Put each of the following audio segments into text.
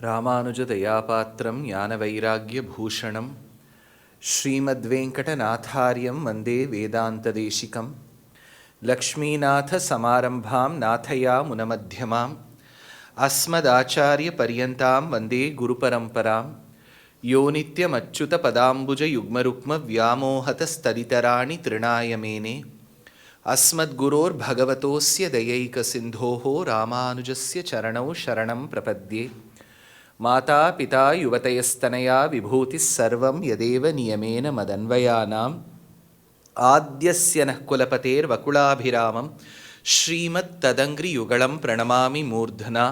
रामानुजदयापात्रं ज्ञानवैराग्यभूषणं श्रीमद्वेङ्कटनाथार्यं वन्दे वेदान्तदेशिकं लक्ष्मीनाथसमारम्भां नाथयामुनमध्यमाम् अस्मदाचार्यपर्यन्तां वन्दे गुरुपरम्परां यो नित्यमच्युतपदाम्बुजयुग्मरुक्मव्यामोहतस्तदितराणि तृणाय मेने अस्मद्गुरोर्भगवतोऽस्य दयैकसिन्धोः रामानुजस्य चरणौ शरणं प्रपद्ये। माता पिता युवतयस्तनया विभूतिः सर्वं यदेव नियमेन मदन्वयानाम् आद्यस्य नः कुलपतेर्वकुलाभिरामं श्रीमत्तदङ्घ्रियुगलं प्रणमामि मूर्धना।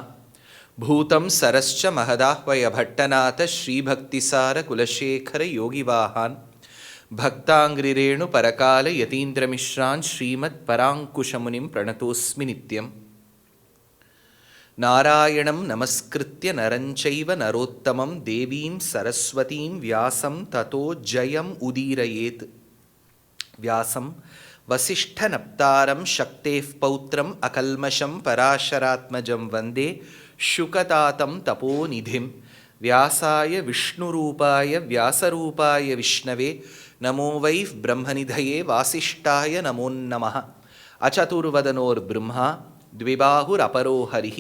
भूतं सरश्च महदाह्वयभट्टनाथ श्रीभक्तिसारकुलशेखरयोगिवाहान् भक्ताङ्घ्रिरेणुपरकालयतीन्द्रमिश्रान् श्रीमत्पराङ्कुशमुनिं प्रणतोऽस्मि नित्यम्। नारायणं नमस्कृत्य नरं चैव नरोत्तमं देवीं सरस्वतीं व्यासं ततो जयम् उदीरयेत्। व्यासं वसिष्ठनप्तारं शक्तेः पौत्रम् अकल्मषं पराशरात्मजं वन्दे शुकतातं तपोनिधिं। व्यासाय विष्णुरूपाय व्यासरूपाय विष्णवे नमो वै ब्रह्मनिधये वासिष्ठाय नमो नमः। अचतुर्वदनोर्ब्रह्मा द्विबाहुरपरो हरिः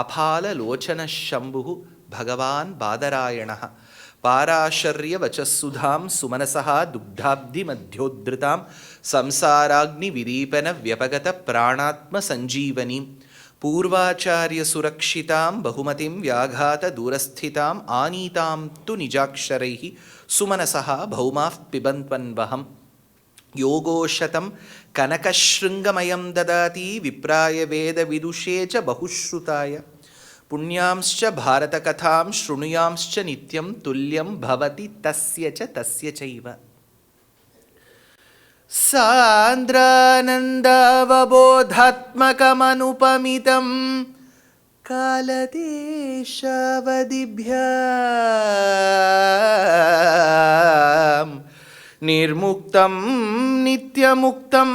अफाललोचनः शम्भुः भगवान् बादरायणः। पाराशर्यवचःसुधां सुमनसः दुग्धाब्धिमध्योद्धृतां संसाराग्निविदीपनव्यपगतप्राणात्मसञ्जीवनीं पूर्वाचार्यसुरक्षितां बहुमतिं व्याघातदूरस्थिताम् आनीतां तु निजाक्षरैः सुमनसः भौमाः पिबन्त्वन्वहम्। योगोशतं कनकशृङ्गमयं ददाति विप्राय वेदविदुषे च बहुश्रुताय। पुण्यांश्च भारतकथां शृणुयांश्च नित्यं तुल्यं भवति तस्य चैव। सान्द्रानन्दावबोधात्मकमनुपमितं कालदेशावधिभ्याम् निर्मुक्तं नित्यमुक्तं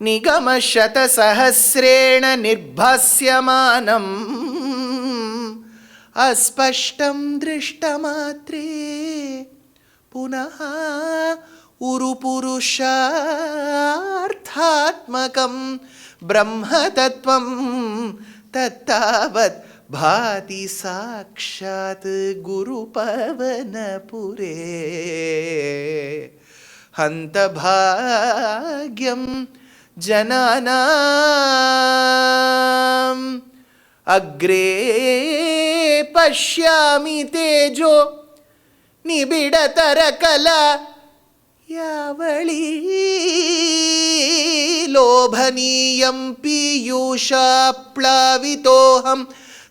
निगमशतसहस्रेण निर्भास्यमानम् अस्पष्टं दृष्टमात्रे पुनः उरुपुरुषार्थात्मकं ब्रह्मतत्त्वं तत्तावत् भाति साक्षात् गुरुपवनपुरे। हन्तभाग्यं जनानाम् अग्रे पश्यामि तेजो निबिडतरकला यावळी लोभनीयं पीयूषाप्लावितोऽहं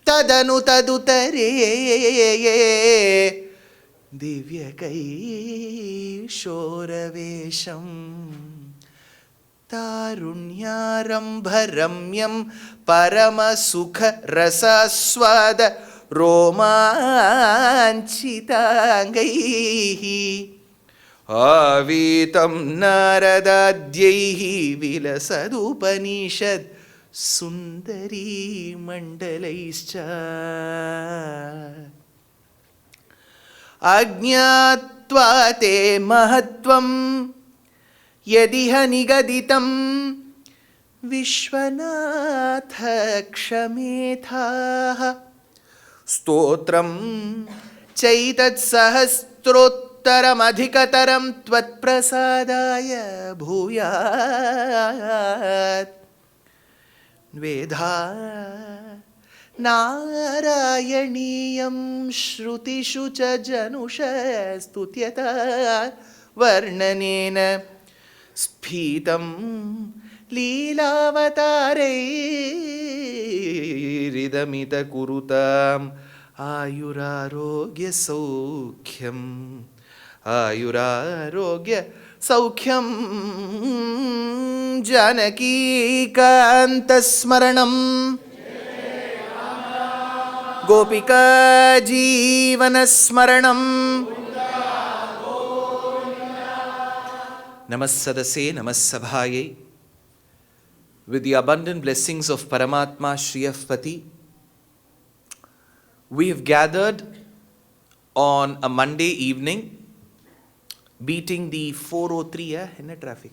तदनु तदुतरे दिव्यकैशोरवेशं तारुण्यारम्भरम्यं परमसुखरसास्वाद रोमाञ्चिताङ्गैः आवीतं नारदाद्यैः विलसदुपनिषत् सुन्दरी मण्डलैश्च। अज्ञात्वा ते महत्त्वं यदिह निगदितं विश्वनाथ क्षमेथाः। स्तोत्रं चैतत्सहस्रोत्तरमधिकतरं त्वत्प्रसादाय भूयात्। वेदा नारायणीयं श्रुतिषु च जनुषस्तुत्यता वर्णनेन स्फीतं लीलावतारैरिदमितकुरुताम् आयुरारोग्यसौख्यम् आयुरारोग्यसौख्यं जानकीकान्तस्मरणं गोपिका जीवनस्मरणं। नमः सदसे नमः सभायै। With the abundant blessings of Paramatma Shriyapati, We have gathered on a Monday evening, beating the 403, in a traffic.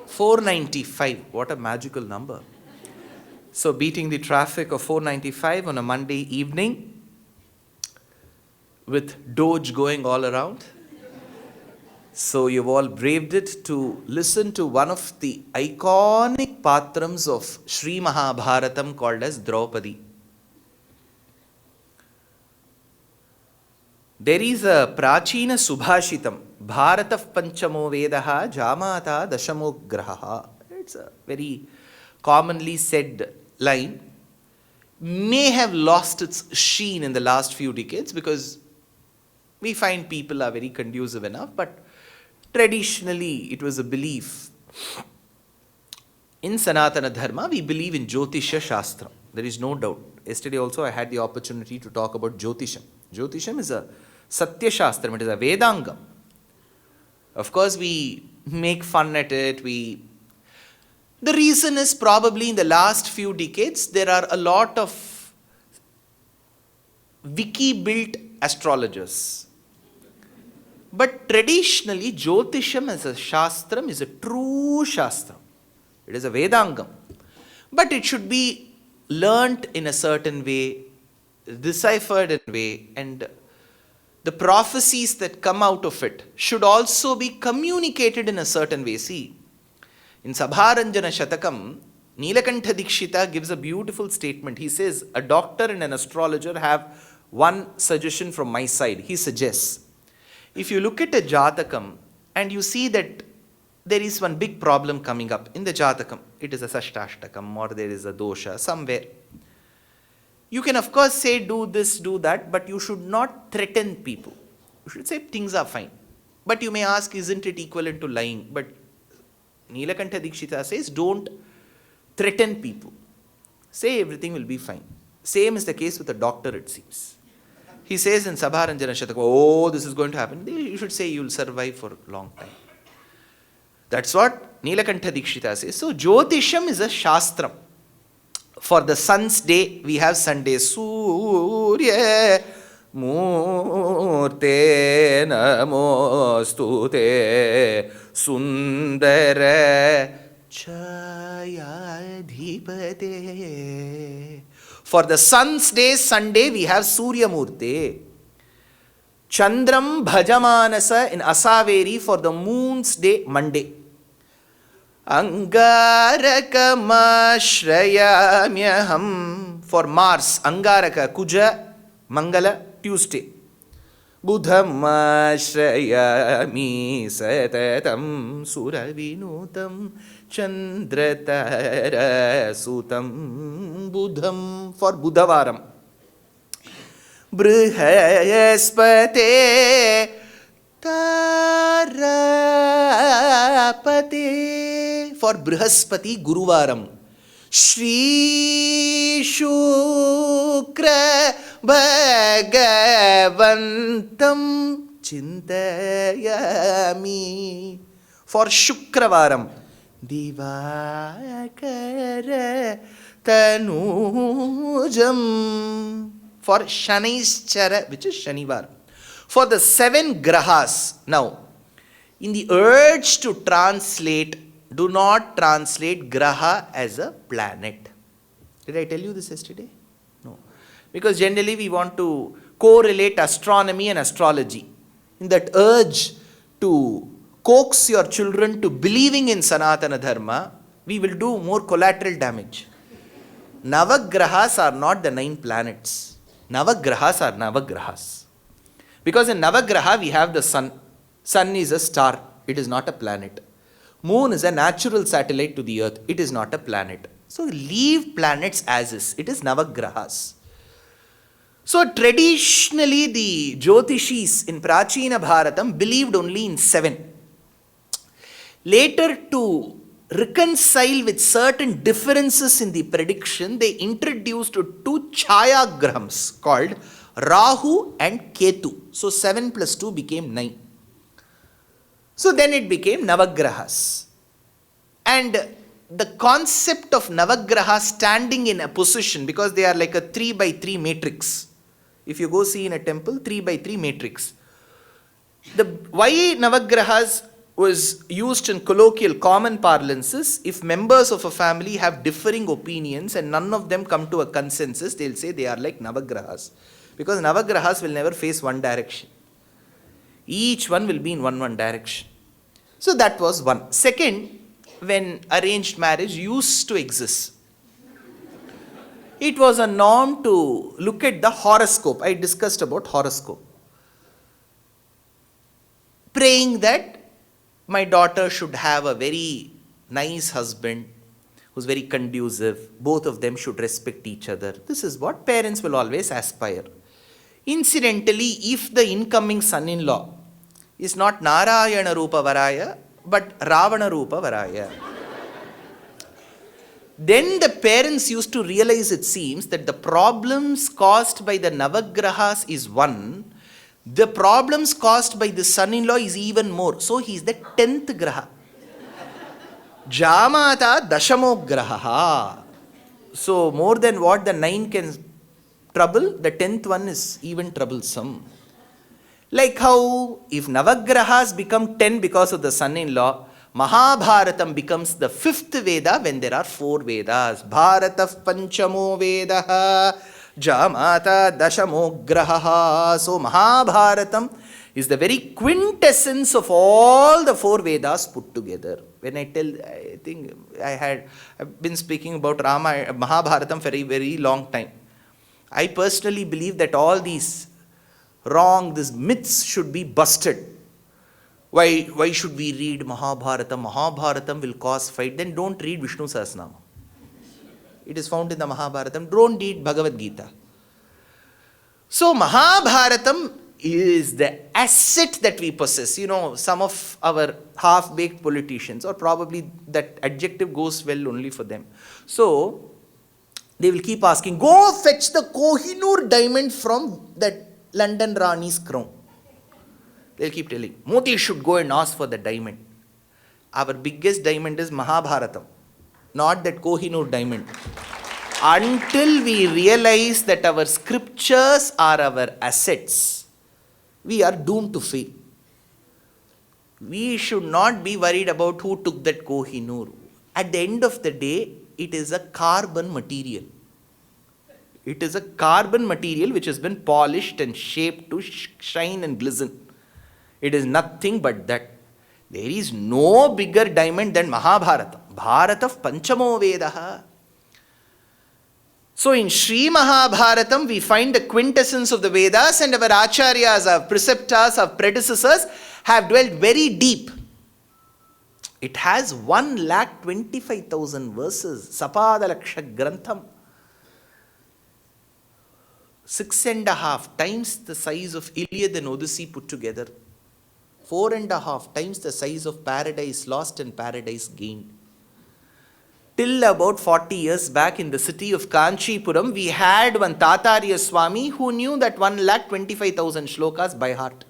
495, what a magical number. So beating the traffic of 495 on a Monday evening, with Doge going all around. So you've all braved it to listen to one of the iconic patrams of Sri Mahabharatam called as Draupadi. There is a Prachina Subhashitam, Bharata Panchamo Vedaha Jamata Dashamo Graha. It's a very commonly said line. May have lost its sheen in the last few decades because we find people are very conducive enough, but traditionally it was a belief. In Sanatana Dharma, we believe in Jyotisha Shastra. There is no doubt. Yesterday also I had the opportunity to talk about Jyotisham. Jyotisham is a Satya Shastram, it is a Vedangam. Of course, we make fun at it. The reason is probably in the last few decades, there are a lot of wiki-built astrologers. But traditionally, Jyotisham as a Shastram is a true Shastram. It is a Vedangam. But it should be learnt in a certain way, deciphered in a way, and the prophecies that come out of it should also be communicated in a certain way. See, in Sabharanjana Shatakam, Nilakantha Dikshita gives a beautiful statement. He says, a doctor and an astrologer have one suggestion from my side. He suggests, if you look at a Jatakam and you see that there is one big problem coming up in the Jatakam, it is a Sashtashtakam or there is a dosha somewhere. You can of course say do this, do that, but you should not threaten people. You should say things are fine. But you may ask, isn't it equivalent to lying? But Nilakantha Dikshita says, don't threaten people. Say everything will be fine. Same is the case with a doctor, it seems. He says in Sabharanjana Shataka, oh, this is going to happen. You should say you will survive for a long time. That's what Nilakantha Dikshita says. So Jyotisham is a Shastram. For the sun's day, we have Sunday. Surya Murte Namostute Sundara Chayadhipate. For the sun's day, Sunday, we have Surya Murte. Chandram Bhajamanasa in Asaveri for the moon's day, Monday. Angaraka Mashrayamyaham for Mars, Angaraka, Kuja, Mangala, Tuesday. Budham Mashrayami Satatam Suravinutam Chandratara Sutam Budham for Budhavaram. Brihaspate Tarapate for Brihaspati Guruvaram. Shri Shukra Bhagavantam Chintayami for Shukravaram. Divakara Tanujam for Shanischara, which is Shanivar. For the 7 grahas. Now, in the urge to translate, do not translate graha as a planet. Did I tell you this yesterday? No. Because generally we want to correlate astronomy and astrology. In that urge to coax your children to believing in Sanatana Dharma, we will do more collateral damage. Navagrahas are not the 9 planets. Navagrahas are Navagrahas. Because in Navagraha we have the sun. Sun is a star. It is not a planet. Moon is a natural satellite to the earth. It is not a planet. So leave planets as is. It is Navagrahas. So traditionally the Jyotishis in Prachina Bharatam believed only in 7. Later, to reconcile with certain differences in the prediction, they introduced 2 Chayagrahams called Rahu and Ketu. So 7 plus 2 became 9. So then it became Navagrahas. And the concept of Navagraha standing in a position, because they are like a 3 by 3 matrix. If you go see in a temple, 3 by 3 matrix. Why Navagrahas was used in colloquial common parlances, if members of a family have differing opinions and none of them come to a consensus, they'll say they are like Navagrahas. Because Navagrahas will never face one direction. Each one will be in one direction. So that was one. Second, when arranged marriage used to exist, it was a norm to look at the horoscope. I discussed about horoscope. Praying that my daughter should have a very nice husband who's very conducive. Both of them should respect each other. This is what parents will always aspire. Incidentally, if the incoming son-in-law is not Narayana Rupa Varaya, but Ravana Rupa Varaya, then the parents used to realize, it seems, that the problems caused by the Navagrahas is one, the problems caused by the son-in-law is even more. So he is the 10th Graha. Jamata Dashamo Graha. So more than what the 9 can trouble, the 10th one is even troublesome. Like how if Navagrahas become 10 because of the son-in-law, Mahabharatam becomes the 5th Veda when there are 4 Vedas. Bharata Panchamo Vedaha Jamata Dashamo Grahaha. So Mahabharatam is the very quintessence of all the 4 Vedas put together. When I think I've been speaking about Mahabharatam for a very long time. I personally believe that all these these myths should be busted. Why should we read Mahabharata? Mahabharatam will cause fight. Then don't read Vishnu Sahasranama. It is found in the Mahabharatam. Don't read Bhagavad Gita. So Mahabharatam is the asset that we possess. You know, some of our half-baked politicians, or probably that adjective goes well only for them. So they will keep asking, go fetch the Kohinoor diamond from that London Rani's crown. They'll keep telling, Modi should go and ask for the diamond. Our biggest diamond is Mahabharatam, not that Kohinoor diamond. Until we realize that our scriptures are our assets, we are doomed to fail. We should not be worried about who took that Kohinoor. At the end of the day, it is a carbon material. It is a carbon material which has been polished and shaped to shine and glisten. It is nothing but that. There is no bigger diamond than Mahabharata. Bharata Panchamo Vedaha. So in Sri Mahabharatam, we find the quintessence of the Vedas, and our Acharyas, our preceptors, our predecessors have dwelt very deep. It has 1,25,000 verses. Sapadalaksha Grantham. 6.5 times the size of Iliad and Odyssey put together. 4.5 times the size of Paradise Lost and Paradise Gained. Till about 40 years back in the city of Kanchipuram, we had one Tatarya Swami who knew that 1,25,000 shlokas by heart.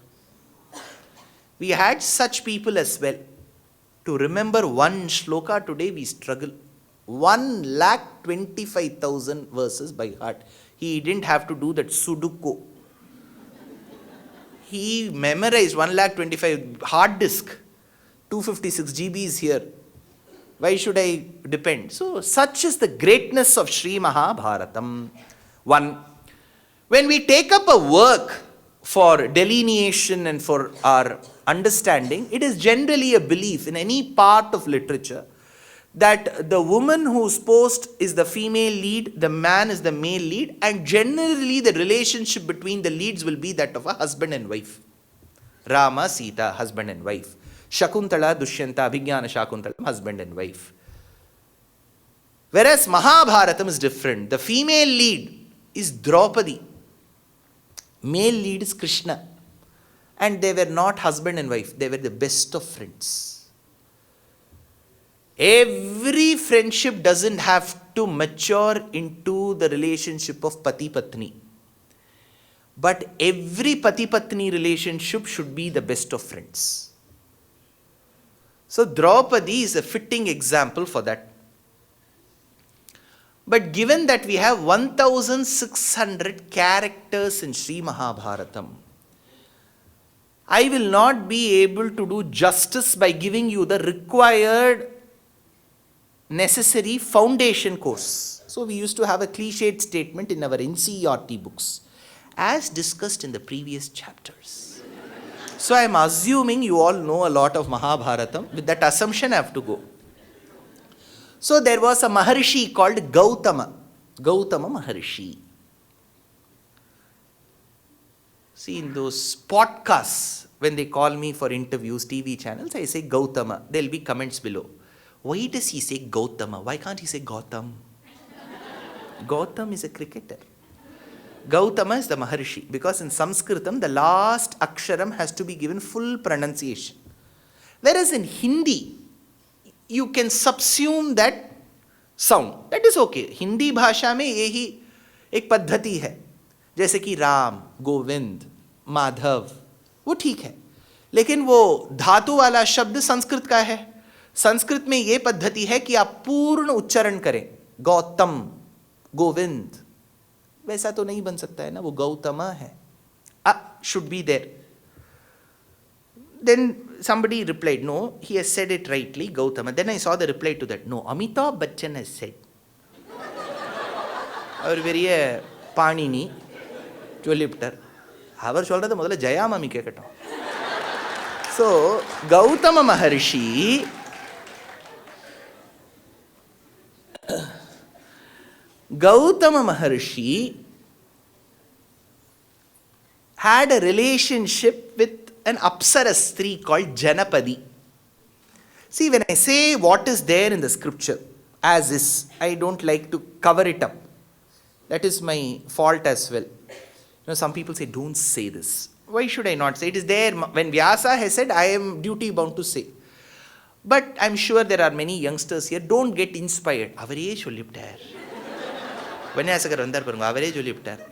We had such people as well. To remember one shloka today we struggle. 1,25,000 verses by heart. He didn't have to do that Sudoku. He memorized 1,25,000 hard disk. 256 GB is here. Why should I depend? So such is the greatness of Sri Mahabharatam. One, when we take up a work for delineation and for our understanding, it is generally a belief in any part of literature that the woman whose post is the female lead, the man is the male lead, and generally the relationship between the leads will be that of a husband and wife. Rama, Sita, husband and wife. Shakuntala, Dushyanta, Abhigyana, Shakuntala, husband and wife. Whereas Mahabharatam is different. The female lead is Draupadi. Male lead is Krishna. And they were not husband and wife. They were the best of friends. Every friendship doesn't have to mature into the relationship of Pati-Patni. But every Pati-Patni relationship should be the best of friends. So Draupadi is a fitting example for that. But given that we have 1600 characters in Sri Mahabharatam, I will not be able to do justice by giving you the required necessary foundation course. So we used to have a cliched statement in our NCERT books, as discussed in the previous chapters. So I am assuming you all know a lot of Mahabharatam. With that assumption I have to go. So there was a Maharishi called Gautama Maharishi. See, in those podcasts, when they call me for interviews, TV channels, I say Gautama. There will be comments below. Why does he say Gautama? Why can't he say Gautam? Gautam is a cricketer. Gautama is the Maharishi, because in Sanskritam, the last aksharam has to be given full pronunciation. Whereas in Hindi, you can subsume that sound. That is okay. Hindi bhasha में यही एक पद्धति है. जैसे कि राम, गोविंद, माधव, वो ठीक है. लेकिन वो धातु वाला शब्द संस्कृत का है. संस्कृत में ये पद्धति है कि आप पूर्ण उच्चारण करें. गौतम, गोविंद. वैसा तो नहीं बन सकता है ना, वो गौतम है. Should be there. Then somebody replied, no, he has said it rightly, Gautama. Then I saw the reply to that. No, Amitabh Bachchan has said. அவர் பெரிய பாணினி சொல்லிவிட்டார். அவர் சொல்றதை முதல்ல ஜெயாமாமி கேட்கட்டும். So Gautama maharshi had a relationship with an Apsara Stree called Janapadi. See, when I say what is there in the scripture, as is, I don't like to cover it up. That is my fault as well. Some people say, don't say this. Why should I not say? It is there. When Vyasa has said, I am duty bound to say. But I am sure there are many youngsters here. Don't get inspired. அவரே சொல்லிவிட்டார். விநாயகர் வந்தார் பாருங்க, அவரே சொல்லிவிட்டார்.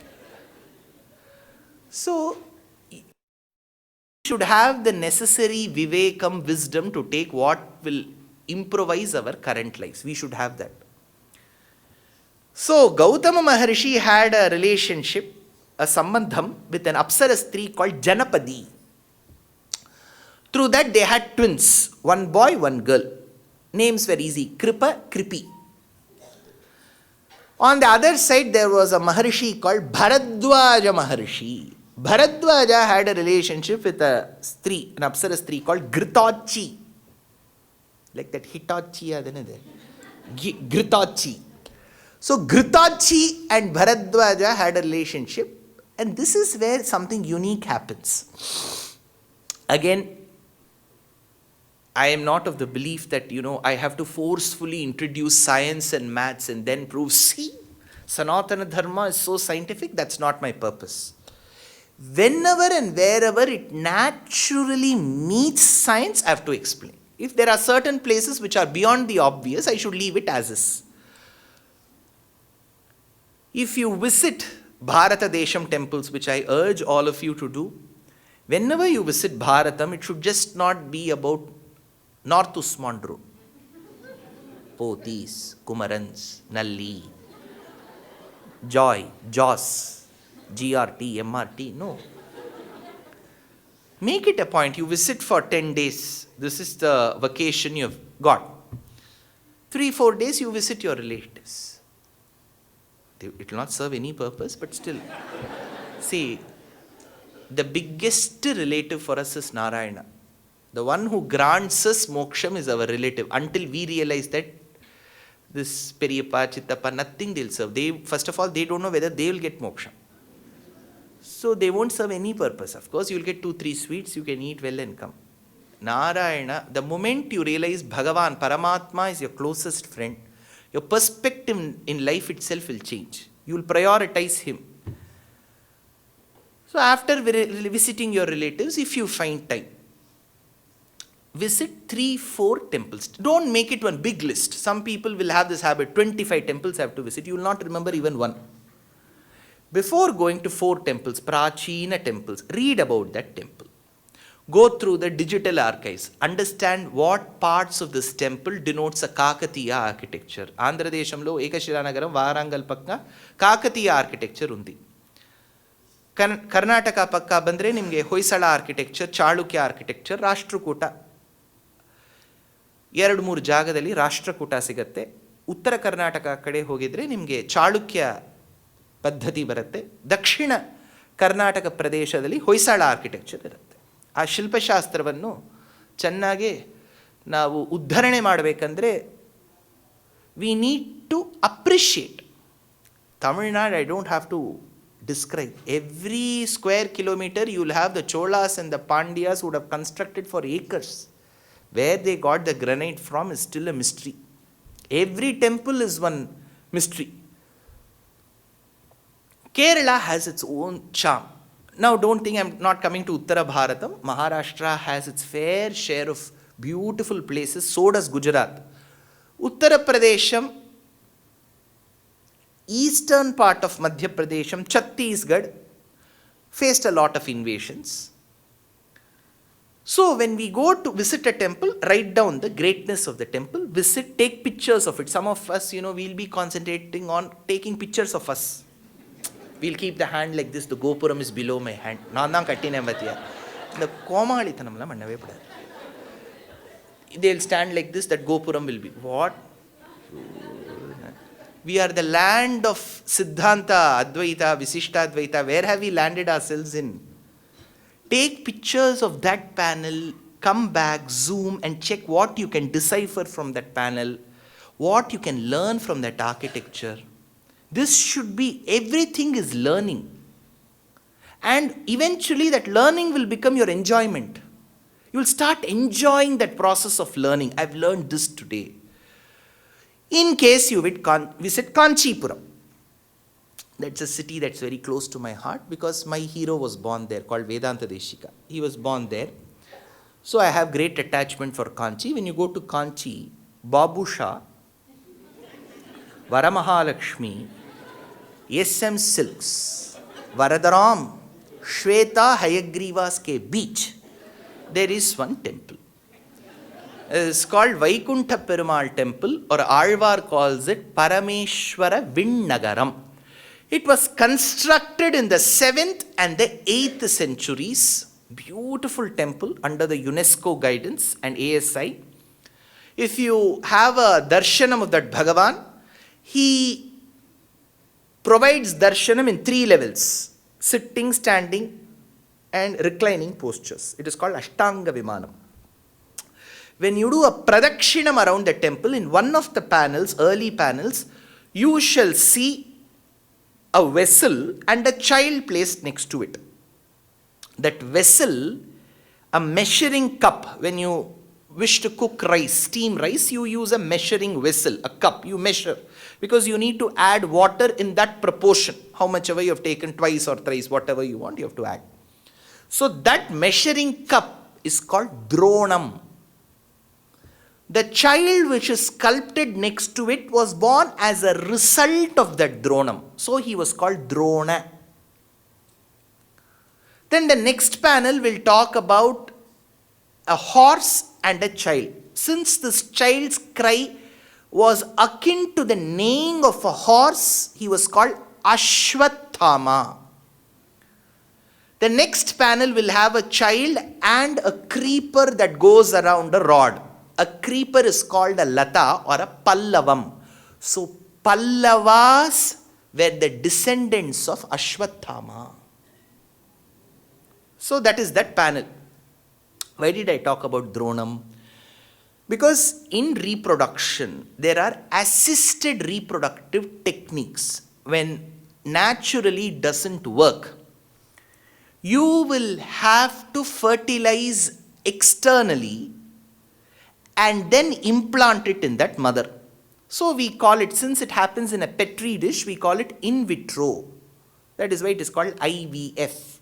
So, should have the necessary vivekam, wisdom to take what will improvise our current lives. We should have that. So, Gautama Maharishi had a relationship, a sambandham with an Apsara Stree called Janapadi. Through that they had twins, one boy, one girl. Names were easy, Kripa, Kripi. On the other side there was a Maharishi called Bharadwaja Maharishi. Bharadwaja had a relationship with a Stree, an Apsara Stree called Gritachi. Like that Hitachi, Gritachi. So Gritachi and Bharadwaja had a relationship, and this is where something unique happens. Again, I am not of the belief that, I have to forcefully introduce science and maths and then prove, see, Sanatana Dharma is so scientific. That's not my purpose. Whenever and wherever it naturally meets science, I have to explain. If there are certain places which are beyond the obvious, I should leave it as is. If you visit Bharata Desham temples, which I urge all of you to do, whenever you visit Bharatam, it should just not be about North Usmond Road. Pothis, Kumarans, Nalli, Joy, Joss, GRT, MRT, no. Make it a point, you visit for 10 days. This is the vacation you have got. 3-4 days you visit your relatives. It will not serve any purpose, but still. See, the biggest relative for us is Narayana. The one who grants us moksham is our relative. Until we realize that this Periyappa, Chittappa, nothing they'll serve. First of all, they don't know whether they will get moksham. So they won't serve any purpose. Of course, you'll get 2-3 sweets, you can eat well and come. Narayana, the moment you realize Bhagavan, Paramatma is your closest friend, your perspective in life itself will change. You will prioritize him. So after visiting your relatives, if you find time, visit 3-4 temples. Don't make it one big list. Some people will have this habit, 25 temples I have to visit. You will not remember even one. Before going to 4 temples, Prachina temples, read about that temple. Go through the digital archives. Understand what parts of this temple denotes a Kakatiya architecture. Andhra Deshamlo, Ekashila Varangal Pakka, Kakatiya architecture undi. Karnataka Pakka Bandre Nimge Hoysala architecture, Chalukya architecture, Rashtrakuta. 2-3 ಜಾಗದಲ್ಲಿ ರಾಷ್ಟ್ರಕೂಟ ಸಿಗುತ್ತೆ. ಉತ್ತರ ಕರ್ನಾಟಕ ಕಡೆ ಹೋಗಿದ್ರೆ ನಿಮಗೆ ಚಾಳುಕ್ಯ ಪದ್ಧತಿ ಬರುತ್ತೆ. ದಕ್ಷಿಣ ಕರ್ನಾಟಕ ಪ್ರದೇಶದಲ್ಲಿ Hoysala architecture ಇರುತ್ತೆ. ಆ ಶಿಲ್ಪಶಾಸ್ತ್ರವನ್ನು ಚೆನ್ನಾಗಿ ನಾವು ಉದ್ಧರಣೆ ಮಾಡಬೇಕಂದ್ರೆ we need to appreciate. Tamil Nadu I don't have to describe. Every square kilometer you will have the Cholas and the Pandyas who would have constructed for acres. Where they got the granite from is still a mystery. Every temple is one mystery. Kerala has its own charm. Now don't think I'm not coming to Uttara Bharatam. Maharashtra has its fair share of beautiful places. So does Gujarat. Uttara Pradesham, eastern part of Madhya Pradesham, Chhattisgarh, faced a lot of invasions. So when we go to visit a temple, write down the greatness of the temple, visit, take pictures of it. Some of us, we'll be concentrating on taking pictures of us. We'll keep the hand like this, the gopuram is below my hand. Naan kattine matiya. The komalithanamla mannave padadu. They'll stand like this, that gopuram will be. What? We are the land of Siddhanta, Advaita, Visishta Advaita. Where have we landed ourselves in? Take pictures of that panel, come back, zoom and check what you can decipher from that panel, what you can learn from that architecture. This should be, everything is learning. And eventually that learning will become your enjoyment. You will start enjoying that process of learning. I've learned this today. In case you visit Kanchipuram. That's a city that's very close to my heart because my hero was born there, called Vedanta Deshika. He was born there. So I have great attachment for Kanchi. When you go to Kanchi, Babusha, Varamahalakshmi, SM Silks, Varadaram, Shweta Hayagriva's beach, there is one temple. It's called Vaikuntha Perumal Temple, or Alvar calls it Parameshwara Vinnagaram. It was constructed in the 7th and the 8th centuries. Beautiful temple under the UNESCO guidance and ASI. If you have a darshanam of that Bhagavan, he provides darshanam in 3 levels: sitting, standing and reclining postures. It is called Ashtanga Vimanam. When you do a pradakshinam around the temple, in one of the panels, early panels, you shall see a vessel and a child placed next to it. That vessel, a measuring cup. When you wish to cook rice, steam rice, you use a measuring vessel, a cup, you measure. Because you need to add water in that proportion. How much ever you have taken, twice or thrice, whatever you want, you have to add. So that measuring cup is called Dronam. The child which is sculpted next to it was born as a result of that Dronam. So he was called Drona. Then the next panel will talk about a horse and a child. Since this child's cry was akin to the neighing of a horse, he was called Ashwathama. The next panel will have a child and a creeper that goes around a rod. A creeper is called a lata or a pallavam. So Pallavas were the descendants of Ashwathama. So that is that panel. Why did I talk about Dronam? Because in reproduction, there are assisted reproductive techniques. When naturally it doesn't work, you will have to fertilize externally and then implant it in that mother. So we call it, since it happens in a petri dish, we call it in vitro. That is why it is called IVF.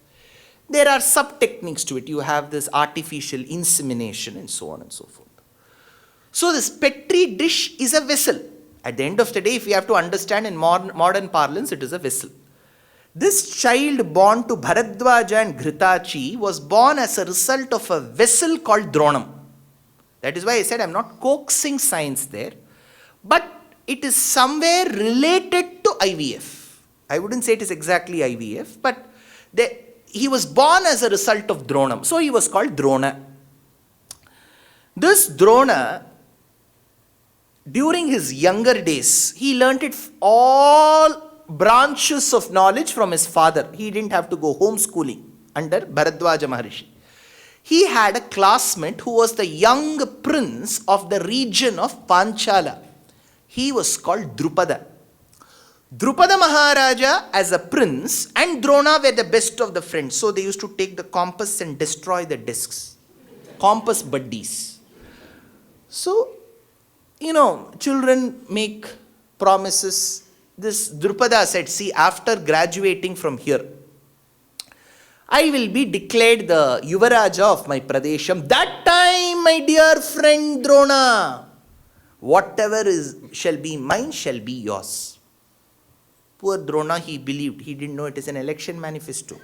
There are sub-techniques to it. You have this artificial insemination and so on and so forth. So this petri dish is a vessel. At the end of the day, if we have to understand in modern parlance, it is a vessel. This child born to Bharadwaja and Ghritachi was born as a result of a vessel called Dronam. That is why I said I am not coaxing science there. But it is somewhere related to IVF. I wouldn't say it is exactly IVF, but he was born as a result of Dronam. So he was called Drona. This Drona, during his younger days, he learnt it all branches of knowledge from his father. He didn't have to go homeschooling under Bharadwaja Maharishi. He had a classmate who was the young prince of the region of Panchala. He was called Drupada. Drupada Maharaja as a prince and Drona were the best of the friends. So they used to take the compass and destroy the discs. Compass buddies. So, children make promises. This Drupada said, see, after graduating from here, I will be declared the Yuvaraja of my Pradesham. That time, my dear friend Drona, whatever shall be mine shall be yours. Poor Drona, he believed. He didn't know it is an election manifesto.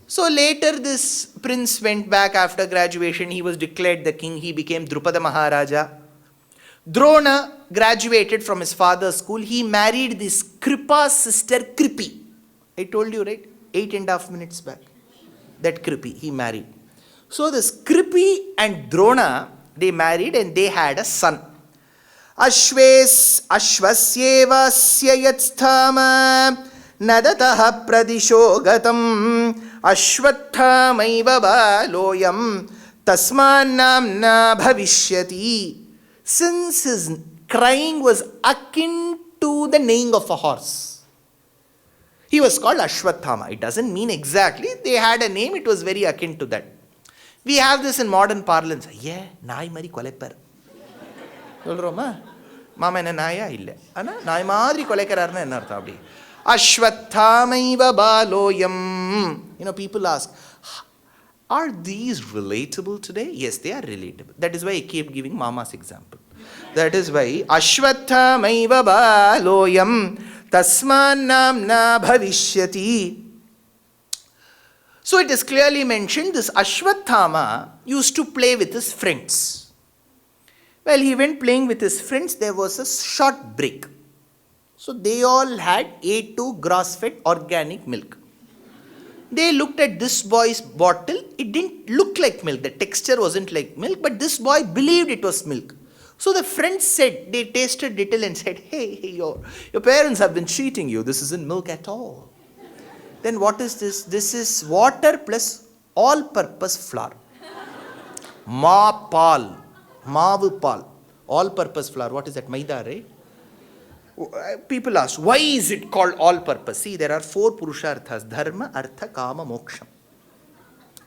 So later this prince went back after graduation. He was declared the king. He became Drupada Maharaja. Drona graduated from his father's school. He married this Kripa's sister Kripi. I told you, right? 8.5 minutes back. That Kripi, he married. So this Kripi and Drona, they married and they had a son. Ashvasyeva syayatstama nadataha pradisho gatam ashvathamaiva baloyam tasman namna bhavishyati. Since his crying was akin to the neighing of a horse, he was called Ashwathama. It doesn't mean exactly. They had a name. It was very akin to that. We have this in modern parlance. Yeah, naai mari koleppar. Solroma? Mama enna naaya illa. Ana naai madri kolekkararna enna artha appdi. Ashwathamaiva baloyam. People ask, are these relatable today? Yes, they are relatable. That is why I keep giving Mama's example. That is why Ashwathamaiva baloyam tasman namna bhavishyati. So it is clearly mentioned this Ashwathama used to play with his friends. Well, he went playing with his friends. There was a short break. So they all had A2 grass-fed organic milk. They looked at this boy's bottle. It didn't look like milk. The texture wasn't like milk, but this boy believed it was milk. So the friends said, they tasted little and said, hey, your parents have been cheating you. This isn't milk at all. Then what is this? This is water plus all-purpose flour. Ma-pal. Mavu-pal. All-purpose flour. What is that? Maida, right? People ask, why is it called all-purpose? See, there are 4 purusharthas. Dharma, artha, kama, moksham.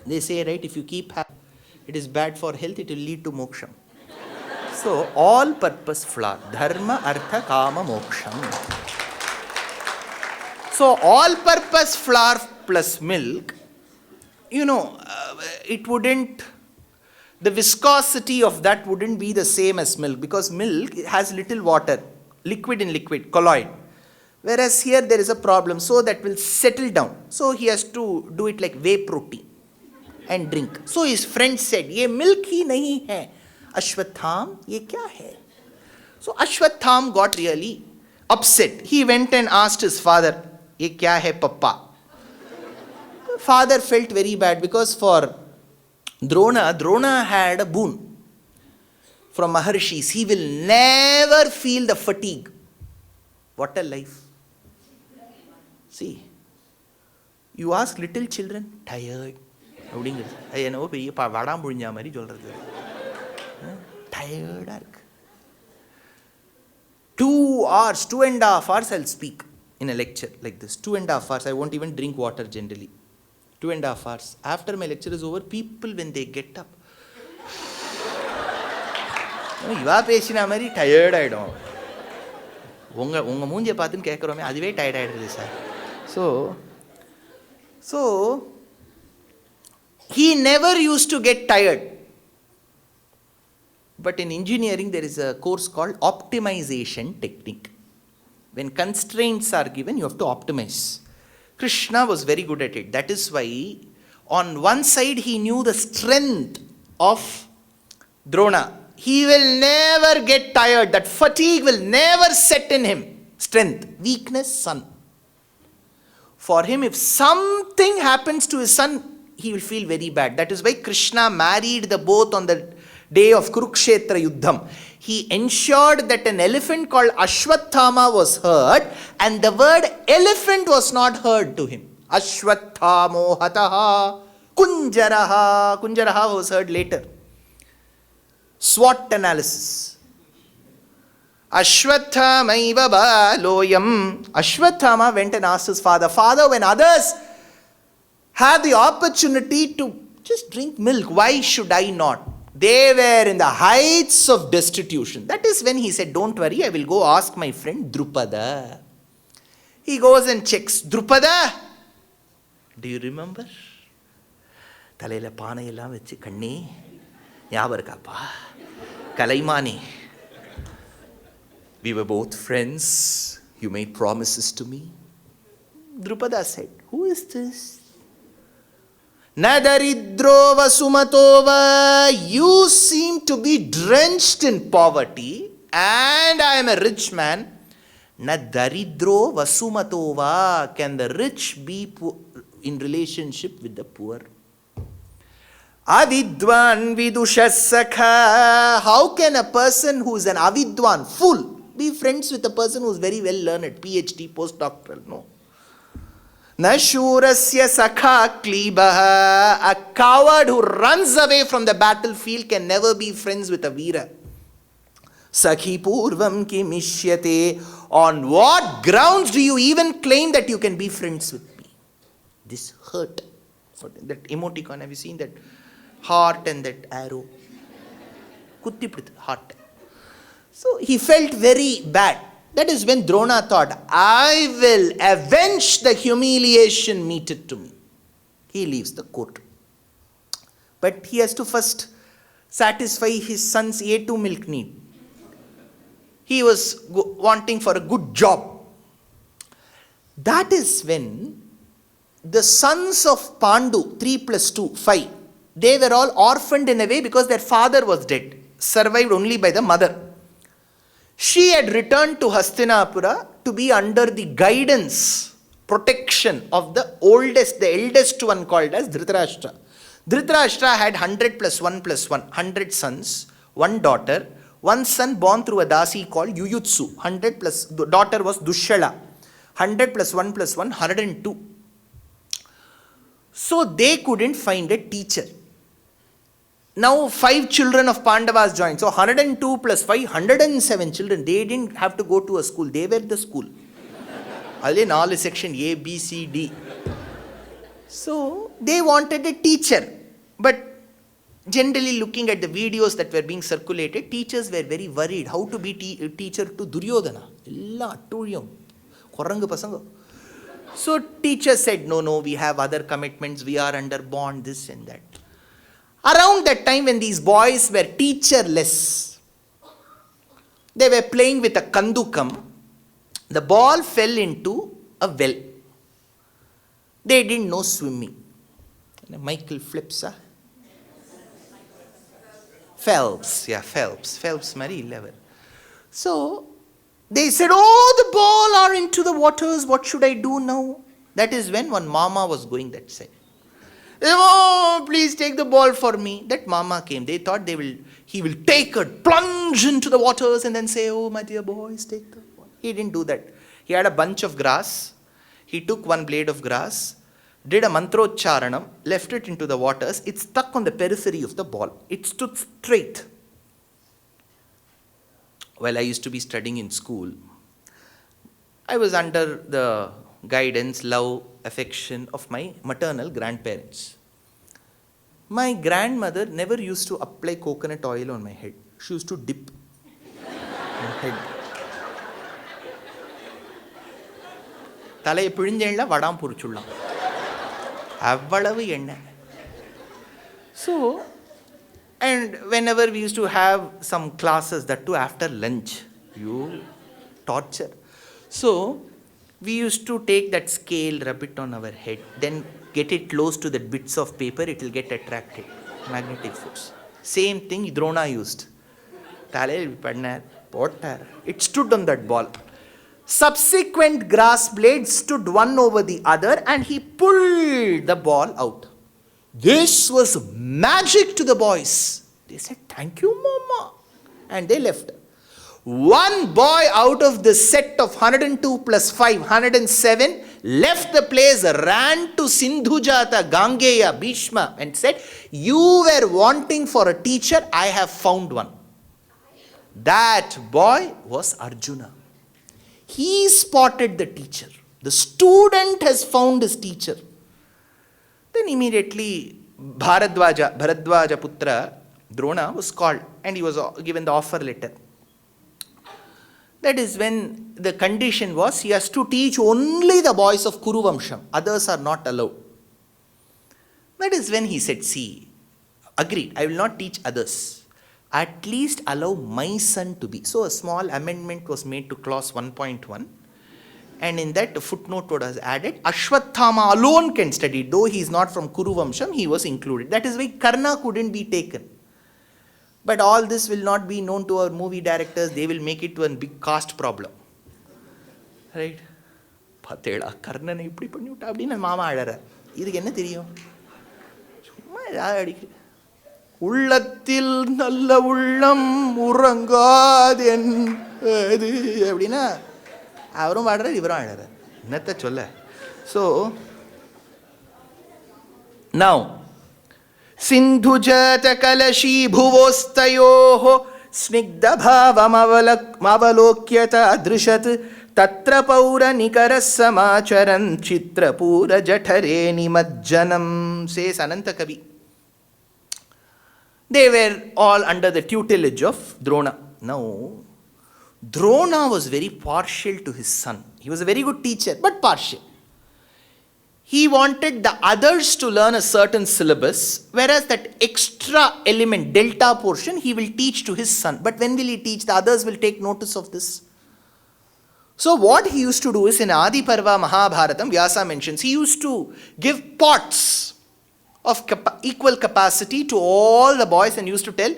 They say, right, if you keep happy, it is bad for health, it will lead to moksham. So, all-purpose flour. Dharma, artha, kama, moksham. So, all-purpose flour plus milk, it wouldn't, the viscosity of that wouldn't be the same as milk, because milk has little water. Liquid in liquid, colloid. Whereas here there is a problem, so that will settle down. So he has to do it like whey protein and drink. So his friend said, ye milk hi nahi hai. Ashwatham, ye kya hai? So Ashwatham got really upset. He went and asked his father, ye kya hai papa? Father felt very bad because for Drona had a boon from Maharshis. He will never feel the fatigue. What a life. See, you ask little children, tired. Tired. 2 hours, 2.5 hours I'll speak in a lecture like this. 2.5 hours. I won't even drink water generally. 2.5 hours. After my lecture is over, people when they get up, இவா பேசினா மாதிரி tired ஆகிடும். உங்கள் மூஞ்சியை பார்த்துன்னு கேட்குறோமே, அதுவே tired ஆகிடுது sir. So he never used to get tired. But in engineering there is a course called optimization technique. When constraints are given, you have to optimize. Krishna was very good at it. That is why on one side he knew the strength of Drona. He will never get tired. That fatigue will never set in him. Strength. Weakness, son. For him, if something happens to his son, he will feel very bad. That is why Krishna married the both on the day of Kurukshetra Yuddham. He ensured that an elephant called Ashwathama was heard, and the word elephant was not heard to him. Ashwathamo hataha kunjaraha. Kunjaraha was heard later. SWOT analysis. Ashwathama baloyam. Ashwathama went and asked his father, Father, when others have the opportunity to just drink milk, why should I not? They were in the heights of destitution. That is when he said, don't worry, I will go ask my friend Drupada. He goes and checks. Drupada, do you remember? Talaila paana ellam vechi kanni nyabam irukappa kalaimani. We were both friends. You made promises to me. Drupada said, who is this? Nadaridro vasumatova. You seem to be drenched in poverty, and I am a rich man. Nadaridro vasumatova. Can the rich be in relationship with the poor? Avidwan vidushasakha. How can a person who is an avidwan, fool, be friends with a person who is very well learned, PhD, postdoctoral? No. Nashurasya sakha klibaha. A coward who runs away from the battlefield can never be friends with a veera. Sakhi purvam kimishyate. On what grounds do you even claim that you can be friends with me? This hurt. For that emoticon, have you seen that? Heart and that arrow. Kuttiprit, heart. So he felt very bad. That is when Drona thought, I will avenge the humiliation meted to me. He leaves the court. But he has to first satisfy his son's A2 milk need. He was wanting for a good job. That is when the sons of Pandu, 3 plus 2, 5, they were all orphaned in a way because their father was dead, survived only by the mother. She had returned to Hastinapura to be under the guidance, protection of the eldest one called as Dhritarashtra. Dhritarashtra had 100 plus 1 plus 1, 100 sons, 1 daughter, 1 son born through a dasi called Yuyutsu. 100 plus, the daughter was Dushyala. 100 plus 1 plus 1, 102. So they couldn't find a teacher. Now 5 children of Pandavas joined. So 102 plus 5, 107 children. They didn't have to go to a school. They were the school. Alle 4 section A, B, C, D. So they wanted a teacher. But generally looking at the videos that were being circulated, teachers were very worried. How to be teacher to Duryodhana. Illa attuliyam. Korangu pasanga. So teacher said, no, we have other commitments. We are under bond, this and that. Around that time when these boys were teacherless, they were playing with a kandukam. The ball fell into a well. They didn't know swimming. Michael Phelps, huh? Phelps, Mary 11. So they said, the ball are into the waters. What should I do now? That is when one mama was going that side. Oh, please take the ball for me. That mama came. They thought he will take a plunge into the waters and then say, oh, my dear boys, take the ball. He didn't do that. He had a bunch of grass. He took one blade of grass, did a mantrocharanam, left it into the waters. It stuck on the periphery of the ball. It stood straight. While I used to be studying in school, I was under the guidance, love, affection of my maternal grandparents. My grandmother never used to apply coconut oil on my head. She used to dip my head. Thalai pizhinjella vadam purichullam. Avvalavu enna. So, and whenever we used to have some classes, that too after lunch, you torture. So, We used to take that scale, rub it on our head, then get it close to the bits of paper, it will get attracted. Magnetic force. Same thing Drona used. It stood on that ball. Subsequent grass blades stood one over the other and he pulled the ball out. This was magic to the boys. They said, "Thank you, Mama." And they left. One boy out of the set of 102 plus 5, 107, left the place, ran to Sindhujata, Gangeya, Bhishma and said, "You were wanting for a teacher, I have found one." That boy was Arjuna. He spotted the teacher. The student has found his teacher. Then immediately Bharadwaja Putra, Drona, was called and he was given the offer letter. That is when the condition was he has to teach only the boys of Kuru Vamsham. Others are not allowed. That is when he said, "See, agreed, I will not teach others. At least allow my son to be." So a small amendment was made to clause 1.1. And in that, a footnote was added. Ashwathama alone can study. Though he is not from Kuru Vamsham, he was included. That is why Karna couldn't be taken. But all this will not be known to our movie directors. They will make it to a big caste problem. Right? Patela, Karna இப்படி பண்ணி விட்டா அப்படின்னு மாமா அழற. இதுக்கு என்ன தெரியும்? சும்மா ஏதாவது அடிக்க. உள்ளத்தில் நல்ல உள்ளம் உறங்காதென் அது அப்படின்னா அவரும் பாடுறார் இவரும் அழறார். என்னத்த சொல்ல? So now Sindhujata kalashi bhuvostayoho snigdha bhavamavalokyata adrishat tatra paura nikaras samacharan chitrapura jathare nimajjanam, says Ananta Kavi. They were all under the tutelage of Drona. Now, Drona was very partial to his son. He was a very good teacher, but partial. He wanted the others to learn a certain syllabus, whereas that extra element, delta portion, he will teach to his son. But when will he teach? The others will take notice of this. So what he used to do is, in Adi Parva Mahabharatam, Vyasa mentions, he used to give pots of equal capacity to all the boys and used to tell,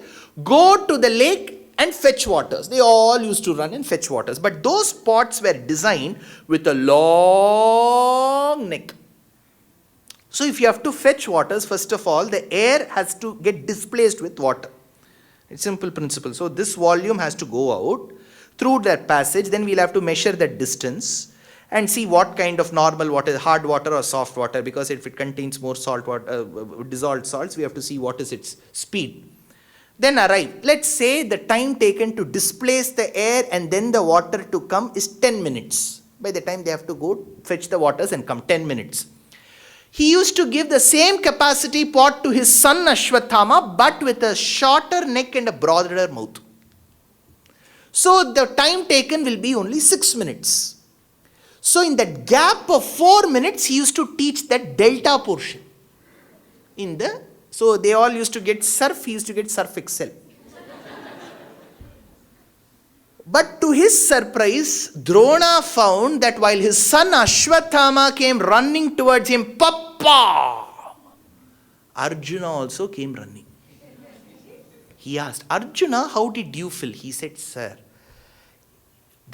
"Go to the lake and fetch waters." They all used to run and fetch waters. But those pots were designed with a long neck. So if you have to fetch waters, first of all, the air has to get displaced with water. It's simple principle. So this volume has to go out through that passage. Then we'll have to measure that distance and see what kind of normal water, hard water or soft water, because if it contains more salt water, dissolved salts, we have to see what is its speed. Then arrive. Let's say the time taken to displace the air and then the water to come is 10 minutes. By the time they have to go fetch the waters and come, 10 minutes. He used to give the same capacity pot to his son Ashwathama, but with a shorter neck and a broader mouth. So the time taken will be only 6 minutes. So in that gap of 4 minutes, he used to teach that delta portion. So they all used to get surf, he used to get surf excel. But to his surprise, Drona found that while his son Ashwathama came running towards him, "Papa!" Arjuna also came running. He asked, "Arjuna, how did you feel?" He said, "Sir,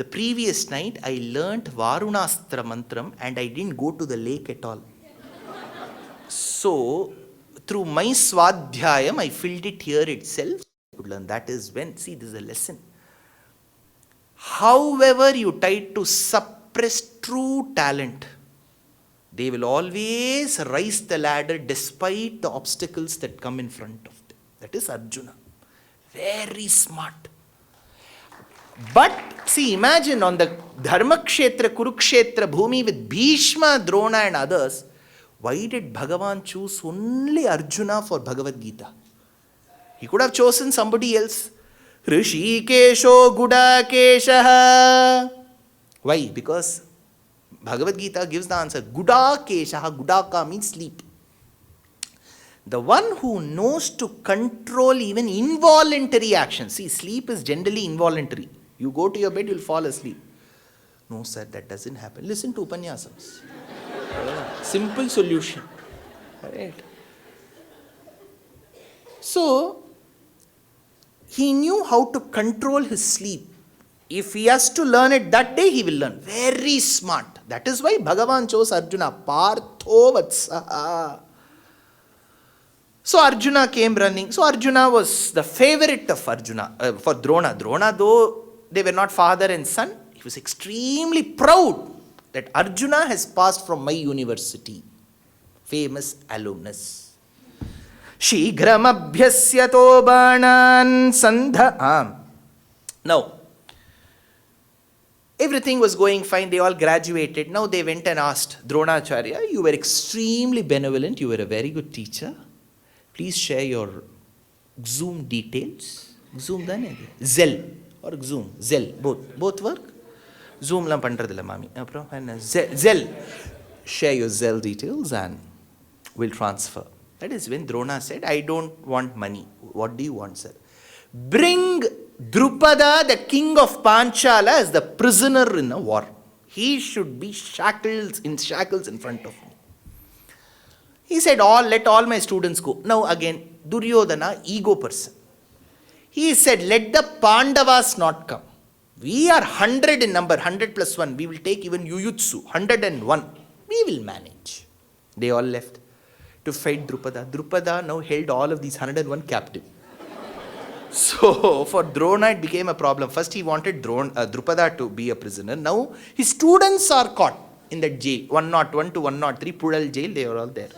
the previous night I learnt Varunastra mantram and I didn't go to the lake at all. So, through my swadhyayam, I filled it here itself. I could learn." That is when, see, this is a lesson. However you try to suppress true talent, they will always rise the ladder despite the obstacles that come in front of them. That is Arjuna. Very smart. But see, imagine on the Dharmakshetra, Kurukshetra Bhumi with Bhishma, Drona and others, why did Bhagavan choose only Arjuna for Bhagavad Gita? He could have chosen somebody else. Rishikesho Gudakeshaha. Why? Because Bhagavad Gita gives the answer. Gudakeshaha. Gudaka means sleep. The one who knows to control even involuntary actions. See, sleep is generally involuntary. You go to your bed, you'll fall asleep. No, sir, that doesn't happen. Listen to Upanyasams. Simple solution. Right? So, he knew how to control his sleep. If he has to learn it that day, he will learn. Very smart. That is why Bhagavan chose Arjuna. Partho Vatsaha. So Arjuna came running. So Arjuna was the favorite of Arjuna, for Drona. Drona, though they were not father and son, he was extremely proud that Arjuna has passed from my university. Famous alumnus. Shigramabhyasyato banan sandha. Now, everything was going fine. They all graduated. Now they went and asked Dronacharya, you were extremely benevolent. You were a very good teacher. Please share your Zoom details. Zoom dane? Zell or Zoom? Zell. Both work? Zoom lam pandradilla mami. Zell. Share your Zell details and we'll transfer. That is when Drona said, I don't want money. What do you want, sir? Bring Drupada, the king of Panchala, as the prisoner in a war. He should be shackles in front of me. He said, let all my students go. Now again, Duryodhana, ego person. He said, let the Pandavas not come. We are 100 in number, 100 plus 1. We will take even Yuyutsu, 101. We will manage. They all left to fight Drupada. Drupada now held all of these 101 captive. So, for Drona, it became a problem. First, he wanted Drupada to be a prisoner. Now, his students are caught in that jail. 101 to 103, Pudal jail, they are all there.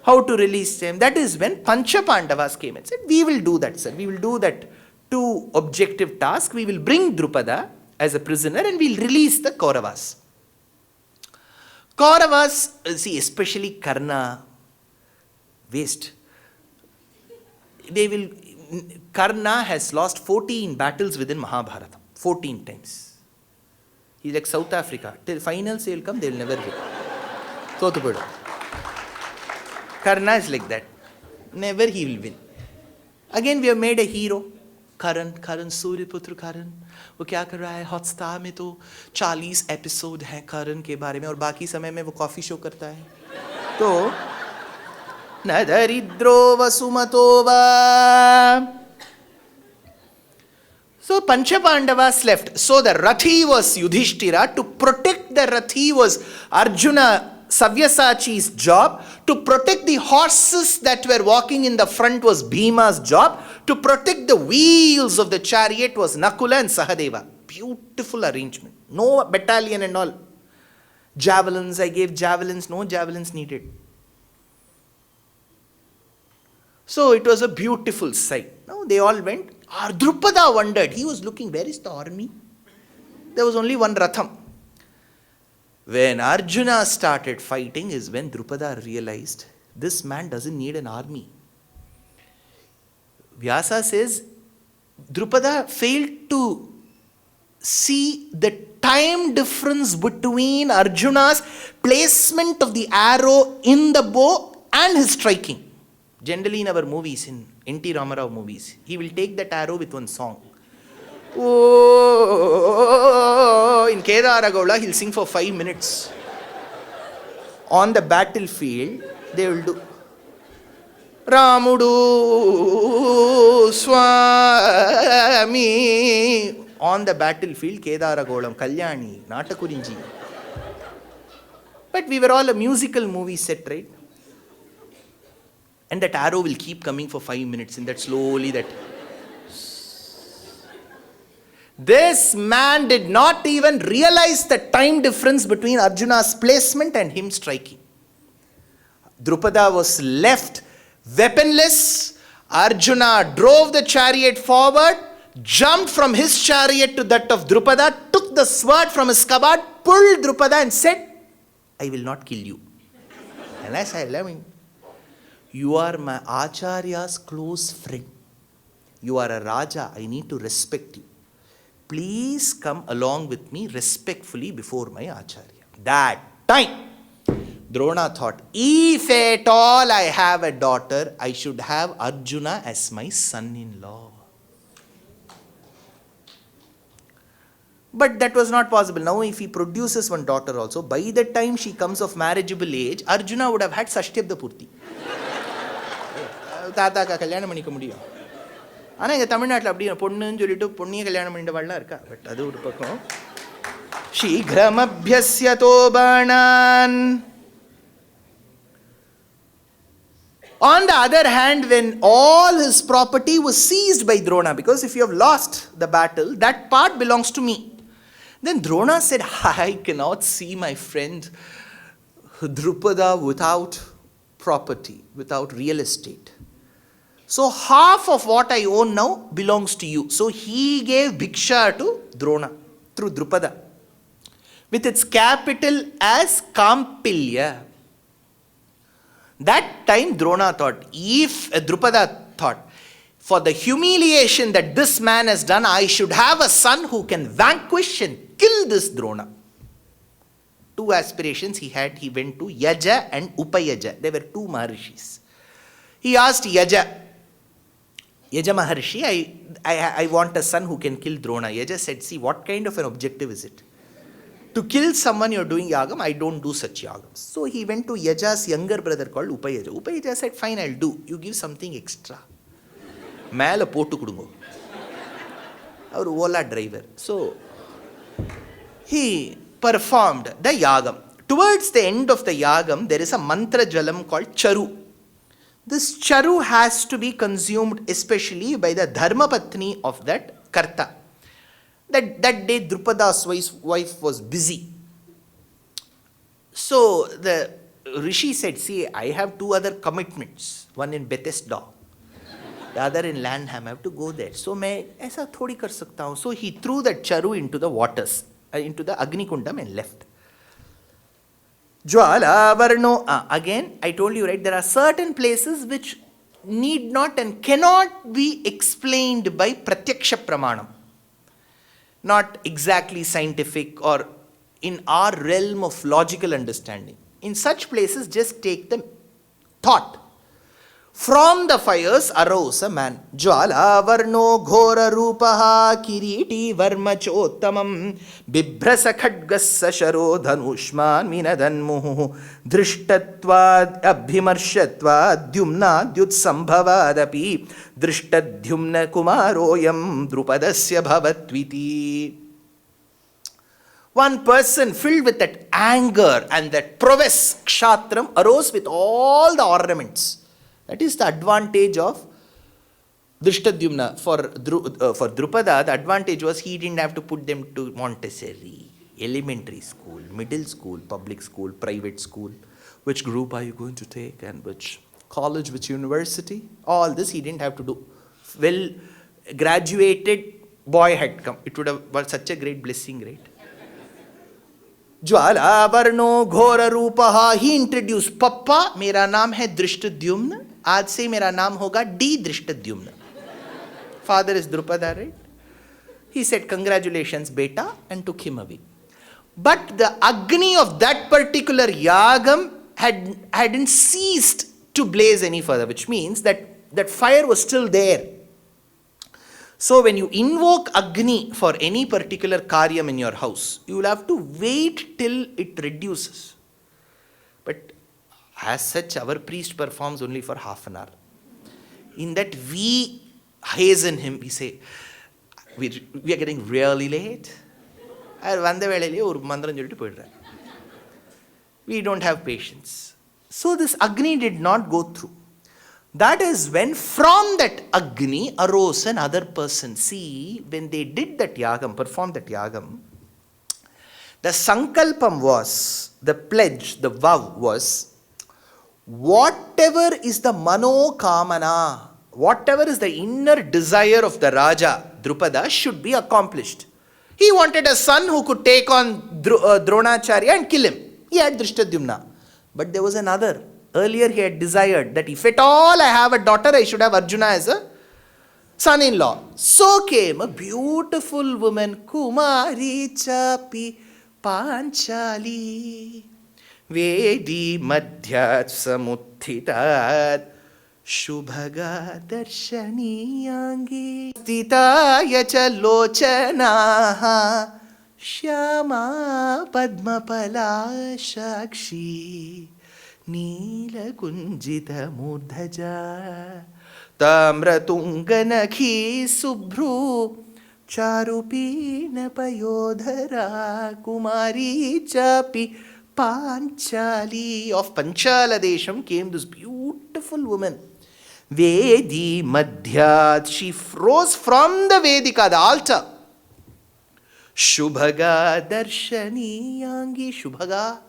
How to release them? That is when Pancha Pandavas came and said, we will do that, sir. We will do that 2 objective task. We will bring Drupada as a prisoner and we will release the Kauravas. Kauravas, see, especially Karna, waste. Karna has lost 14 battles within Mahabharata. 14 times. He's like South Africa. Till finals they will come, they will never win. Thotupudu. Karna is like that. Never he will win. Again we have made a hero. Karan, Suryaputra Karan. वो क्या कर रहा है Hotstar में तो 40 episode हैं करण के बारे में और बाकी समय में वो कॉफी शो करता है तो न दरिद्रो वसुमतो वा. So Pancha Pandavas left. So the Rathi was Yudhishthira. To protect the Rathi was Arjuna Savyasachi's job. To protect the horses that were walking in the front was Bhima's job. To protect the wheels of the chariot was Nakula and Sahadeva. Beautiful arrangement. No battalion and all. Javelins, I gave javelins. No javelins needed. So it was a beautiful sight. Now they all went. Drupada wondered. He was looking, where is the army? There was only one Ratham. When Arjuna started fighting is when Drupada realized this man doesn't need an army. Vyasa says Drupada failed to see the time difference between Arjuna's placement of the arrow in the bow and his striking. Generally in our movies, in N.T. Ramarao movies, he will take that arrow with one song. Oh, in Kedaragaula, he'll sing for 5 minutes. On the battlefield, they will do Ramudu Swami. On the battlefield, Kedaragaulam, Kalyani, Natakurinji. But we were all a musical movie set, right? And that arrow will keep coming for 5 minutes, and that slowly that. This man did not even realize the time difference between Arjuna's placement and him striking. Drupada was left weaponless. Arjuna drove the chariot forward, jumped from his chariot to that of Drupada, took the sword from his kabad, pulled Drupada and said, I will not kill you. Unless I love him. You are my Acharya's close friend. You are a Raja. I need to respect you. Please come along with me respectfully before my Acharya. That time, Drona thought, if at all I have a daughter, I should have Arjuna as my son-in-law. But that was not possible. Now if he produces one daughter also, by the time she comes of marriageable age, Arjuna would have had Sashthyabda Purti. தாத்தாக்கா கல்யாணம் பண்ணிக்க முடியும். ஆனால் இங்கே தமிழ்நாட்டில் அப்படி பொண்ணுன்னு சொல்லிட்டு பொண்ணையே கல்யாணம் பண்ணிட்டவாள்லாம் இருக்கா. பட் அது ஒரு பக்கம். ஷீக்ரமபியஸ்யதோ பாணான். On the other hand, when all his property was seized by Drona, because if you have lost the battle, that part belongs to me. Then Drona said, I cannot see my friend Drupada without property, without real estate. So half of what I own now belongs to you. So he gave Bhiksha to Drona through Drupada, with its capital as Kampilya. That time Drona thought, if Drupada thought, for the humiliation that this man has done, I should have a son who can vanquish and kill this Drona. Two aspirations he had. He went to Yaja and Upayaja. There were two Maharishis. He asked Yaja Maharshi, I want a son who can kill Drona. Yaja said, see, what kind of an objective is it? To kill someone you're doing yagam, I don't do such yagams. So he went to Yaja's younger brother called Upayaja. Upayaja said, fine, I'll do. You give something extra. Mela potu kudungo. Our Ola driver. So he performed the yagam. Towards the end of the yagam, there is a mantra jalam called charu. This charu has to be consumed especially by the dharmapatni of that karta. That day Drupada's wife was busy. So the Rishi said, see, I have two other commitments. One in Bethesda, the other in Landham. I have to go there. So मैं ऐसा थोड़ी कर सकता हूँ. So he threw that charu into the waters, into the Agni Kundam and left. Jwala Varno. Again, I told you, right, there are certain places which need not and cannot be explained by Pratyaksha Pramanam. Not exactly scientific or in our realm of logical understanding. In such places, just take the thought. From the fires arose a man. Jwala varno ghora rupaha kiriti varma chottamam bibhrasa khadgassa sharo dhanushman minadanmuhu drishtatvad abhimarshatvad dyumna dyutsambhavadapi drishtadhyumna kumaroyam drupadasya bhavatviti. One person filled with that anger and that prowess, kshatram, arose with all the ornaments. That is the advantage of Drishtadyumna. For Drupada, the advantage was he didn't have to put them to Montessori, elementary school, middle school, public school, private school. Which group are you going to take and which college, which university? All this he didn't have to do. Well, graduated boy had come. It would have been such a great blessing, right? Jwala varno ghora rupaha. He introduced, Papa, mera naam hai Drishtadyumna. आज से मेरा नाम होगा D Dhrishtadyumna. Father is Drupada, right? He said, congratulations, beta, and took him away. But the Agni of that particular yagam hadn't ceased to blaze any further, which means that fire was still there. So when you invoke Agni for any particular karyam in your house, you will have to wait till it reduces. But as such, our priest performs only for half an hour. In that we hasten him, we say, we are getting really late. We don't have patience. So this Agni did not go through. That is when from that Agni arose another person. See, when they did that yagam, performed that yagam, the sankalpam was, the pledge, the vow was, whatever is the manokamana, whatever is the inner desire of the Raja, Drupada, should be accomplished. He wanted a son who could take on Dronacharya and kill him. He had Drishtadyumna. But there was another. Earlier he had desired that if at all I have a daughter, I should have Arjuna as a son-in-law. So came a beautiful woman, Kumari Chapi Panchali. Vedi madhyat samutthitat shubhaga darshaniyangi stitaya cha lochanaha Shyama Padmapala Shakshi Neelakunjita Murdhaja Tamratunganakhi Subhru Charupina Payodhara Kumari Chapi Panchali. Of Panchala Desham came this beautiful woman. Vedi Madhyat. She rose from the Vedika, the altar. Shubhaga Darshaniyangi. Shubhaga.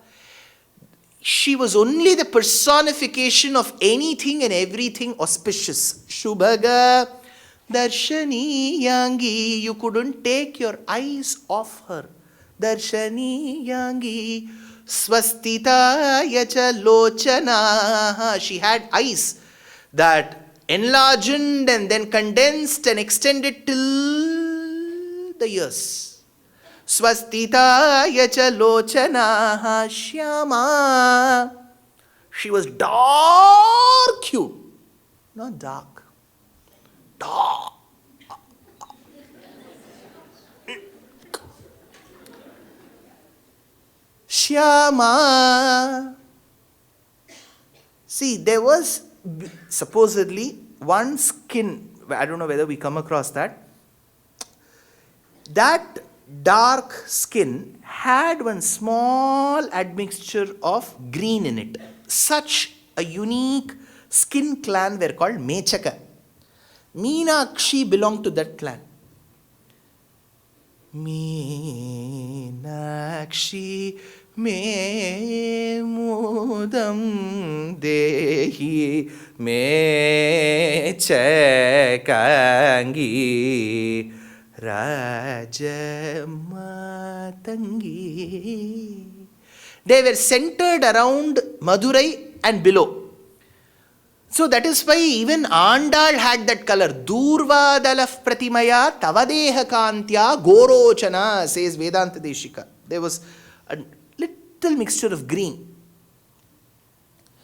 She was only the personification of anything and everything auspicious. Shubhaga Darshaniyangi. You couldn't take your eyes off her. Darshaniyangi. Swastita yacha lochana. She had eyes that enlarged and then condensed and extended till the ears. Swastita yacha lochana shyama. She was dark cute, not dark. Dark. Shyama. See, there was supposedly one skin, I don't know whether we come across that. That dark skin had one small admixture of green in it. Such a unique skin clan were called Mechaka. Meenakshi belonged to that clan. Meenakshi me mudam dehi me chakangi rajamatangi. They were centered around Madurai and below. So that is why even Andal had that color. Durvadalaf pratimaya tavadeha kantya gorochana, says Vedanta Deshika. There was a little mixture of green.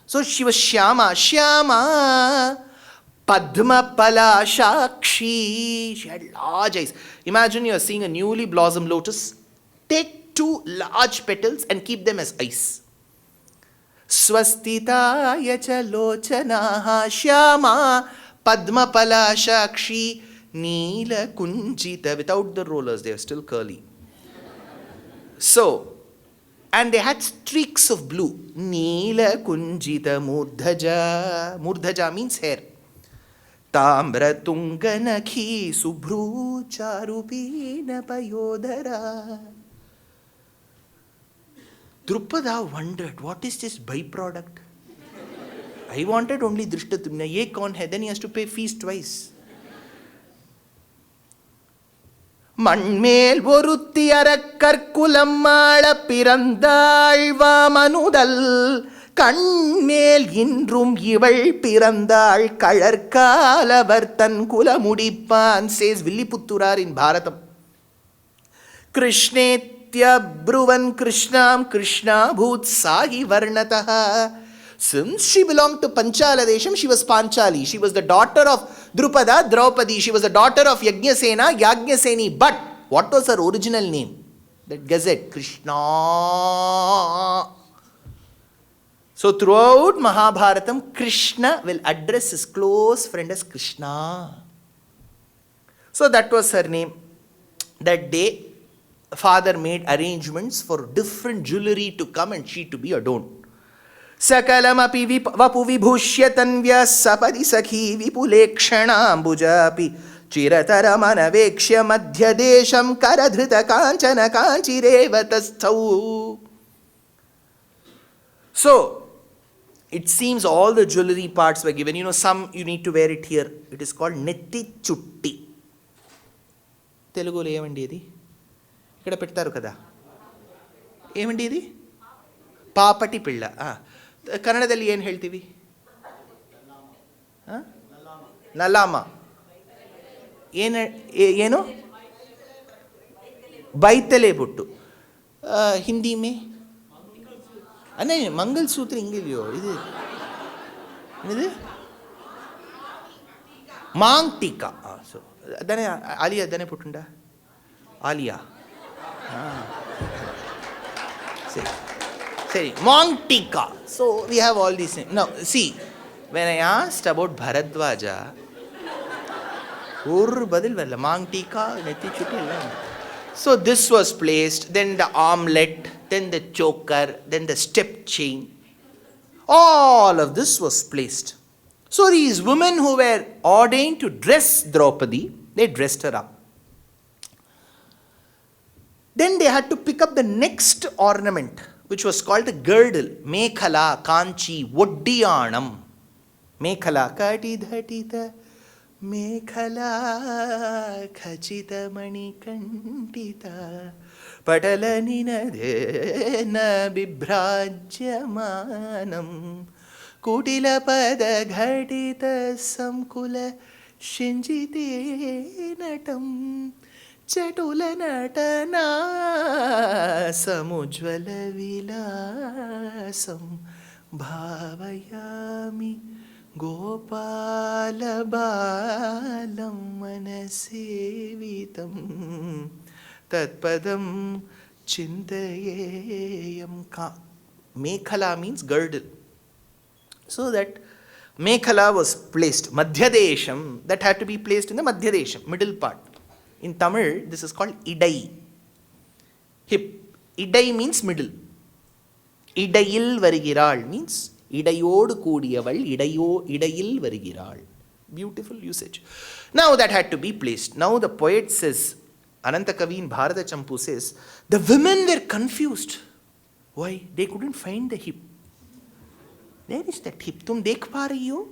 So she was Shyama. Shyama Padma Pala Shakshi. She had large eyes. Imagine you are seeing a newly blossomed lotus. Take two large petals and keep them as eyes. Swastita yacha lochana Shyama Padma Pala Shakshi Neela Kunjita. Without the rollers, they are still curly. So, and they had streaks of blue. Neela Kunjita Murdhaja. Murdhaja means hair. Tamra Tunganakhi Subhru Charupina Payodhara. Drupada wondered, what is this byproduct? I wanted only Drishtatumna. Ye kaun hai? Then he has to pay fees twice. Manmel vorutti arakkarkulamala pirandalva manudal Kanmel indrum ival pirandal kalarkala vartan kula mudipan, says Villiputturar in Bharatam. Krishnetya bruvan Krishnam Krishna bhut sahi varnataha. Since she belonged to Panchala Desham, she was Panchali. She was the daughter of Drupada, Draupadi. She was the daughter of Yajnasena, Yajnaseni. But what was her original name? That gazette, Krishna. So throughout Mahabharatam, Krishna will address his close friend as Krishna. So that was her name. That day, father made arrangements for different jewelry to come and she to be adorned. Sakalamapi vapu vibhushya tanvya sapadi sakhi vipulekshanambujapi chirataramanavekshya madhyadesham karadhrita kanchana kanchirevatastau. So, it seems all the jewelry parts were given. You know, some you need to wear it here. It is called netti chutti. Telugulo ఏమండి ఇది? ఇక్కడ పెడతారు కదా. ఏమండి ఇది? ಪಾಪಟಿ ಪಿಳ್ಳ. ಕನ್ನಡದಲ್ಲಿ ಏನು ಹೇಳ್ತೀವಿ? ನಲಾಮ. ಏನು? ಬೈತಲೆ ಬುಟ್ಟು. ಹಿಂದಿ ಮೇ ಅನೇ ಮಂಗಲಸೂತ್ರ ಇಂಗಿದೆಯೋ ಇದು? ಏನಿದೆ? ಮಾಂಗ್ ಟೀಕಾ. ಸೊ ಅದನ್ನೇ ಆಲಿಯಾ ಅದನ್ನೇ ಪುಟ್ಟುಂಡ Alia. See, monk tika. So we have all these things. Now, see, when I asked about Bharadwaja, monk tika, so this was placed, then the armlet, then the choker, then the step chain. All of this was placed. So these women who were ordained to dress Draupadi, they dressed her up. Then they had to pick up the next ornament, which was called the girdle. Mekhala, Kanchi, Voddiyanam. Mekhala, Kati Dhatita, Mekhala, Khachita Mani Kantita, Patalanina Dena Bibhrajyamanam, Kutila Pada Ghatita Samkula Shinjite Natam. Chatula natana samujvala vilasam bhavayami gopala balam manasevitam tatpadam chintayeyam. Mekhala means girdle. So that Mekhala was placed, Madhyadesham, that had to be placed in the Madhyadesham, middle part. In Tamil, this is called idai. Hip. Idai means middle. Idayil varigiral means idayod koodiyaval, idayil varigiral. Beautiful usage. Now that had to be placed. Now the poet says, Anantakavi in Bharata Champu says, the women were confused. Why? They couldn't find the hip. Where is that hip? Tum dekh pa rahi ho?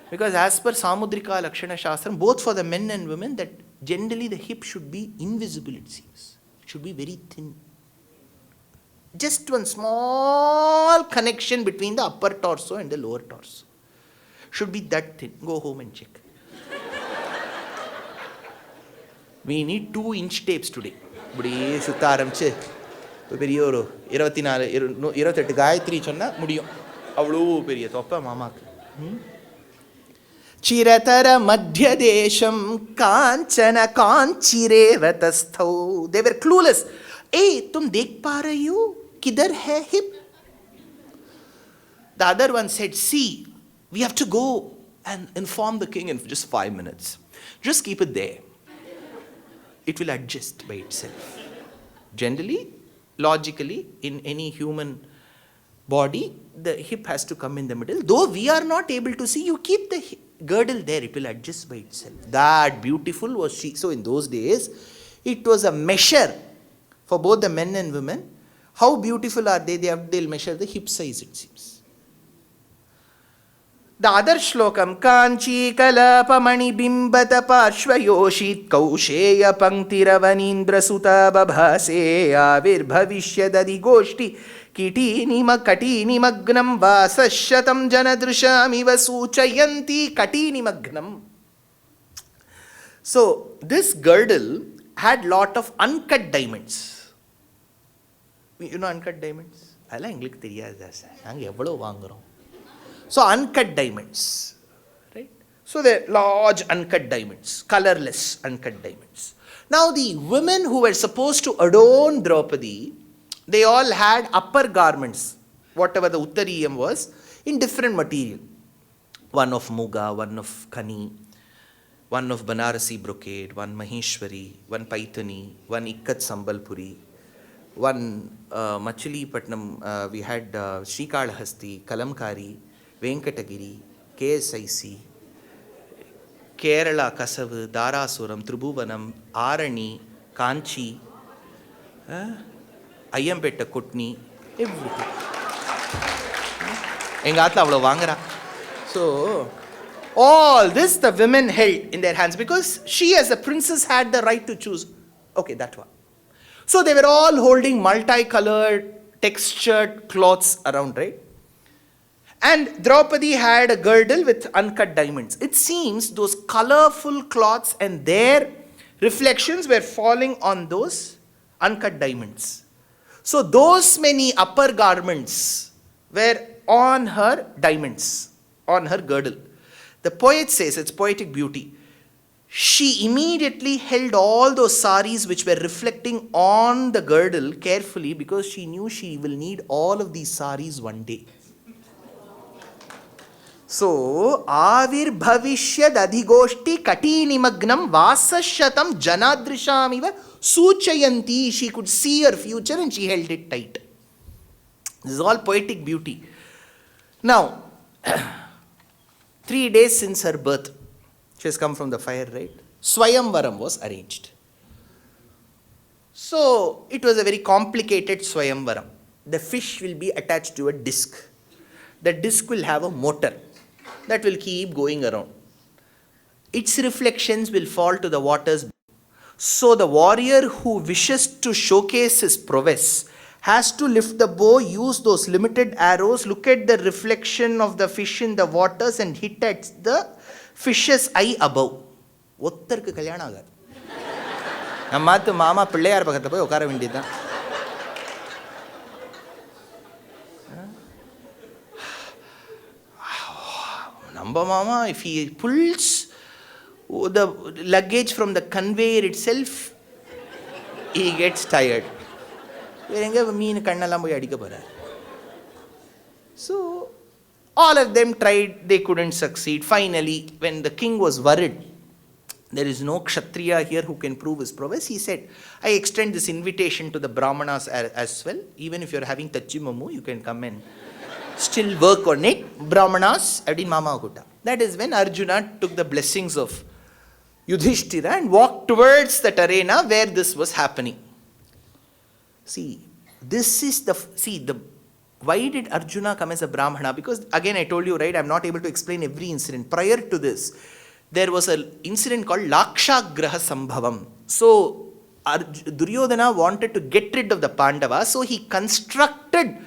Because as per Samudrika Lakshana Shastram, both for the men and women, that generally the hip should be invisible, it seems. It should be very thin. Just one small connection between the upper torso and the lower torso. Should be that thin. Go home and check. We need 2-inch tapes today. Budi Sutaramche. பெரியொரு 28 Gayatri சொன்னா முடியும். அவ்வளோ பெரிய தொப்பை மாமாக்கு. Chiratara Madhyadesham Kanchana Kanchireva Tasthau. They were clueless. Hey, tum dekh pa rahi ho? Kidhar hai hip? The other one said, see, we have to go and inform the king in just 5 minutes. Just keep it there. It will adjust by itself. Generally, logically, in any human body, the hip has to come in the middle. Though we are not able to see, you keep the girdle there, it will adjust by itself. That beautiful was she. So in those days, it was a measure for both the men and women. How beautiful are they? They'll measure the hip size, it seems. The other shlokam, Kanchi Kalapamani Bimbata Parshvayoshit Kausheya Panktiravaniindra Suta Babhase Avir Bhavishyadadi Goshti Katini Magnam Vasashatam Janadrishami Vasuchayanti Katini Magnam. So this girdle had lot of uncut diamonds. You know uncut diamonds? Alla engalukku theriyadha sir. Naanga evlo vaangurom. So uncut diamonds, right? So they're large uncut diamonds, colorless uncut diamonds. Now the women who were supposed to adorn Draupadi, they all had upper garments, whatever the uttariyam was, in different material. One of muga, one of kani, one of Banarasi brocade, one Maheshwari, one Paitani, one Ikkat Sambalpuri, one Machilipatnam, we had Srikalahasti, Kalamkari, Venkatagiri, KSIC, Kerala Kasavu, Darasuram, Tribhuvanam, Arani, Kanchi, Ayyampetta Kutni, everything. Engatla avlo vaangara. So all this the women held in their hands because she as a princess had the right to choose. Okay, that one. So they were all holding multicolored, textured cloths around, right? And Draupadi had a girdle with uncut diamonds. It seems those colorful cloths and their reflections were falling on those uncut diamonds. So those many upper garments were on her diamonds, on her girdle. The poet says, it's poetic beauty. She immediately held all those saris which were reflecting on the girdle carefully, because she knew she will need all of these saris one day. So, Avir Bhavishyad Adhigoshti Katinimagnam Vasashatam Janadrishamiva Suchayanti. She could see her future and she held it tight. This is all poetic beauty. Now, 3 days since her birth, she has come from the fire, right? Swayamvaram was arranged. So, it was a very complicated Swayamvaram. The fish will be attached to a disc. The disc will have a motor that will keep going around. Its reflections will fall to the waters. So, the warrior who wishes to showcase his prowess has to lift the bow, use those limited arrows, look at the reflection of the fish in the waters and hit at the fish's eye above. ஒத்தருக்கு கல்யாணம் ஆகாது. நம்ம மாத்து மாமா பிள்ளையார் பக்கத்தில் போய் உட்கார வேண்டியதுதான். Namba mama, if he pulls the luggage from the conveyor itself, he gets tired. So, all of them tried, they couldn't succeed. Finally, when the king was worried, there is no Kshatriya here who can prove his prowess, he said, I extend this invitation to the Brahmanas as well. Even if you're having Tachimamu, you can come and still work on it. Brahmanas, Adin Mama Gutta. That is when Arjuna took the blessings of Yudhishthira and walked towards that arena where this was happening. See, this is why did Arjuna come as a Brahmana? Because again I told you, right, I'm not able to explain every incident. Prior to this, there was an incident called Lakshagraha Sambhavam. So, Duryodhana wanted to get rid of the Pandavas, so he constructed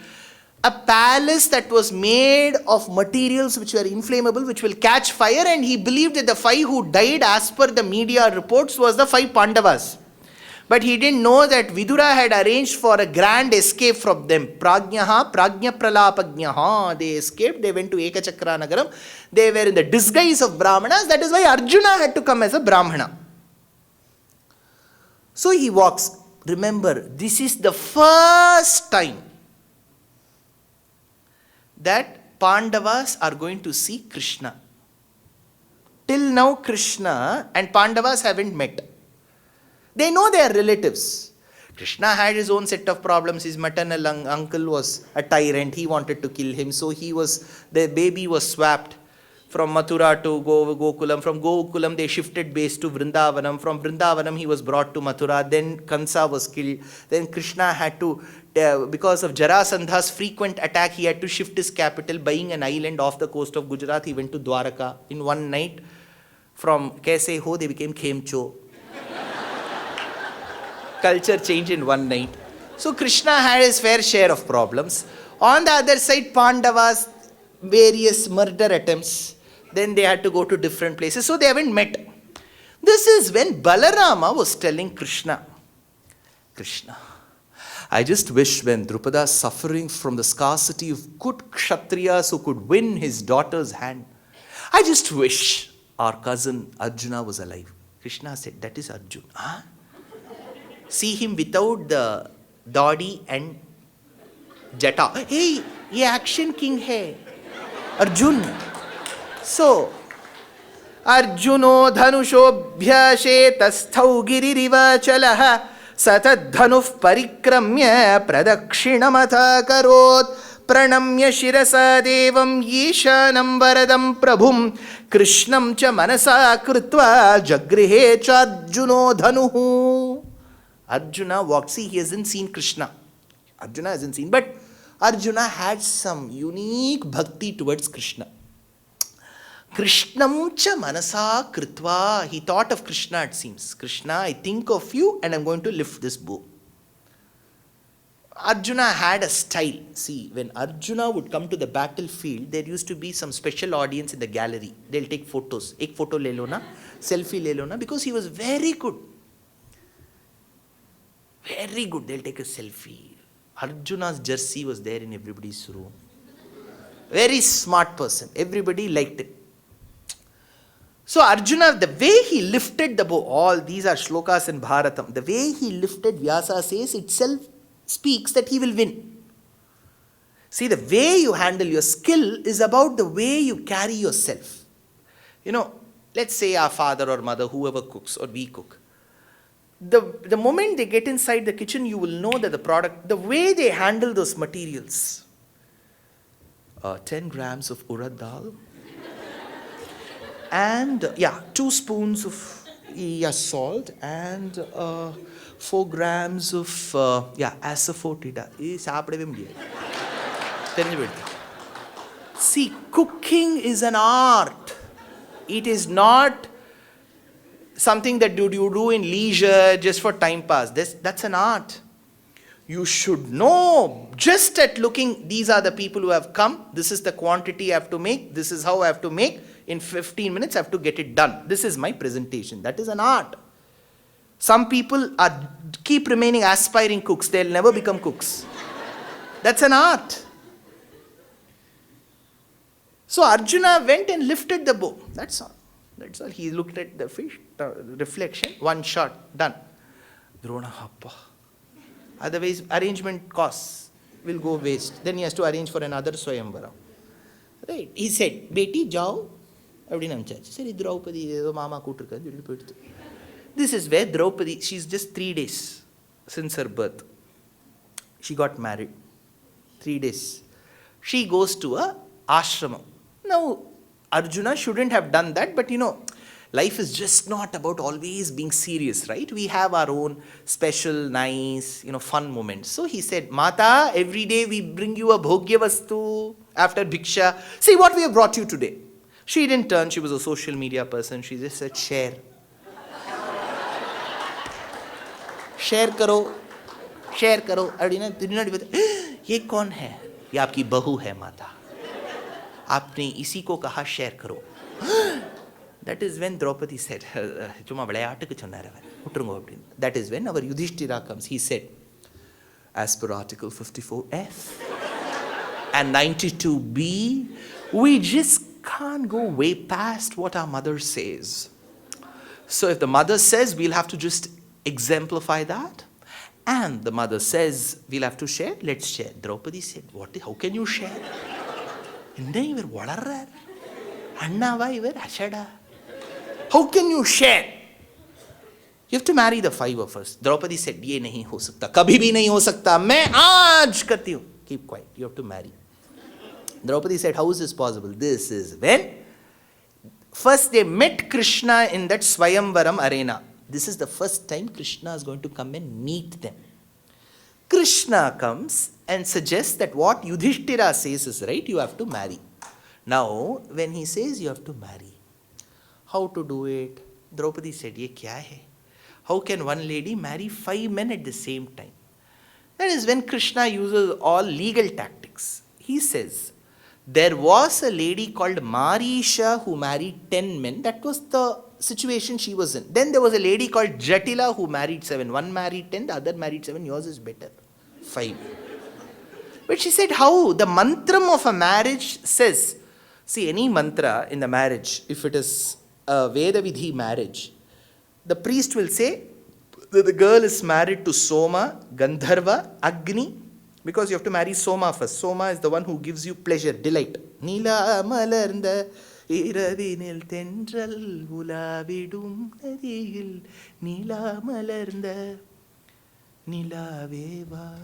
a palace that was made of materials which were inflammable, which will catch fire, and he believed that the 5 who died as per the media reports was the 5 Pandavas. But he didn't know that Vidura had arranged for a grand escape from them. Prajnaha, Prajna Pralapajnaha. They escaped, they went to Ekachakra Nagaram. They were in the disguise of Brahmanas. That is why Arjuna had to come as a Brahmana. So he walks. Remember, this is the first time that Pandavas are going to see Krishna. Till now, Krishna and Pandavas haven't met. They know they are relatives. Krishna had his own set of problems. His maternal uncle was a tyrant. He wanted to kill him. So the baby was swapped from Mathura to Gokulam. From Gokulam, they shifted base to Vrindavanam. From Vrindavanam, he was brought to Mathura. Then Kansa was killed. Then Krishna had to, because of Jarasandha's frequent attack, he had to shift his capital, buying an island off the coast of Gujarat. He went to Dwaraka. In one night, from Kaise Ho, they became Khemcho. Culture change in one night. So Krishna had his fair share of problems. On the other side, Pandavas, various murder attempts. Then they had to go to different places. So they haven't met. This is when Balarama was telling Krishna, Krishna, I just wish when Drupada is suffering from the scarcity of good Kshatriyas who could win his daughter's hand, I just wish our cousin Arjuna was alive. Krishna said, that is Arjuna. Huh? See him without the dodi and jata. Hey, ye action king hai. Arjun. So, Arjuno dhanushobhyashe tasthau giririva chalaha satadhanuf parikramya pradakshinamata karot pranamya shirasa devam yeshanam varadam prabhum krishnam cha manasa krutva jagrihe cha arjuno dhanuhu. Arjuna walked. See, he hasn't seen Krishna. Arjuna hasn't seen. But Arjuna had some unique bhakti towards Krishna. Krishnam cha manasa kritva. He thought of Krishna, it seems. Krishna, I think of you and I'm going to lift this bow. Arjuna had a style. See, when Arjuna would come to the battlefield, there used to be some special audience in the gallery. They'll take photos. Ek photo le lo na, selfie le lo na, because he was very good. Very good. They'll take a selfie. Arjuna's jersey was there in everybody's room. Very smart person. Everybody liked it. So Arjuna, the way he lifted the bow, all these are shlokas in Bharatam, the way he lifted, Vyasa says, itself speaks that he will win. See, the way you handle your skill is about the way you carry yourself. Let's say our father or mother, whoever cooks or we cook. The moment they get inside the kitchen, you will know that the product, the way they handle those materials. 10 grams of urad dal. And 2 spoons of salt and 4 grams of asafoetida. See, cooking is an art. It is not something that you do in leisure just for time pass. That's an art. You should know, just at looking, these are the people who have come, this is the quantity I have to make, this is how I have to make, in 15 minutes I have to get it done. This is my presentation. That is an art. Some people keep remaining aspiring cooks, they'll never become cooks. That's an art. So Arjuna went and lifted the bow. That's all. He looked at the fish, reflection, one shot, done. Drona, happa. Otherwise, arrangement costs will go waste. Then he has to arrange for another Swayamvara. Right? He said, Beti, jao. Sari Draupadi, mama kuturka. This is where Draupadi, she's just 3 days since her birth. She got married. 3 days. She goes to a ashramam. Now, Arjuna shouldn't have done that, but life is just not about always being serious, right? We have our own special, nice, fun moments. So he said, Mata, every day we bring you a bhogya vastu after bhiksha. See what we have brought you today. She didn't turn, she was a social media person. She just said, share. Share karo. Share karo. ये कौन है? ये आपकी बहू है माता. आपने इसी को कहा शेयर करो. That is when Draupadi said, that is when our Yudhishthira comes. He said, as per Article 54F and 92B, we just can't go way past what our mother says. So if the mother says, we'll have to just exemplify that. And the mother says, we'll have to share, let's share. Draupadi said, how can you share? How can you share? You have to marry the 5 of us. Draupadi said, ye nahi ho sakta. Kabhi bhi nahi ho sakta. Main aaj karti hu. Keep quiet. You have to marry. Draupadi said, how is this possible? This is when first they met Krishna in that Swayamvaram arena. This is the first time Krishna is going to come and meet them. Krishna comes and suggests that what Yudhishthira says is right, you have to marry. Now, when he says you have to marry, how to do it? Draupadi said, ye kya hai? How can one lady marry 5 men at the same time? That is when Krishna uses all legal tactics. He says, there was a lady called Marisha who married 10 men. That was the situation she was in. Then there was a lady called Jatila who married 7. One married 10, the other married 7. Yours is better. 5. But she said, how? The mantram of a marriage says, see, any mantra in the marriage, if it is a Veda Vidhi marriage, the priest will say that the girl is married to Soma, Gandharva, Agni, because you have to marry Soma first. Soma is the one who gives you pleasure, delight. Nila malarnda iravinil tendral ulavidum nadiyil nila malarnda nilaveva.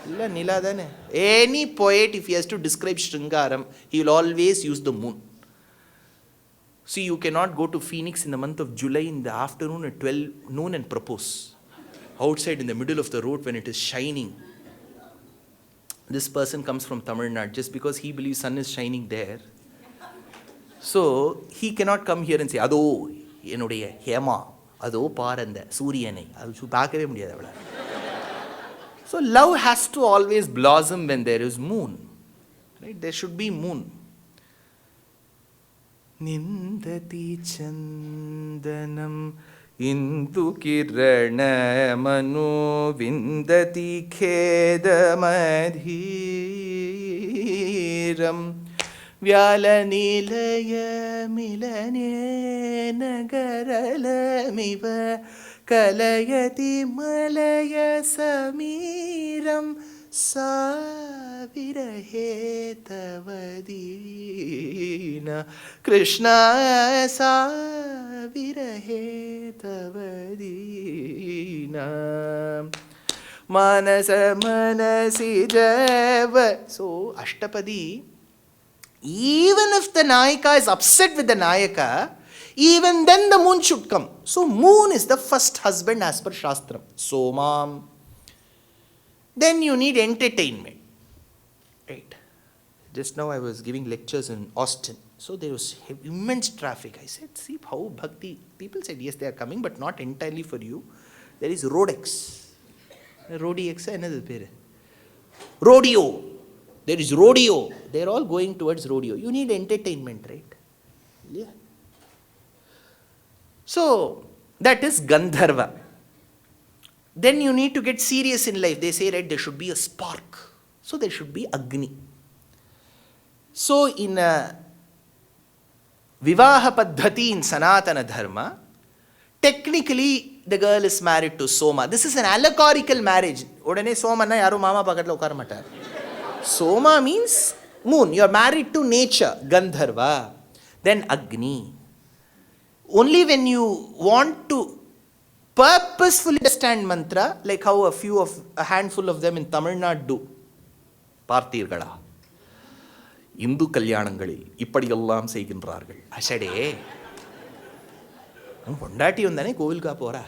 Nila dane. Any poet, if he has to describe Shringaram, he will always use the moon. See, you cannot go to Phoenix in the month of July in the afternoon at 12 noon and propose. Outside in the middle of the road when it is shining. This person comes from Tamil Nadu just because he believes sun is shining there. So, he cannot come here and say, Ado, enudaiya hema, ado paranda, suryanai. Adu paakave mudiyadhu avala. So, love has to always blossom when there is moon. Right? There should be moon. Nindati chandanam indu kirana manu vindati khedamadhiram Vyalanilaya milane nagaralamiva kalayati malaya samiram savirahe tavadina Krishna savirahe tavadina manasa manasi java. So Ashtapadi, even if the Nayaka is upset with the Nayaka, even then the moon should come. So moon is the first husband as per Shastram. Somam. Then you need entertainment. Right. Just now I was giving lectures in Austin. So there was immense traffic. I said, see how bhakti. People said, yes, they are coming, but not entirely for you. There is Rodex. Rodex, another pair. Rodeo. There is rodeo. They are all going towards rodeo. You need entertainment, right? Yeah. So, that is Gandharva. Then you need to get serious in life. They say, right, there should be a spark. So, there should be Agni. So, in Vivaha Paddhati in Sanatana Dharma, technically the girl is married to Soma. This is an allegorical marriage. Odane Soma na yaru mama pakatla ukar matar. Soma means moon. You are married to nature, Gandharva. Then Agni. Only when you want to purposefully understand mantra, like how a handful of them in Tamil Nadu do. Parthirgala. Indu Kalyanangali. Ippadiyallam seigindrargal. Ashade. Pondati undane kovilka pora.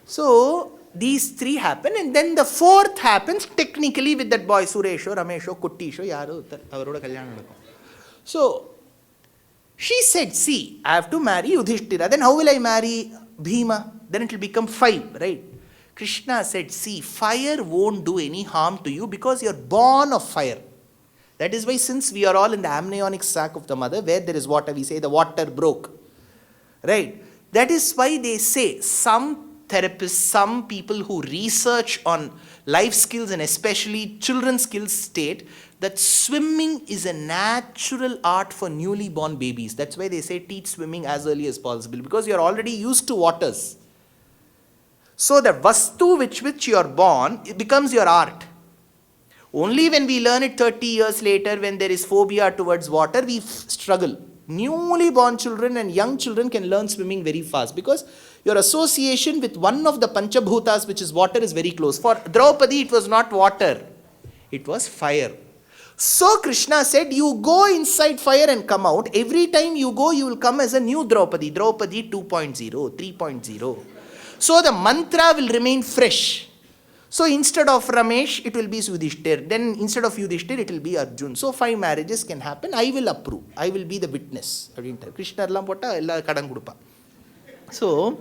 So, these three happen, and then the fourth happens technically with that boy, Suresho, Ramesho, Kuttisho, Yaru, Avaroda Kalyanam. So, she said, see, I have to marry Yudhishthira. Then how will I marry Bhima? Then it will become 5, right? Krishna said, see, fire won't do any harm to you because you are born of fire. That is why, since we are all in the amniotic sac of the mother, where there is water, we say the water broke. Right? That is why they say some therapists, some people who research on life skills and especially children's skills state that swimming is a natural art for newly born babies. That's why they say teach swimming as early as possible, because you are already used to waters. So the vastu with which you are born, it becomes your art. Only when we learn it 30 years later, when there is phobia towards water, we struggle. Newly born children and young children can learn swimming very fast because your association with one of the Panchabhutas, which is water, is very close. For Draupadi, it was not water, it was fire. So Krishna said, you go inside fire and come out. Every time you go, you will come as a new Draupadi. Draupadi 2.0, 3.0. So the mantra will remain fresh. So instead of Ramesh, it will be Yudhishthir. Then instead of Yudhishthir, it will be Arjun. So 5 marriages can happen. I will approve. I will be the witness. Krishna erlam potta ella kadan kudupa. So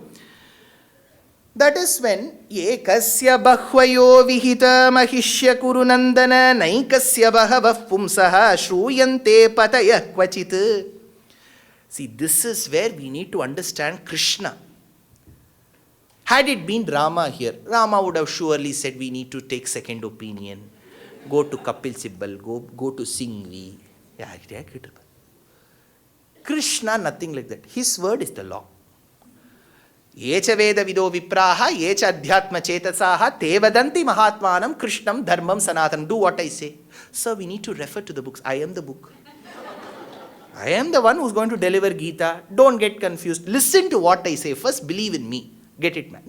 that is when Ekasya bahvayo vihita mahishya kurunandana naikasya bahavav pumsaha shruyante pataya kvachit. See, this is where we need to understand Krishna. Had it been Rama here, Rama would have surely said, we need to take second opinion. Go to Kapil Sibbal, go to Singhvi. Krishna, nothing like that. His word is the law. Yecha Veda Vido Vipraha, Yecha Adhyatma Chetasaha, Te Vadanti Mahatmanam, Krishnam Dharmam Sanatanam. Do what I say. Sir, we need to refer to the books. I am the book. I am the one who is going to deliver Gita. Don't get confused. Listen to what I say. First, believe in me. Get it, man?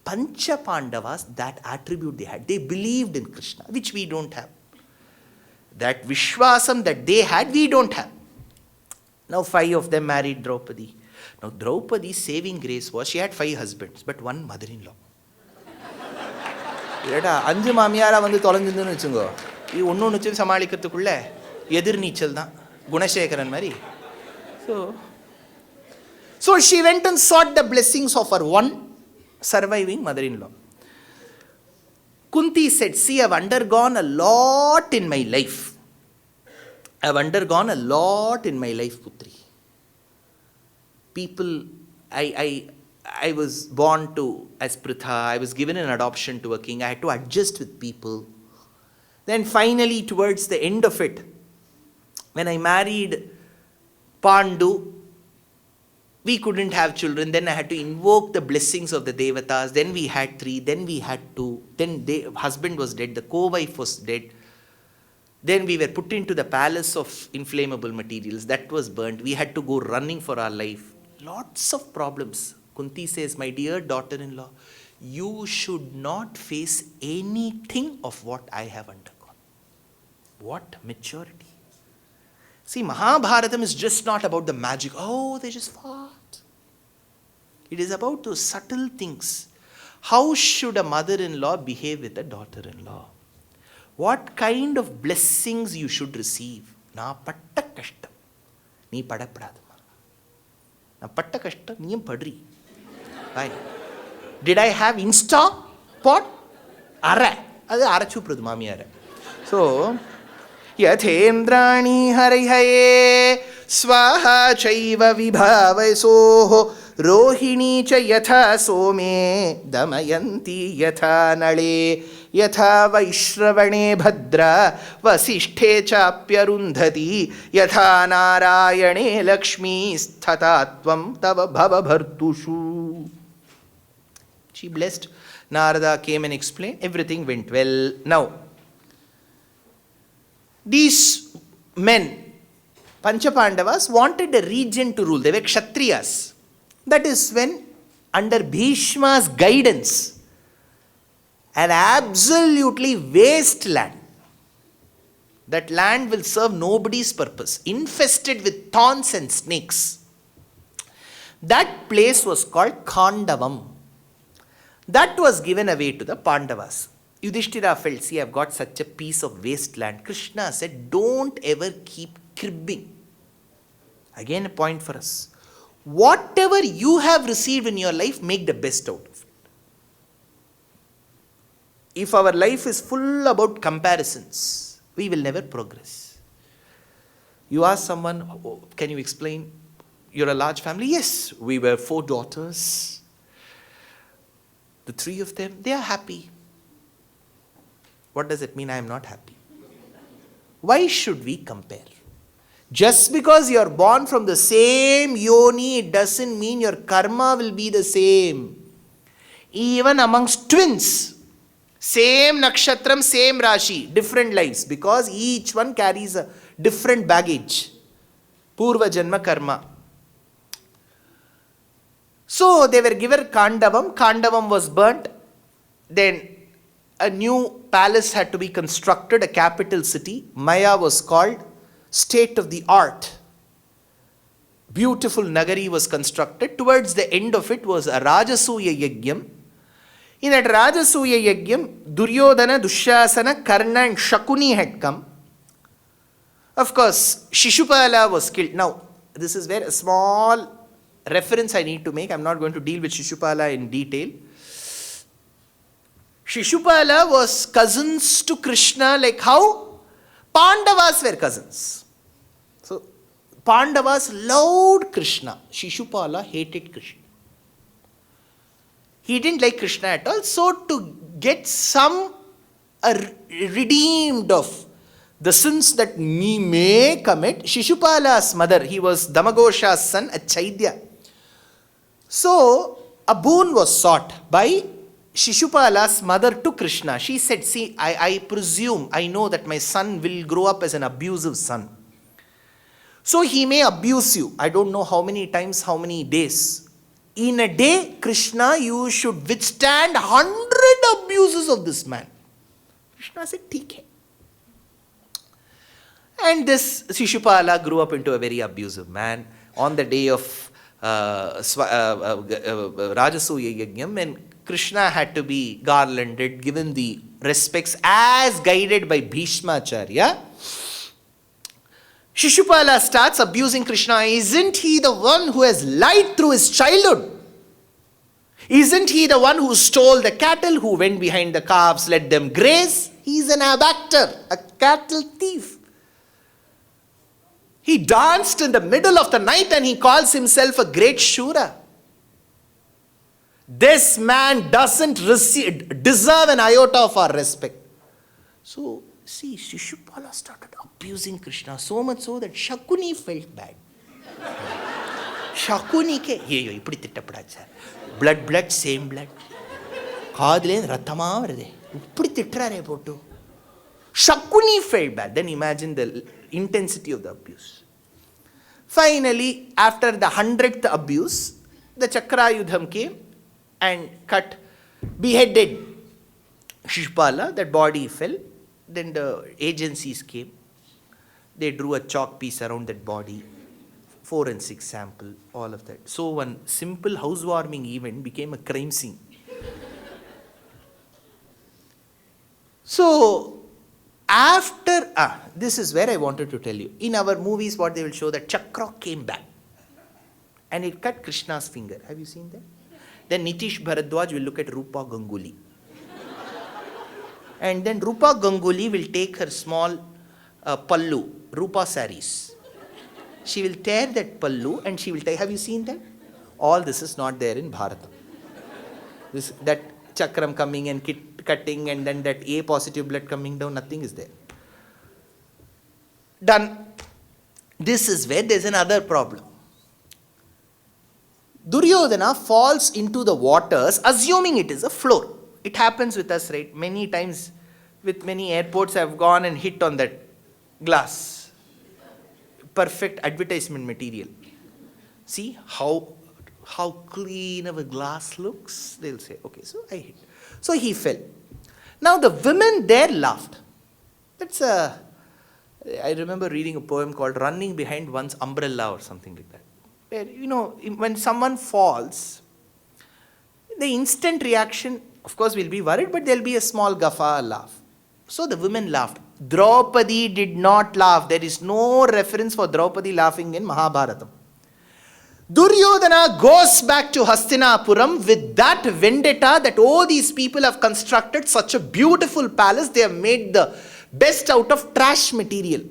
Pancha Pandavas, that attribute they had. They believed in Krishna, which we don't have. That Vishwasam that they had, we don't have. Now 5 of them married Draupadi. Now Draupadi's saving grace was she had 5 husbands, but 1 mother-in-law. Anju Mamiyara vandu tholanjundnu vechungo. Ee onnu nuchu samalikkathukkulla edir neechal dhaan. Gunashekaran mari. So she went and sought the blessings of her 1 surviving mother-in-law. Kunti said, see, I've undergone a lot in my life. Putri. People, I was born to as Pritha, I was given an adoption to a king, I had to adjust with people. Then finally, towards the end of it, When I married Pandu, we couldn't have children. Then I had to invoke the blessings of the Devatas. Then we had 3. Then we had 2. Then the husband was dead. The co-wife was dead. Then we were put into the palace of inflammable materials. That was burnt. We had to go running for our life. Lots of problems. Kunti says, my dear daughter-in-law, you should not face anything of what I have undergone. What maturity. See, Mahabharatam is just not about the magic. Oh, they just fought. It is about those subtle things. How should a mother-in-law behave with a daughter-in-law? What kind of blessings you should receive? Na patta kashtam. Nee padapradama. Na patta kashtam, nee padri. Why? Did I have Insta pot? Ara. Adu arachu pradumami ara. So, yathendrani harihaye swaha chaiva vibhavasoho rohini cha yatha some damayanti yatha nale yatha vaishravane bhadra vasishthe chapyarundhati yatha narayane lakshmi sthatatvam tava bhava bhartushu. She blessed. Narada came and explained. Everything went well. Now, these men, Panchapandavas, wanted a regent to rule. They were Kshatriyas. That is when, under Bhishma's guidance, an absolutely wasteland, that land will serve nobody's purpose, infested with thorns and snakes. That place was called Khandavam. That was given away to the Pandavas. Yudhishthira felt, see, I've got such a piece of wasteland. Krishna said, don't ever keep cribbing. Again, a point for us. Whatever you have received in your life, make the best out of it. If our life is full about comparisons, we will never progress. You ask someone, oh, can you explain? You're a large family? Yes, we were 4 daughters. The 3 of them, they are happy. What does it mean I am not happy? Why should we compare? Just because you are born from the same yoni, it doesn't mean your karma will be the same. Even amongst twins, same nakshatram, same rashi, different lives, because each one carries a different baggage. Purva janma karma. So they were given Khandavam. Khandavam was burnt. Then a new palace had to be constructed, a capital city. Maya was called. State of the art. Beautiful Nagari was constructed. Towards the end of it was a Rajasuya Yagyam. In that Rajasuya Yagyam, Duryodhana, Dushyasana, Karna and Shakuni had come. Of course, Shishupala was killed. Now, this is where a small reference I need to make. I'm not going to deal with Shishupala in detail. Shishupala was cousins to Krishna, like how Pandavas were cousins. So, Pandavas loved Krishna. Shishupala hated Krishna. He didn't like Krishna at all. So, to get some redeemed of the sins that me may commit, Shishupala's mother, he was Damagosha's son, a Chaidya. So, a boon was sought by Shishupala's mother to Krishna. She said, see, I presume, I know that my son will grow up as an abusive son. So he may abuse you. I don't know how many times, how many days. In a day, Krishna, you should withstand 100 abuses of this man. Krishna said, "Theek hai." And this Shishupala grew up into a very abusive man. On the day of Rajasuya Yagyam, and Krishna had to be garlanded, given the respects as guided by Bhishmacharya. Shishupala starts abusing Krishna. Isn't he the one who has lied through his childhood? Isn't he the one who stole the cattle, who went behind the calves, let them graze? He's an abactor, a cattle thief. He danced in the middle of the night and he calls himself a great Shura. This man doesn't deserve an iota of our respect. So See, Shishupala started abusing Krishna so much so that Shakuni felt bad. Shakuni ke, hey, ipdi tittapada sir. Blood, same blood. Kaadile rathama varade. Ipdi tittrare pottu. Shakuni felt bad. Then imagine the intensity of the abuse. Finally, after the 100th abuse, the Chakrayudham came and beheaded Shishupala. That body fell. Then the agencies came. They drew a chalk piece around that body. 4 and 6 sample, all of that. So one simple housewarming event became a crime scene. So after, this is where I wanted to tell you. In our movies, what they will show, that Chakra came back and it cut Krishna's finger. Have you seen that? Then Nitish Bharadwaj will look at Rupa Ganguly. And then Rupa Ganguly will take her small pallu, Rupa saris. She will tear that pallu and she will take, have you seen that? All this is not there in Bharata. That chakram coming and cutting and then that A positive blood coming down, nothing is there. Done. This is where there is another problem. Duryodhana falls into the waters assuming it is a floor. It happens with us, right? Many times with many airports I have gone and hit on that glass. Perfect advertisement material. See how clean our glass looks? They'll say, okay, so I hit. So he fell. Now the women there laughed. I remember reading a poem called Running Behind One's Umbrella or something like that. Where, when someone falls, the instant reaction, of course, we'll be worried, but there'll be a small guffaw, laugh. So the women laughed. Draupadi did not laugh. There is no reference for Draupadi laughing in Mahabharata. Duryodhana goes back to Hastinapuram with that vendetta that, oh, these people have constructed such a beautiful palace. They have made the best out of trash material.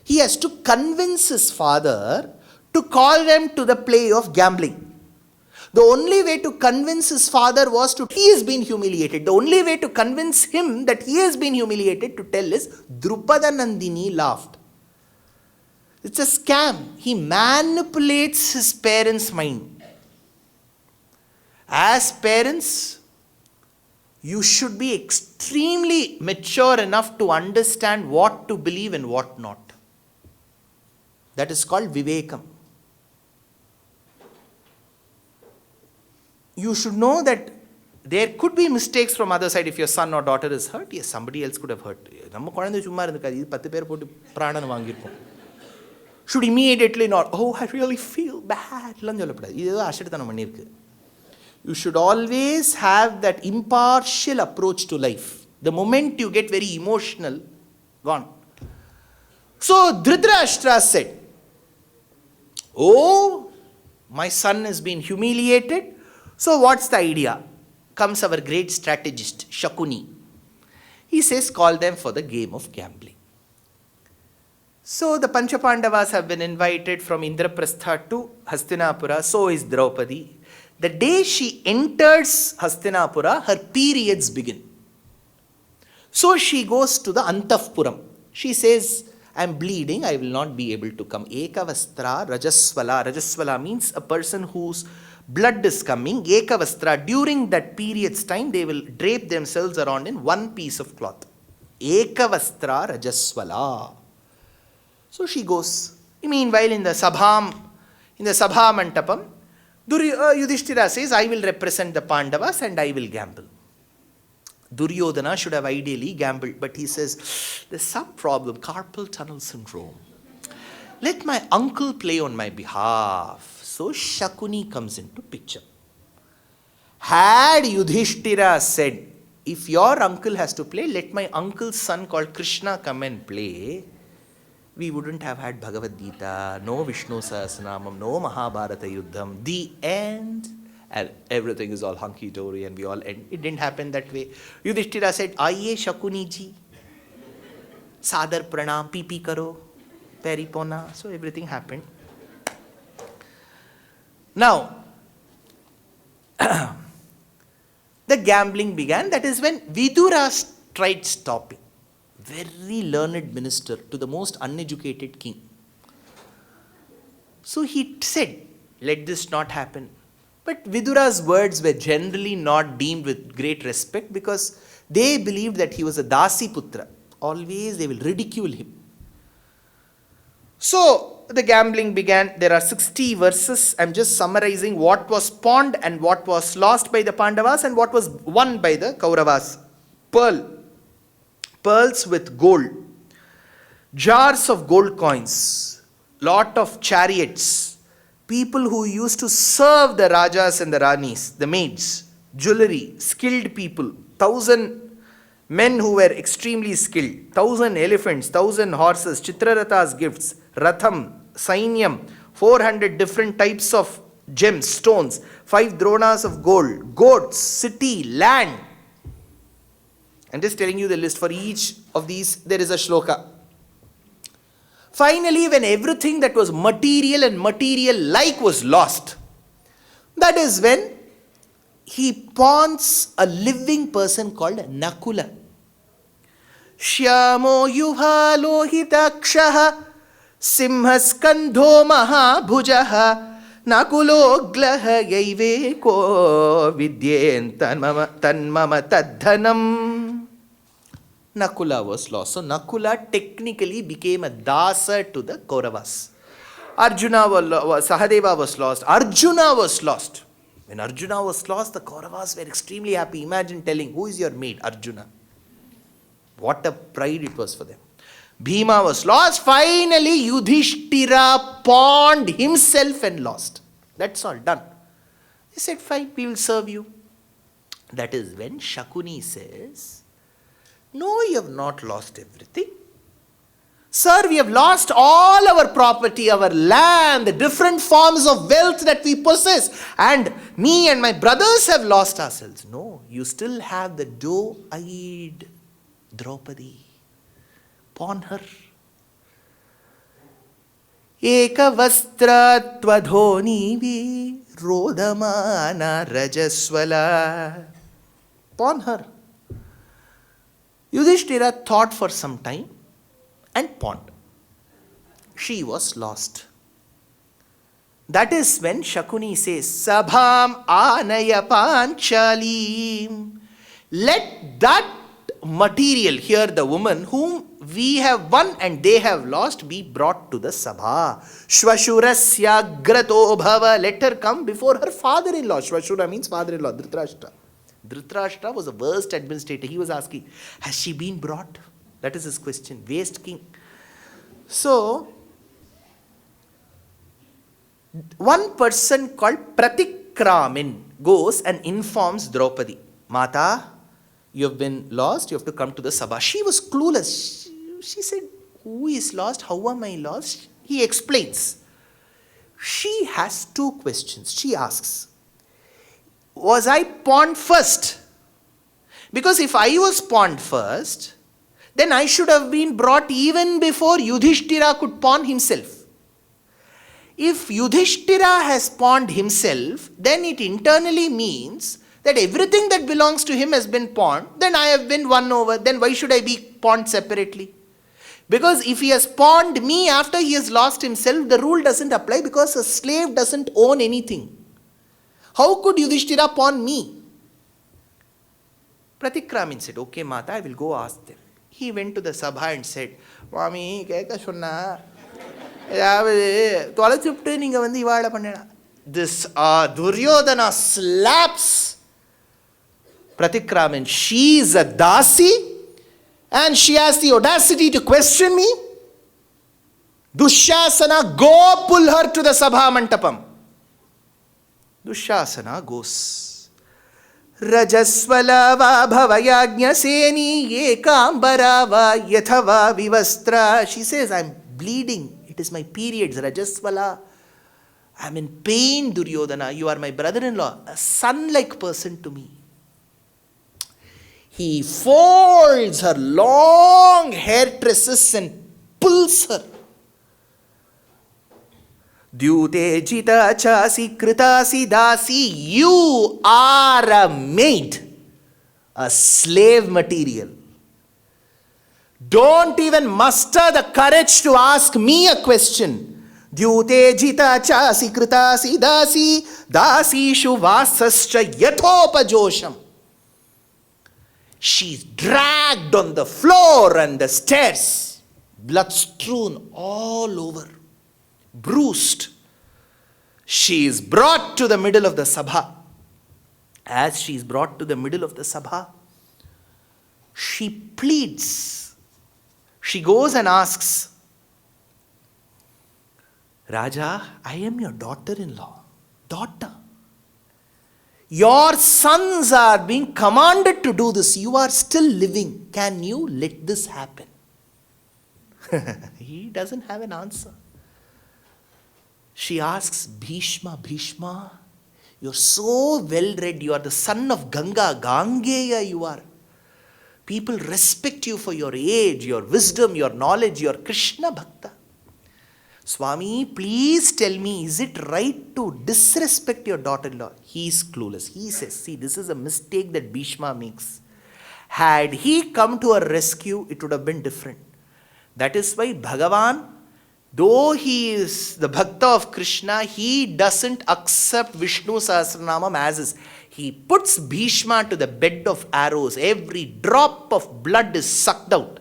He has to convince his father to call them to the play of gambling. The only way to convince his father was he has been humiliated. The only way to convince him that he has been humiliated to tell is Drupada Nandini laughed. It's a scam. He manipulates his parents' mind. As parents, you should be extremely mature enough to understand what to believe and what not. That is called Vivekam. You should know that there could be mistakes from other side. If your son or daughter is hurt, yes, somebody else could have hurt. Should immediately not, oh, I really feel bad. You should always have that impartial approach to life. The moment you get very emotional, gone. So Dhritarashtra said, oh, my son has been humiliated. So what's the idea? Comes our great strategist, Shakuni. He says, call them for the game of gambling. So the Panchapandavas have been invited from Indraprastha to Hastinapura. So is Draupadi. The day she enters Hastinapura, her periods begin. So she goes to the Antavpuram. She says, I am bleeding, I will not be able to come. Ekavastra Rajaswala. Rajaswala means a person whose blood is coming. Ekavastra. During that period's time, they will drape themselves around in one piece of cloth. Ekavastra Rajaswala. So she goes. Meanwhile, in the Sabha Mantapam, Yudhishthira says, I will represent the Pandavas and I will gamble. Duryodhana should have ideally gambled, but he says, there's some problem, carpal tunnel syndrome. Let my uncle play on my behalf. So Shakuni comes into picture. Had Yudhishthira said, if your uncle has to play, let my uncle's son called Krishna come and play, we wouldn't have had Bhagavad Gita, no Vishnu Sahasranamam, no Mahabharata Yuddham. The end. And everything is all hunky-dory and we all end. It didn't happen that way. Yudhishthira said, Aiye Shakuni ji, Sadar Pranam, Pipi Karo, Peripona. So everything happened. Now, the gambling began. That is when Vidura tried stopping. Very learned minister to the most uneducated king. So he said, let this not happen. But Vidura's words were generally not deemed with great respect because they believed that he was a Dasi Putra. Always they will ridicule him. So the gambling began. There are 60 verses. I'm just summarizing what was pawned and what was lost by the Pandavas and what was won by the Kauravas. Pearls with gold, jars of gold coins, lot of chariots, people who used to serve the Rajas and the Ranis, the maids, jewelry, skilled people, 1,000 men who were extremely skilled, 1,000 elephants, 1,000 horses, Chitrarata's gifts, Ratham, Sainyam, 400 different types of gems, stones, 5 dronas of gold, goats, city, land. I'm just telling you the list. For each of these, there is a shloka. Finally, when everything that was material and material-like was lost, that is when he pawns a living person called Nakula. Shyamo yuha lohitakshaha simhaskandho mahabhujaha nakulo glaha yaiveko vidyen tanmama tadhanam. Nakula was lost. So Nakula technically became a dasa to the Kauravas. Sahadeva was lost. Arjuna was lost. When Arjuna was lost, the Kauravas were extremely happy. Imagine telling, who is your maid? Arjuna. What a pride it was for them. Bhima was lost. Finally, Yudhishthira pawned himself and lost. That's all done. He said, fine, we will serve you. That is when Shakuni says, no, you have not lost everything. Sir, we have lost all our property, our land, the different forms of wealth that we possess. And me and my brothers have lost ourselves. No, you still have the doe-eyed Draupadi. Pawn her. Eka vastra tvadhonivi rodamana rajaswala. Pawn her. Yudhishthira thought for some time and pawned. She was lost. That is when Shakuni says, Sabham anaya panchalim. Let that material, here the woman whom we have won and they have lost, be brought to the Sabha. Shvashurasya grato bhava. Let her come before her father-in-law. Shvashura means father-in-law, Dhritarashtra. Dhritarashtra was the worst administrator. He was asking, has she been brought? That is his question. Waste king. So, one person called Pratikramin goes and informs Draupadi, Mata, you have been lost, you have to come to the Sabha. She was clueless. She said, who is lost? How am I lost? He explains. She has 2 questions. She asks, was I pawned first? Because if I was pawned first, then I should have been brought even before Yudhishthira could pawn himself. If Yudhishthira has pawned himself, then it internally means that everything that belongs to him has been pawned, then I have been won over. Then why should I be pawned separately? Because if he has pawned me after he has lost himself, the rule doesn't apply because a slave doesn't own anything. How could Yudhishthira pawn me? Pratikramin said, okay, Mata, I will go ask them. He went to the Sabha and said, Mami, keka sonna? This Duryodhana slaps Pratikramin. She is a Dasi and she has the audacity to question me. Dushasana, go pull her to the Sabha Mantapam. Dushasana goes. Rajasvala va bhavayagnya seni ekambara va yathava vivastra. She says, I'm bleeding. It is my periods. Rajasvala. I'm in pain, Duryodhana. You are my brother-in-law, a son-like person to me. He folds her long hair tresses and pulls her. Dyute jita chasi kritasi dasi. You are a maid, a slave material. Don't even muster the courage to ask me a question. Dyute jita chasi kritasi dasi dasishu vasascha yathopajosham. She's dragged on the floor and the stairs, blood strewn all over, bruised. She is brought to the middle of the Sabha. As she is brought to the middle of the Sabha, she pleads. She goes and asks, Raja, I am your daughter-in-law. Daughter. Your sons are being commanded to do this. You are still living. Can you let this happen? He doesn't have an answer. She asks, Bhishma, Bhishma, you're so well read. You are the son of Ganga, Gangeya you are. People respect you for your age, your wisdom, your knowledge, your Krishna Bhakta. Swami, please tell me, is it right to disrespect your daughter-in-law? He is clueless. He says, see, this is a mistake that Bhishma makes. Had he come to her rescue, it would have been different. That is why Bhagavan, though he is the Bhakta of Krishna, he doesn't accept Vishnu Sahasranamam as is. He puts Bhishma to the bed of arrows. Every drop of blood is sucked out.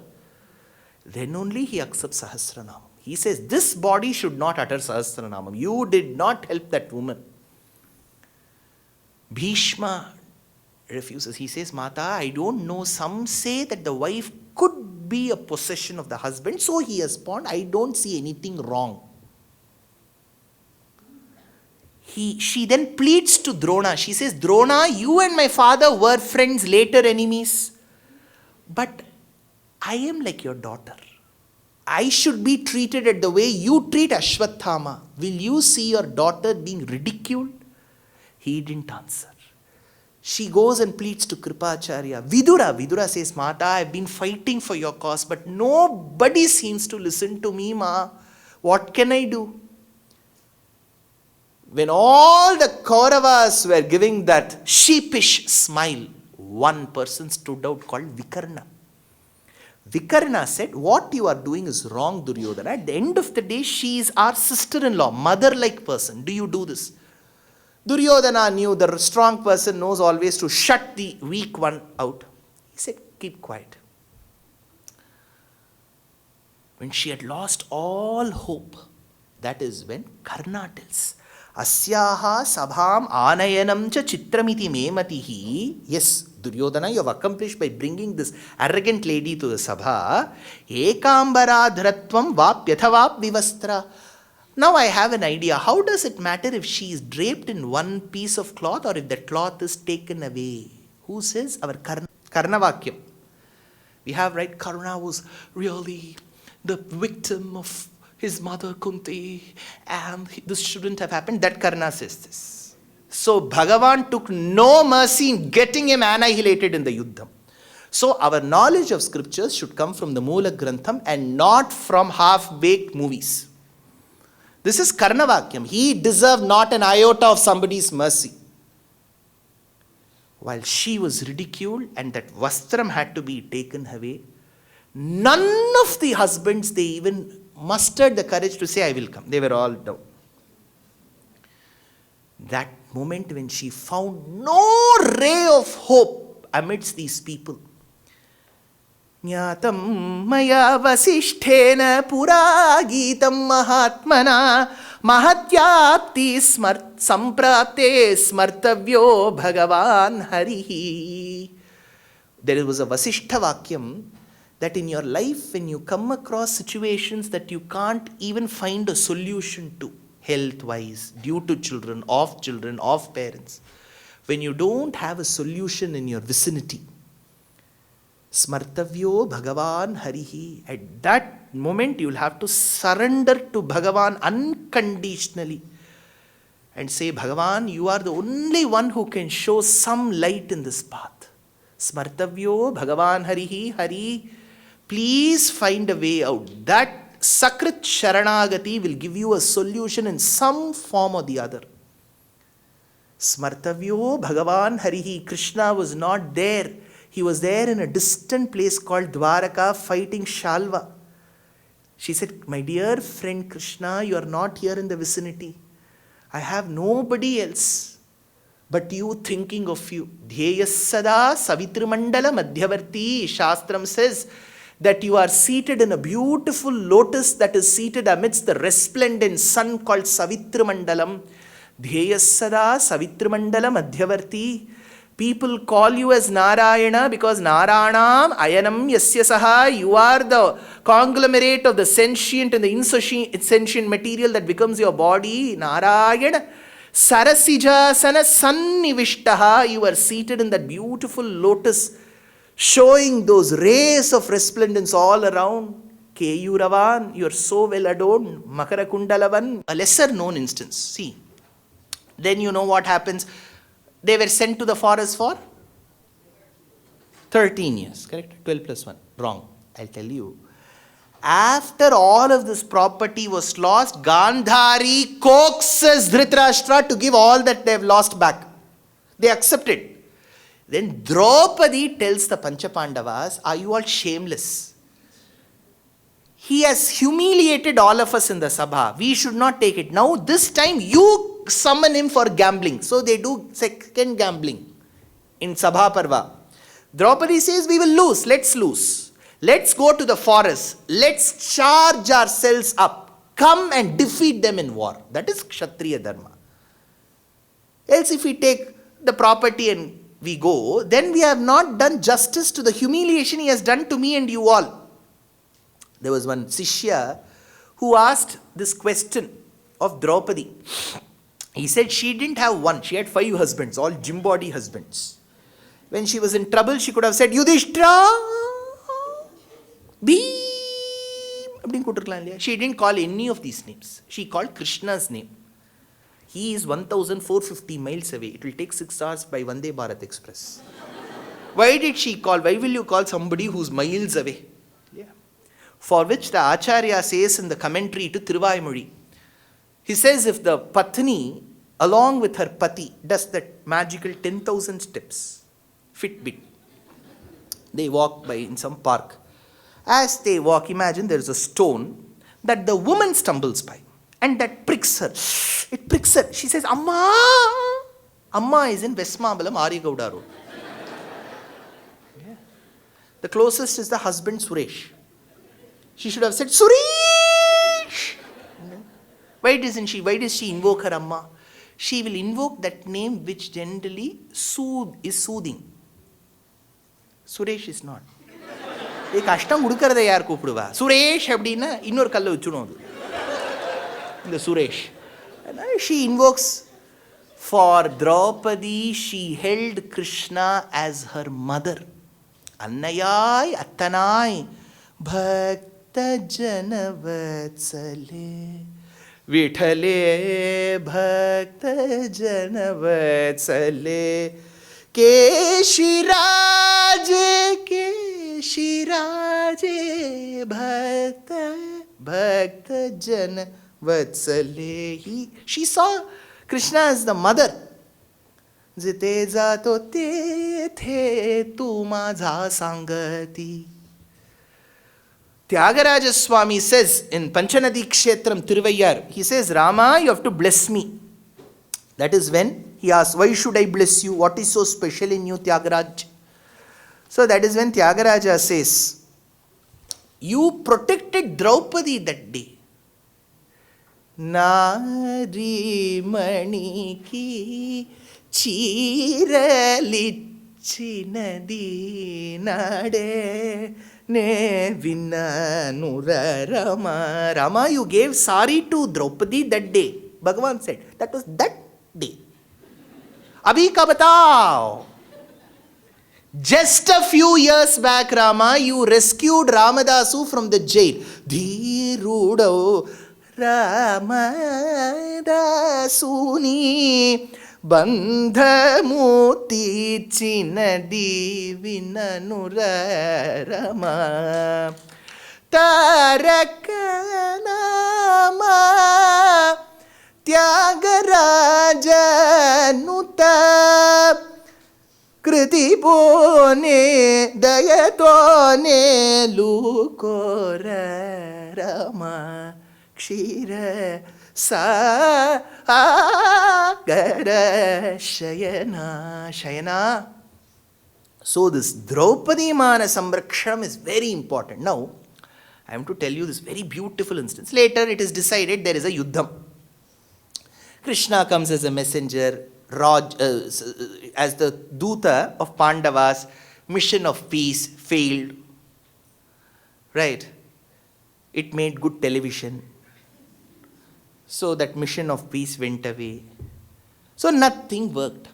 Then only he accepts Sahasranamam. He says, this body should not utter Sahasranamam. You did not help that woman. Bhishma refuses. He says, Mata, I don't know. Some say that the wife could be a possession of the husband. So he has spawned. I don't see anything wrong. She then pleads to Drona. She says, Drona, you and my father were friends, later enemies. But I am like your daughter. I should be treated at the way you treat Ashwathama. Will you see your daughter being ridiculed? He didn't answer. She goes and pleads to Kripacharya. Vidura says, Mata, I've been fighting for your cause, but nobody seems to listen to me, Ma. What can I do? When all the Kauravas were giving that sheepish smile, one person stood out called Vikarna. Vikarna said, what you are doing is wrong, Duryodhana. At the end of the day, she is our sister-in-law, mother-like person. Do you do this? Duryodhana knew the strong person knows always to shut the weak one out. He said, keep quiet. When she had lost all hope, that is when Karna tells, Asyaha sabham anayanam cha chitramiti mematihi. Yes, Duryodhana, you have accomplished by bringing this arrogant lady to the Sabha. Ekambara dhratvam vapyathavap vivastra. Now I have an idea. How does it matter if she is draped in one piece of cloth or if the cloth is taken away? Who says? Our Karnavakyam. We have, right, Karna was really the victim of his mother Kunti and this shouldn't have happened. That Karna says this. So Bhagavan took no mercy in getting him annihilated in the Yuddham. So our knowledge of scriptures should come from the Moola Grantham and not from half-baked movies. This is Karnavakyam. He deserved not an iota of somebody's mercy. While she was ridiculed and that vastram had to be taken away, none of the husbands, they even mustered the courage to say, I will come. They were all down. That moment when she found no ray of hope amidst these people. Jnatam maya vasishtena pura gitam mahatmana mahatyapti samprapte smartavyo bhagavan harihi. There was a Vasishtha Vakyam that in your life, when you come across situations that you can't even find a solution to, health-wise, due to children, of parents, when you don't have a solution in your vicinity, Smartavyo Bhagavan Harihi, at that moment you will have to surrender to Bhagavan unconditionally and say, Bhagavan, you are the only one who can show some light in this path. Smartavyo Bhagavan Harihi, Hari, please find a way out. That Sakrit Sharanagati will give you a solution in some form or the other. Smartavyo Bhagavan Harihi, Krishna was not there. He was there in a distant place called Dwaraka fighting Shalva. She said, my dear friend Krishna, you are not here in the vicinity. I have nobody else but you thinking of you. Dhyayasada Savitrimandala Madhyavarti. Shastram says that you are seated in a beautiful lotus that is seated amidst the resplendent sun called Savitrimandalam. Dhyayasada Savitrimandala Madhyavarti. People call you as Narayana because Naranam Ayanam Yasya Saha. You are the conglomerate of the sentient and the insentient material that becomes your body. Narayana Sarasijasana Sannivishtaha. You are seated in that beautiful lotus, showing those rays of resplendence all around. Keyuravan, you are so well adorned. Makarakundalavan, a lesser known instance. See, then you know what happens. They were sent to the forest for 13 years, correct? 12 plus 1. Wrong. I'll tell you. After all of this property was lost, Gandhari coaxes Dhritarashtra to give all that they have lost back. They accepted. Then Draupadi tells the Panchapandavas, are you all shameless? He has humiliated all of us in the Sabha. We should not take it. Now this time you summon him for gambling. So they do second gambling in Sabha Parva. Draupadi says, we will lose. Let's lose. Let's go to the forest. Let's charge ourselves up. Come and defeat them in war. That is Kshatriya Dharma. Else if we take the property and we go, then we have not done justice to the humiliation he has done to me and you all. There was one Sishya who asked this question of Draupadi. He said she didn't have one, she had 5 husbands, all gym body husbands. When she was in trouble, she could have said, Yudhishthira, Bheem. She didn't call any of these names. She called Krishna's name. He is 1,450 miles away. It will take 6 hours by Vande Bharat Express. Why did she call? Why will you call somebody who's miles away? Yeah. For which the Acharya says in the commentary to Thiruvaimozhi, he says if the Patni, along with her Pati, does that magical 10,000 steps, Fitbit, they walk by in some park. As they walk, imagine there is a stone that the woman stumbles by and that pricks her. It pricks her. She says, Amma! Amma is in Westmabalam, Arigauda Road. Yeah. The closest is the husband Suresh. She should have said, Suresh! Why does she invoke her Amma? She will invoke that name which generally is soothing. Suresh is not. Ek ashtam udukarada yaar koopduva. Suresh abdina innor kalla uchunodu. The Suresh. And she invokes for Draupadi, she held Krishna as her mother. Annayai attanai bhakta janavatsale. Vithale bhakta janavatsale. Keshiraje bhakta janavatsale. She saw Krishna as the mother. Jite jato te the tu माझा sangati. Tyagaraja Swami says in Panchanadi Kshetram Tiruvayar, he says, Rama, you have to bless me. That is when he asks, why should I bless you? What is so special in you, Tyagaraja? So that is when Tyagaraja says, you protected Draupadi that day. Nari mani ki chiralichi nade ne vinanura Rama. Rama, you gave sari to Draupadi that day. Bhagavan said, that was that day. Abhi ka batao. Just a few years back, Rama, you rescued Ramadasu from the jail. Dhirudo Ramadasuni Bandhamuti Chinadi Vinanura Rama Tarakanama Tyagaraja Nuta Kriti pone dayatone lukora rama kshira sagara shayana. So this Draupadi Mana Samrakshanam is very important. Now, I am to tell you this very beautiful instance. Later it is decided there is a yuddham. Krishna comes as a messenger, as the Duta of Pandavas, mission of peace failed. Right? It made good television. So that mission of peace went away. So nothing worked.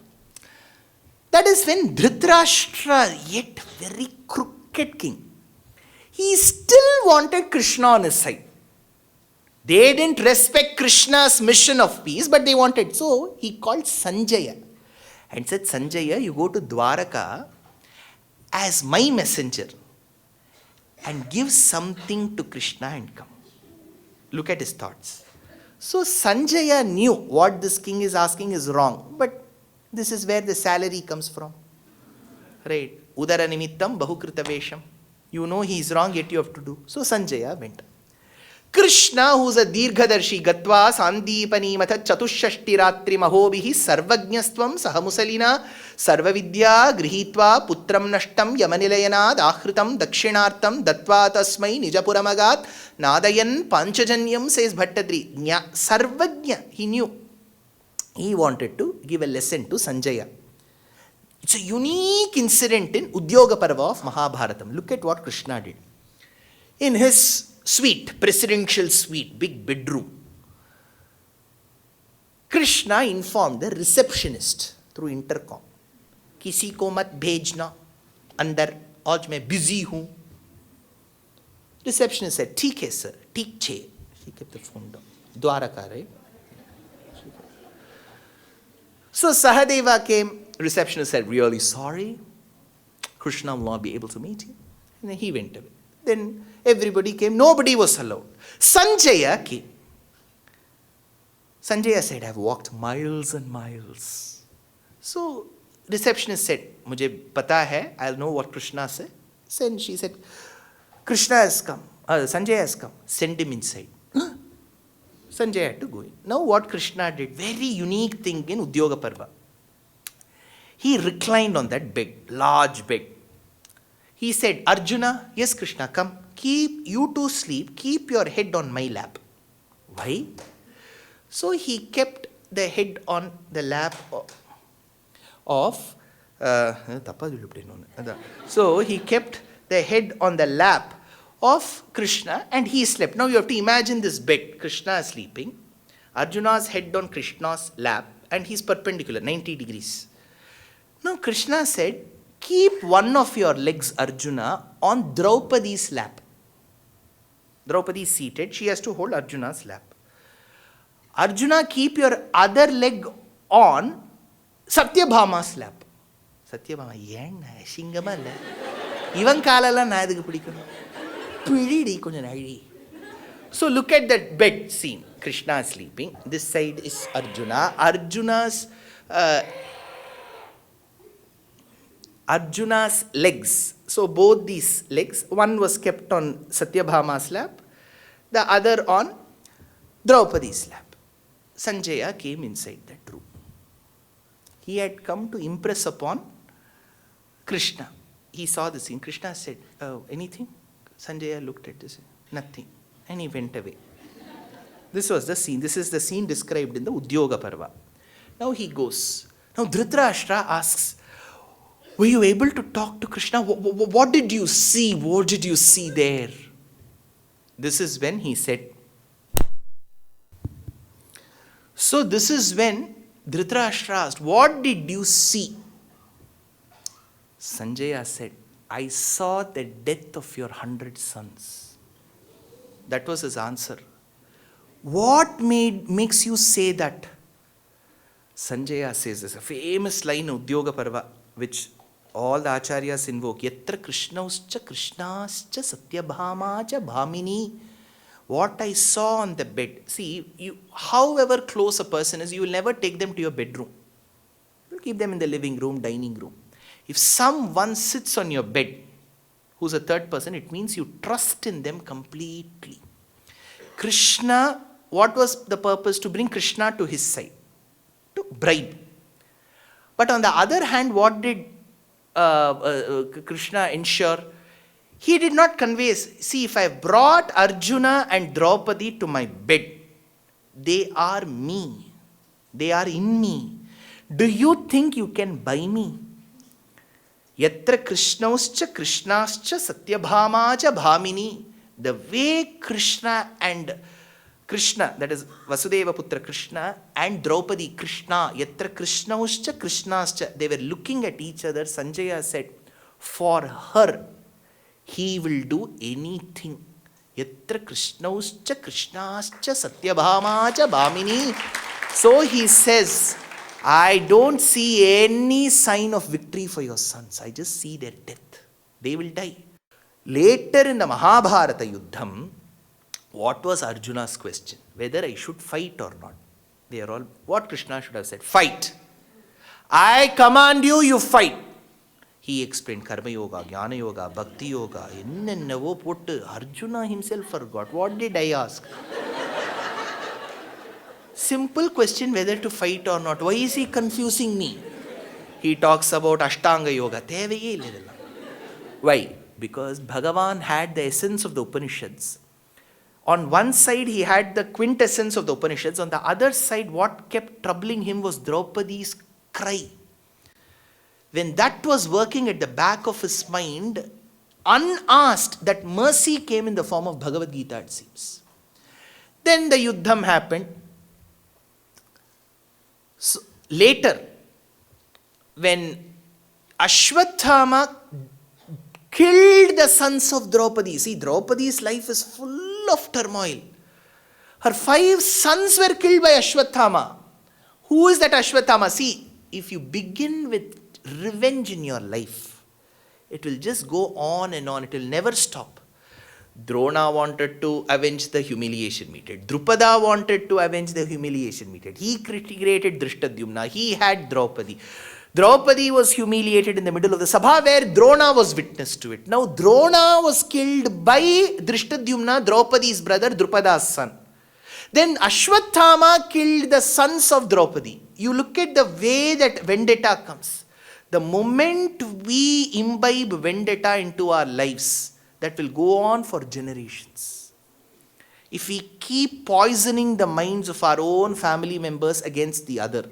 That is when Dhritarashtra, yet very crooked king, he still wanted Krishna on his side. They didn't respect Krishna's mission of peace, but they wanted. So he called Sanjaya and said, Sanjaya, you go to Dwaraka as my messenger and give something to Krishna and come. Look at his thoughts. So Sanjaya knew what this king is asking is wrong, but this is where the salary comes from. Right? Udara nimittam bahukrita vesham. You know he is wrong, yet you have to do. So Sanjaya went. Krishna, who is a Dirghadarshi, Gatva, Sandipani, Matha, Chatushashti Ratri, Mahobihi, Sarvajnastvam, Sahamusalina, Sarvavidya, Grihitva, Putram Nashtam, Yamanilayanad, Akhritam, Dakshinartam, Datva Tasmai, Nijapuramagat, Nadayan, Panchajanyam, says Bhattadri. Sarvajna, he knew. He wanted to give a lesson to Sanjaya. It's a unique incident in Udyoga Parva of Mahabharatam. Look at what Krishna did. In his suite, presidential suite, big bedroom, Krishna informed the receptionist through intercom, Kisi ko mat bhejna, andar, aaj main busy hoon. Receptionist said, theek hai sir, theek che. She kept the phone down. Dwaraka, right? So Sahadeva came, receptionist said, really sorry, Krishna will not be able to meet you. And then he went away. Then everybody came, nobody was allowed. Sanjaya came. Sanjaya said, I've walked miles and miles. So receptionist said, Mujhe pata hai, I'll know what Krishna said. Then she said, Krishna has come, Sanjaya has come, send him inside. Sanjaya had to go in. Now what Krishna did, very unique thing in Udyoga Parva. He reclined on that bed, large bed. He said, Arjuna, yes Krishna, come, you two sleep, keep your head on my lap. Why? So he kept the head on the lap of so he kept the head on the lap of Krishna and he slept. Now you have to imagine this bed. Krishna is sleeping, Arjuna's head on Krishna's lap and he's perpendicular, 90 degrees. Now Krishna said, keep one of your legs, Arjuna, on Draupadi's lap. Draupadi is seated, she has to hold Arjuna's lap. Arjuna, keep your other leg on Satyabhama's lap. Satyabhama, yen shingama le. Ivan kalala na edukku pidikkanum. Pididi konjam nadi. So look at that bed scene. Krishna is sleeping. This side is Arjuna. Arjuna's legs. So both these legs, one was kept on Satyabhama's lap, the other on Draupadi's lap. Sanjaya came inside that room. He had come to impress upon Krishna. He saw the scene. Krishna said, anything? Sanjaya looked at this. Nothing. And he went away. This was the scene. This is the scene described in the Udyoga Parva. Now he goes. Now Dhritarashtra asks, were you able to talk to Krishna? What did you see? What did you see there? This is when he said. So this is when Dhritarashtra asked, what did you see? Sanjaya said, I saw the death of your 100 sons. That was his answer. What makes you say that? Sanjaya says, there's a famous line in Udyoga Parva, which all the acharyas invoke. Yatra Krishnauscha Krishnascha Satyabhamacha Bhamini. What I saw on the bed. See, however close a person is, you will never take them to your bedroom. You will keep them in the living room, dining room. If someone sits on your bed, who's a third person, it means you trust in them completely. Krishna, what was the purpose? To bring Krishna to his side, to bribe. But on the other hand, what did Krishna ensure? He did not convey, see, if I brought Arjuna and Draupadi to my bed, they are me. They are in me. Do you think you can buy me? Yatra Krishnauscha Krishnascha Satyabhamacha Bhamini. The way Krishna, that is Vasudeva Putra Krishna, and Draupadi Krishna, Yatra Krishnauscha Krishnascha, they were looking at each other. Sanjaya said, for her, he will do anything. Yatra Krishnauscha Krishnascha Satyabhamacha Bhamini. So he says, I don't see any sign of victory for your sons. I just see their death. They will die. Later in the Mahabharata Yuddham, what was Arjuna's question? Whether I should fight or not. They are all, what Krishna should have said? Fight. I command you, you fight. He explained Karma Yoga, Jnana Yoga, Bhakti Yoga. Arjuna himself forgot. What did I ask? Simple question whether to fight or not. Why is he confusing me? He talks about Ashtanga Yoga. Why? Because Bhagavan had the essence of the Upanishads. On one side, he had the quintessence of the Upanishads. On the other side, what kept troubling him was Draupadi's cry. When that was working at the back of his mind, unasked, that mercy came in the form of Bhagavad Gita, it seems. Then the Yuddham happened. So, later, when Ashwathama killed the sons of Draupadi, see, Draupadi's life is full of turmoil. Her 5 sons were killed by Ashwathama. Who is that Ashwathama? See, if you begin with revenge in your life, it will just go on and on. It will never stop. Drona wanted to avenge the humiliation meted. Drupada wanted to avenge the humiliation meted. He created Drishtadyumna. He had Draupadi. Draupadi was humiliated in the middle of the Sabha where Drona was witness to it. Now Drona was killed by Drishtadyumna, Draupadi's brother, Drupada's son. Then Ashwathama killed the sons of Draupadi. You look at the way that vendetta comes. The moment we imbibe vendetta into our lives, that will go on for generations. If we keep poisoning the minds of our own family members against the other,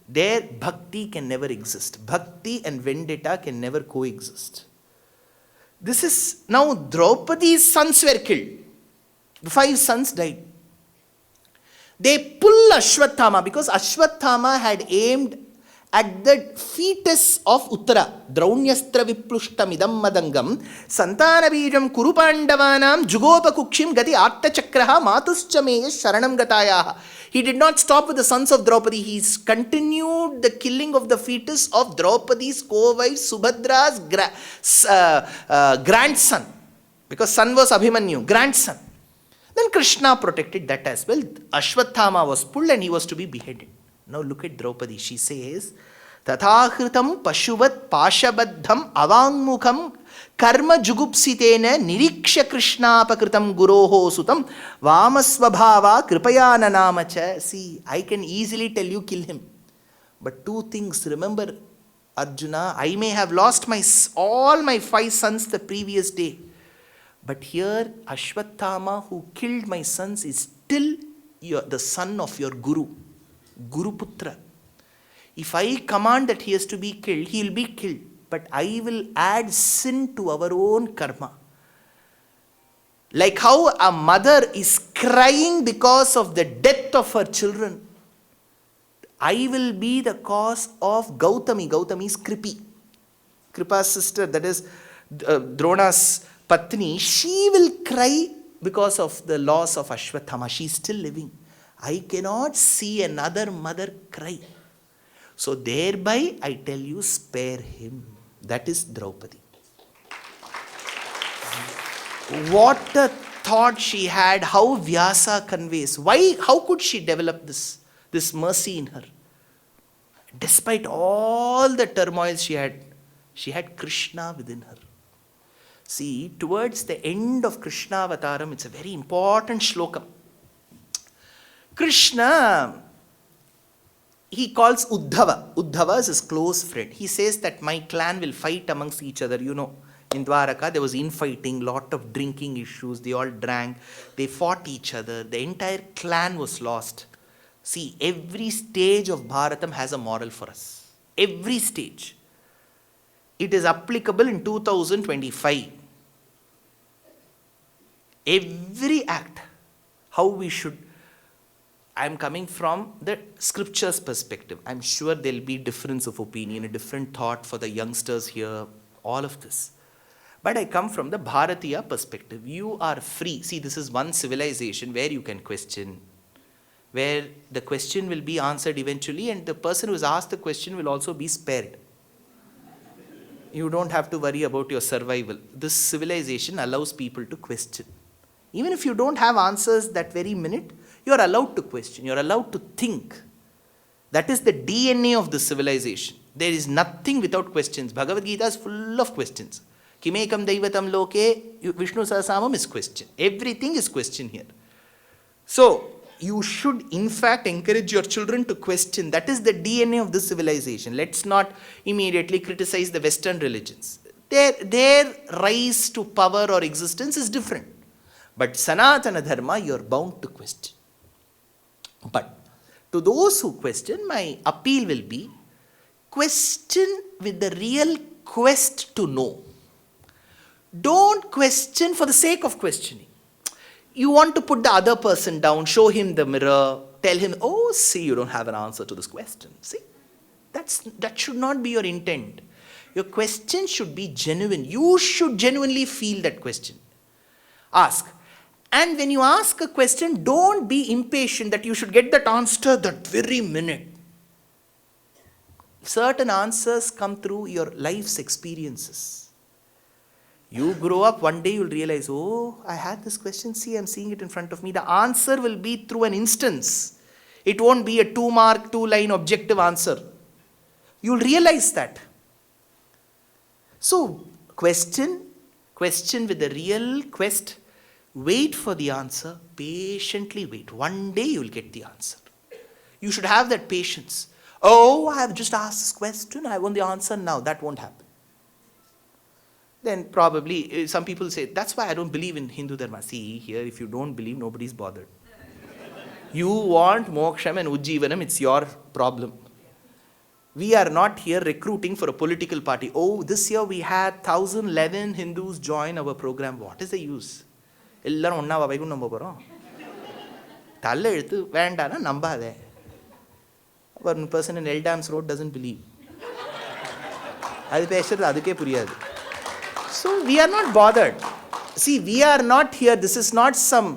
there bhakti can never exist. Bhakti and vendetta can never coexist. This is, now Draupadi's sons were killed. The 5 sons died. They pull Ashwathama because Ashwathama had aimed at the fetus of Uttara. Draunyastrā viplushtamidam madangam santanabijam kuru pandavanam jugopakukshim gati artachakraha matuschameya sharanam gatayaha. He did not stop with the sons of Draupadi. He continued the killing of the fetus of Draupadi's co-wife Subhadra's grandson. Because son was Abhimanyu, grandson. Then Krishna protected that as well. Ashwathama was pulled and he was to be beheaded. Now look at Draupadi. She says, Tathahritam pashuvat pashabaddham avangmukham karma jugupsitena niriksha krishnapakritam guroho sutam vamasvabhava kripayananamacha. See, I can easily tell you kill him. But 2 things. Remember, Arjuna, I may have lost all my 5 sons the previous day. But here, Ashwathama, who killed my sons, is still the son of your Guru. Guru Putra. If I command that he has to be killed, he will be killed. But I will add sin to our own karma. Like how a mother is crying because of the death of her children, I will be the cause of Gautami. Gautami is Kripi. Kripa's sister, that is Drona's Patni. She will cry because of the loss of Ashwathama. She is still living. I cannot see another mother cry. So thereby I tell you, spare him. That is Draupadi. What a thought she had, how Vyasa conveys. Why, how could she develop this mercy in her? Despite all the turmoil she had She had Krishna within her. See, towards the end of Krishna Avataram, it's a very important shlokam. Krishna, he calls Uddhava. Uddhava is his close friend. He says that my clan will fight amongst each other. You know, in Dwaraka, there was infighting, lot of drinking issues. They all drank. They fought each other. The entire clan was lost. See, every stage of Bharatam has a moral for us. Every stage. It is applicable in 2025. Every act, how we should. I am coming from the scriptures perspective. I am sure there will be difference of opinion, a different thought for the youngsters here, all of this. But I come from the Bharatiya perspective. You are free. See, this is one civilization where you can question, where the question will be answered eventually, and the person who has asked the question will also be spared. You don't have to worry about your survival. This civilization allows people to question. Even if you don't have answers that very minute, you are allowed to question. You are allowed to think. That is the DNA of the civilization. There is nothing without questions. Bhagavad Gita is full of questions. Kimekam daivatam loke, Vishnu Sahasamam is question. Everything is question here. So, you should in fact encourage your children to question. That is the DNA of the civilization. Let's not immediately criticize the Western religions. Their rise to power or existence is different. But Sanatana Dharma, you are bound to question. But to those who question, my appeal will be, question with the real quest to know. Don't question for the sake of questioning. You want to put the other person down, show him the mirror, tell him, oh, see, you don't have an answer to this question. See, that should not be your intent. Your question should be genuine. You should genuinely feel that question. Ask. And when you ask a question, don't be impatient that you should get that answer that very minute. Certain answers come through your life's experiences. You grow up, one day you'll realize, oh, I had this question, see, I'm seeing it in front of me. The answer will be through an instance. It won't be a 2-mark, 2-line objective answer. You'll realize that. So, question with the real quest. Wait for the answer, patiently wait. One day you will get the answer. You should have that patience. Oh, I have just asked this question, I want the answer now. That won't happen. Then probably some people say, that's why I don't believe in Hindu Dharma. See, here if you don't believe, nobody's bothered. You want moksham and ujjivanam, it's your problem. We are not here recruiting for a political party. Oh, this year we had 1,011 Hindus join our program. What is the use? எல்லாரும் ஒன்னாவா வைகுண்டம் நம்ப போகிறோம். தள்ள எழுத்து வேண்டானா நம்பாதே. One person in Eldams Road doesn't believe. அது பேசுறது அதுக்கே புரியாது. So we are not bothered. See, we are not here. This is not some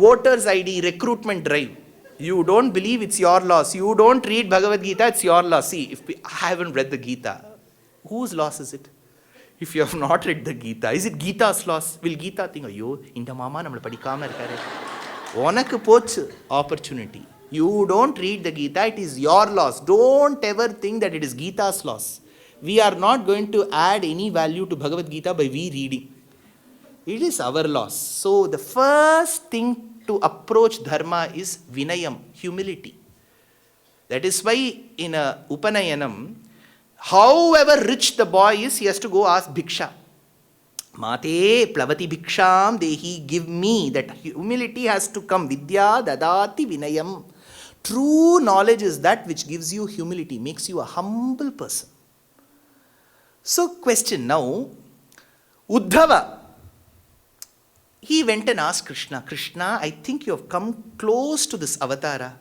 voters ID recruitment drive. You don't believe, it's your loss. You don't read Bhagavad Gita, it's your loss. See, I haven't read the Gita, whose loss is it? If you have not read the Gita, is it Gita's loss? Will Gita think, ayyo, inda mama nammala padikama irukare. Onakku pochu opportunity. You don't read the Gita, it is your loss. Don't ever think that it is Gita's loss. We are not going to add any value to Bhagavad Gita by we reading. It is our loss. So the first thing to approach dharma is vinayam, humility. That is why in a Upanayanam, however rich the boy is, he has to go ask bhiksha. Mate plavati bhiksham dehi, give me. That humility has to come. Vidya dadati vinayam. True knowledge is that which gives you humility, makes you a humble person. So question now, Uddhava, he went and asked Krishna, Krishna, I think you have come close to this avatara.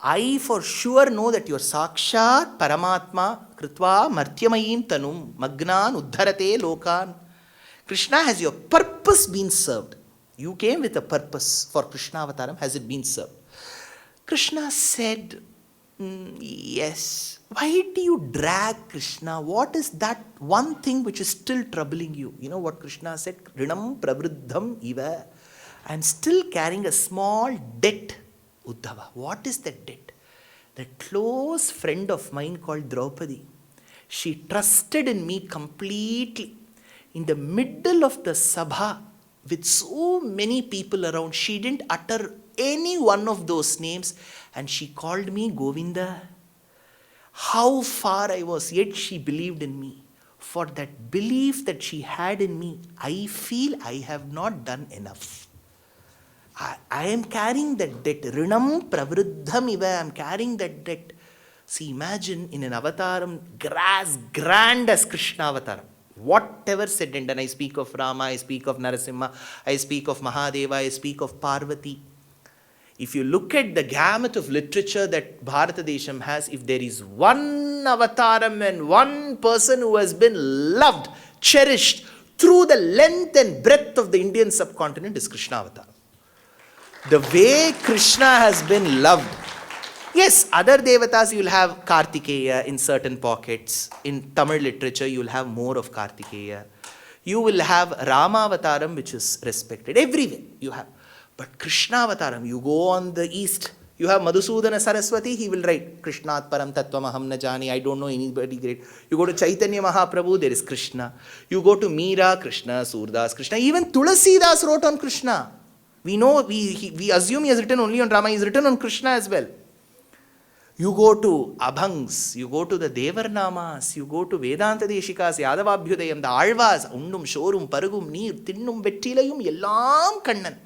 I for sure know that you are Sakshat Paramatma Kritva Martyamayim Tanum Magnan Uddharate Lokan. Krishna, has your purpose been served? You came with a purpose for Krishna Avataram. Has it been served? Krishna said, yes. Why do you drag Krishna? What is that one thing which is still troubling you? You know what Krishna said? Rinam pravriddham iva. I am still carrying a small debt, Uddhava. What is that debt? The close friend of mine called Draupadi. She trusted in me completely. In the middle of the Sabha, with so many people around, she didn't utter any one of those names, and she called me Govinda. How far I was, yet she believed in me. For that belief that she had in me, I feel I have not done enough. I am carrying that debt. Rinam pravruddham iva, I am carrying that debt. See, imagine in an avataram as grand as Krishna avataram. Whatever said and done, I speak of Rama, I speak of Narasimha, I speak of Mahadeva, I speak of Parvati. If you look at the gamut of literature that Bharatadesham has, if there is one avataram and one person who has been loved, cherished through the length and breadth of the Indian subcontinent, is Krishna avataram. The way Krishna has been loved. Yes, other devatas you will have Kartikeya in certain pockets. In Tamil literature you will have more of Kartikeya. You will have Rama avataram, which is respected. Everywhere you have. But Krishna avataram, you go on the east, you have Madhusudana Saraswati, he will write Krishnat param tattvam aham na jani, I don't know anybody great. You go to Chaitanya Mahaprabhu, there is Krishna. You go to Meera, Krishna, Surdas, Krishna. Even Tulasidas wrote on Krishna. We know, we assume he has written only on Rama, he has written on Krishna as well. You go to Abhangs, you go to the Devarnamas, you go to Vedanta Deshikas, Yadavabhyudayam, the Alvas, Undum, Shorum, Parugum, Neer, Tinnum, Vettilayum, Yellam Kannan.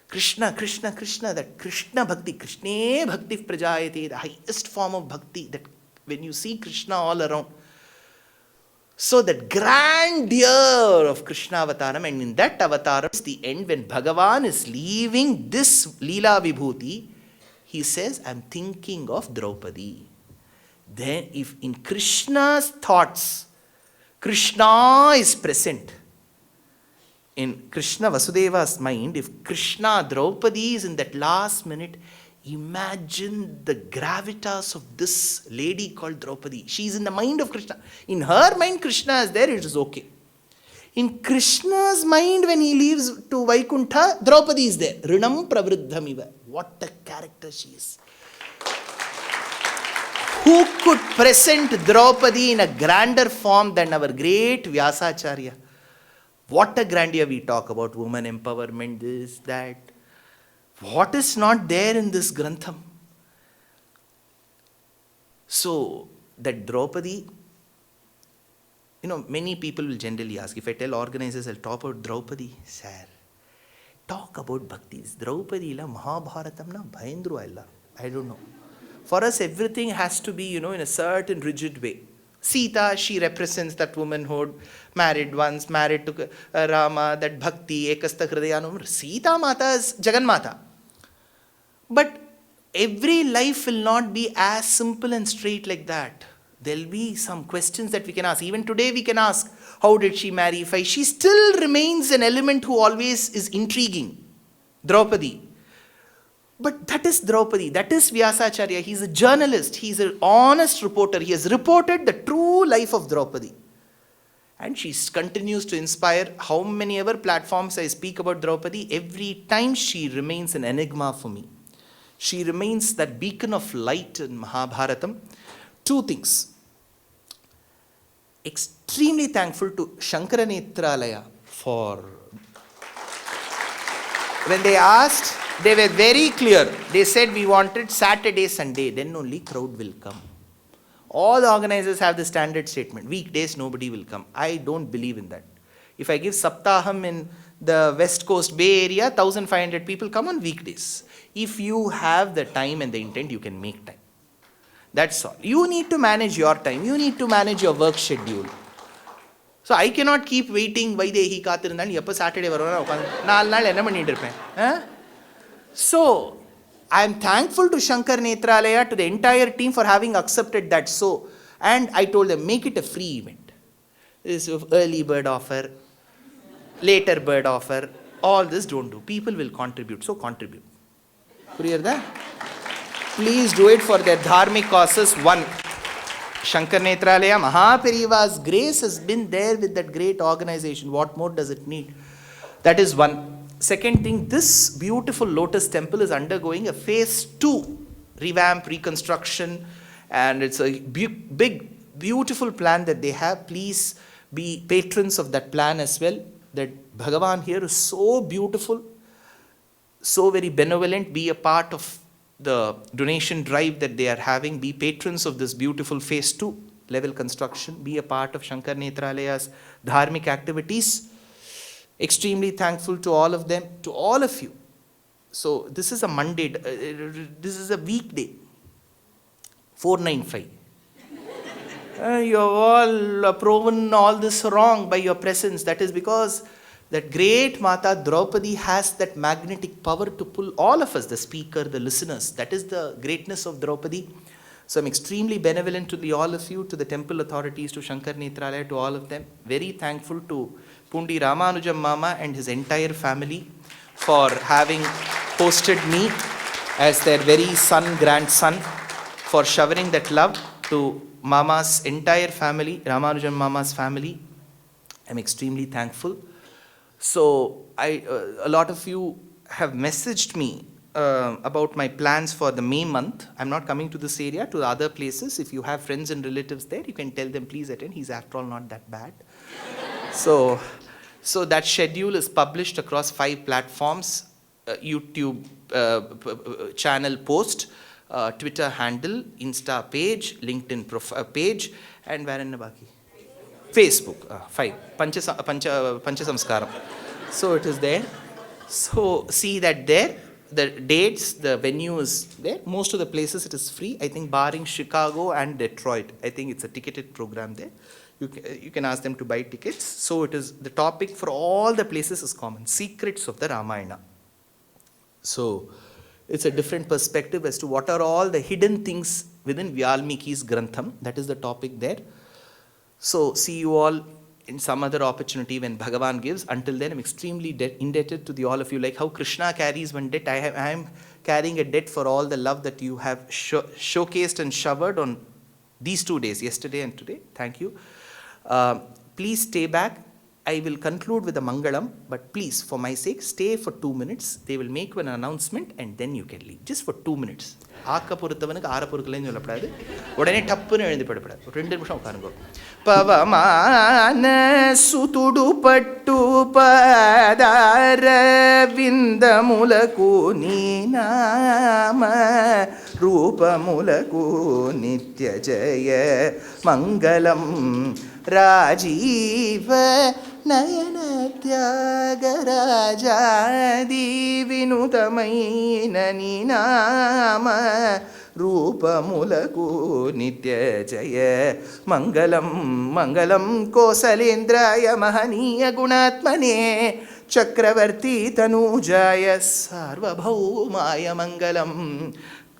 Krishna, Krishna, Krishna, that Krishna Bhakti, Krishna Bhakti Prajayate, the highest form of Bhakti, that when you see Krishna all around. So that grandeur of Krishna avataram, and in that avataram is the end when Bhagavan is leaving this Leela Vibhuti, he says, I am thinking of Draupadi. Then if in Krishna's thoughts, Krishna is present, in Krishna Vasudeva's mind, if Krishna, Draupadi is in that last minute, imagine the gravitas of this lady called Draupadi. She is in the mind of Krishna. In her mind, Krishna is there, it is okay. In Krishna's mind, when he leaves to Vaikuntha, Draupadi is there. Rinam pravruddhamiva. What a character she is. Who could present Draupadi in a grander form than our great Vyasacharya? What a grandeur we talk about, woman empowerment, this, that. What is not there in this Grantham? So, that Draupadi, many people will generally ask, if I tell organizers, I'll talk about Draupadi. Sir, talk about bhaktis. Draupadi la Mahabharatam na bhayendru alla. I don't know. For us, everything has to be, in a certain rigid way. Sita, she represents that womanhood, married once, married to Rama, that bhakti, ekasta hridayanum. Sita Mata is Jagan Mata. But every life will not be as simple and straight like that. There will be some questions that we can ask. Even today we can ask, how did she marry? She still remains an element who always is intriguing. Draupadi. But that is Draupadi, that is Vyasacharya. He is a journalist, he is an honest reporter. He has reported the true life of Draupadi. And she continues to inspire. How many ever platforms I speak about Draupadi, every time she remains an enigma for me. She remains that beacon of light in Mahabharatam. Two things. Extremely thankful to Shankara Nethralaya for... When they asked, they were very clear. They said we wanted Saturday, Sunday, then only crowd will come. All the organizers have the standard statement. Weekdays, nobody will come. I don't believe in that. If I give Saptaham in the West Coast Bay Area, 1,500 people come on weekdays. If you have the time and the intent, you can make time. That's all. You need to manage your time. You need to manage your work schedule. So I cannot keep waiting. Vaidehi kathirundal eppa Saturday varuvana ukand 4 naal enna pannittu irpen. So I am thankful to Shankar Nethralaya, to the entire team for having accepted that. So, and I told them, make it a free event. This early bird offer, later bird offer, all this don't do. People will contribute. So contribute. Please do it for their dharmic causes. One, Shankar Nethralaya, Mahaperiva's grace has been there with that great organization. What more does it need? That is one. Second thing, this beautiful Lotus Temple is undergoing a phase 2 revamp, reconstruction, and it's a big beautiful plan that they have. Please be patrons of that plan as well. That Bhagavan here is so beautiful, so very benevolent. Be a part of the donation drive that they are having. Be patrons of this beautiful phase 2 level construction. Be a part of Shankar Nethralaya's dharmic activities. Extremely thankful to all of them, to all of you. So this is a Monday, this is a weekday, 495. You have all proven all this wrong by your presence. That is because that great Mata Draupadi has that magnetic power to pull all of us, the speaker, the listeners. That is the greatness of Draupadi. So I'm extremely benevolent to all of you, to the temple authorities, to Shankar Nethralaya, to all of them. Very thankful to Pundi Ramanujam Mama and his entire family for having hosted me as their very grandson, for showering that love to Mama's entire family, Ramanujam Mama's family. I'm extremely thankful. So a lot of you have messaged me about my plans for the May month. I'm not coming to this area, to the other places. If you have friends and relatives there, you can tell them, please attend. He's after all not that bad. So that schedule is published across 5 platforms, YouTube channel post, Twitter handle, Insta page, LinkedIn page, and where in the baki? Facebook, 5, Pancha Samskaram. So it is there. So see that there. The dates, the venue is there. Most of the places it is free. I think barring Chicago and Detroit. I think it's a ticketed program there. You can ask them to buy tickets. So it is, the topic for all the places is common. Secrets of the Ramayana. So it's a different perspective as to what are all the hidden things within Valmiki's Grantham. That is the topic there. So see you all in some other opportunity when Bhagavan gives. Until then, I'm extremely indebted to all of you. Like how Krishna carries one debt, I am carrying a debt for all the love that you have showcased and showered on these 2 days, yesterday and today. Thank you. Please stay back. I will conclude with a Mangalam, but please, for my sake, stay for 2 minutes. They will make an announcement and then you can leave. Just for 2 minutes. ஆக்க பொறுத்தவனுக்கு ஆற பொறுக்கலைன்னு சொல்லப்படாது. உடனே டப்புன்னு எழுந்து படப்படாது. ஒரு 2 நிமிஷம் உட்காருங்க. பவமான சுதுடு பட்டு பதார விந்தமுலகு நீ நாம ரூபமுலகு நித்ய ஜய மங்களம் ராஜீவ నయన త్యాగరాజాది వినుతమైన నీ నామ రూపములకు నిత్య జయ మంగళం మంగళం కోసలేంద్రాయ మహనీయ గుణాత్మనే చక్రవర్తి తనూజాయ సార్వభౌమాయ మంగళం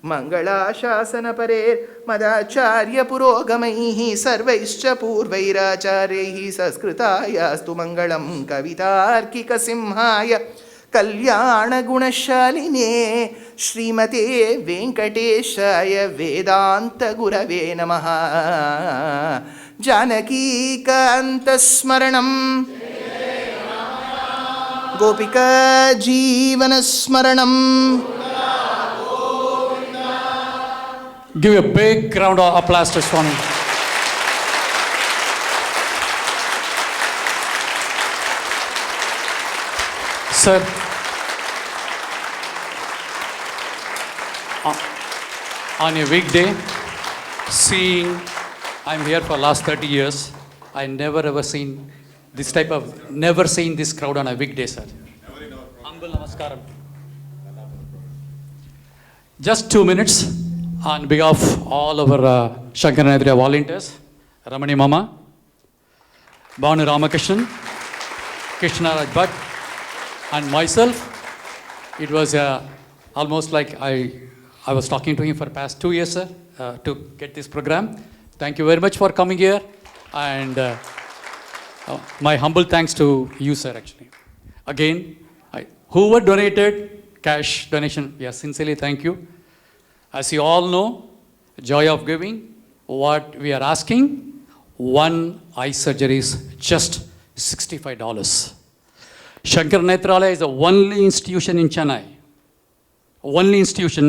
మంగళాశాసనపరే మదాచార్య పురోగమైః సర్వైశ్చ పూర్వైరాచార్యైః సంస్కృతాయాస్తు మంగళం కవితార్కిక సింహాయ కళ్యాణ గుణశాలినే శ్రీమతే వెంకటేశాయ వేదాంత గురవే నమః జానకీకాంత స్మరణం గోపికా జీవన స్మరణం. Give a big round of applause to Swami. Sir, on a weekday, I'm here for last 30 years. I never ever seen this crowd on a weekday, sir. Humble namaskaram. Just 2 minutes. On behalf of all our Shankar Nethralaya volunteers, Ramani Mama, Bhanu Ramakrishnan, Krishna Rajbhat, and myself, it was almost like I was talking to him for the past 2 years, sir, to get this program. Thank you very much for coming here, and my humble thanks to you, sir, actually. Again, whoever donated cash donation, yes, sincerely thank you. As you all know, joy of giving, what we are asking, one eye surgery is just $65. Shankar Nethralaya is the only institution in Chennai, only institution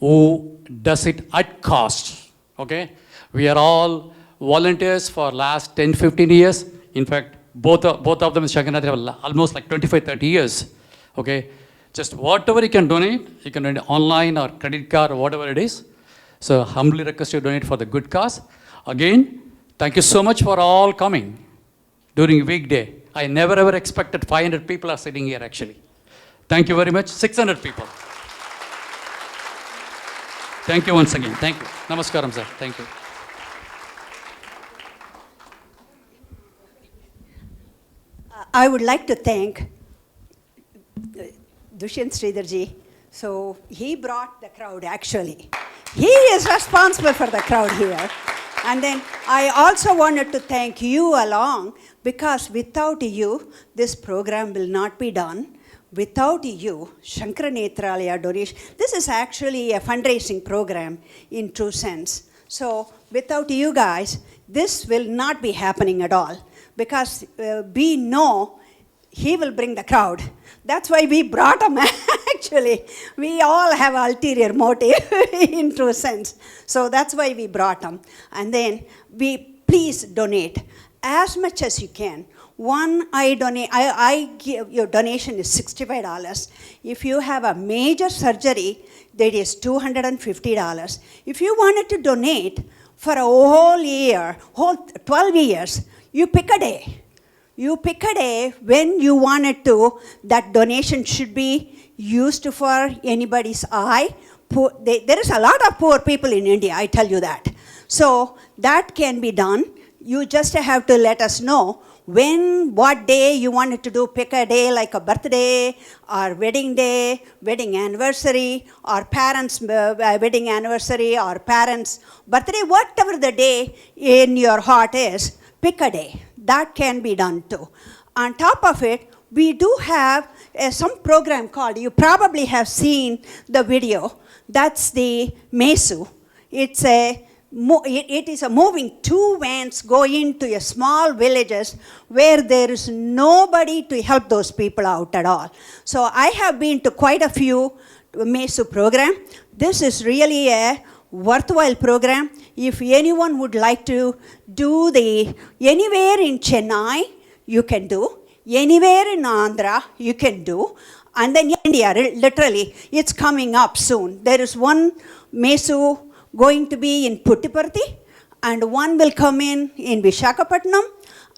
who does it at cost. Okay? We are all volunteers for last 10, 15 years. In fact, both of them in Shankaranatri have almost like 25, 30 years. Okay? Just whatever you can donate online or credit card or whatever it is. So humbly request you to donate for the good cause. Again, thank you so much for all coming during weekday. I never ever expected 500 people are sitting here actually. Thank you very much. 600 people. Thank you once again. Thank you. Namaskaram, sir. Thank you. I would like to thank Dushyanth Sridharji. So he brought the crowd actually. He is responsible for the crowd here. And then I also wanted to thank you along, because without you, this program will not be done. Without you, Shankara Nethralaya donation, this is actually a fundraising program in true sense. So without you guys, this will not be happening at all, because we know he will bring the crowd. That's why we brought him actually. We all have ulterior motive in true sense. So that's why we brought him. And then please donate as much as you can. I give, your donation is $65. If you have a major surgery, that is $250. If you wanted to donate for a whole year, whole 12 years, you pick a day. You pick a day when you wanted to, that donation should be used for anybody's eye. There is a lot of poor people in India, I tell you that. So that can be done. You just have to let us know what day you wanted to do. Pick a day like a birthday or wedding day, wedding anniversary, or parents' wedding anniversary, or parents' birthday, whatever the day in your heart is, pick a day. That can be done too. On top of it, we do have some program called, you probably have seen the video, that's the Mesu. It is a moving 2 vans go into a small villages where there is nobody to help those people out at all. So I have been to quite a few Mesu program. This is really a worthwhile program. If anyone would like to do anywhere in Chennai, you can do. Anywhere in Andhra, you can do. And then India, literally, it's coming up soon. There is one Mesu going to be in Puttaparthi, and one will come in Visakhapatnam,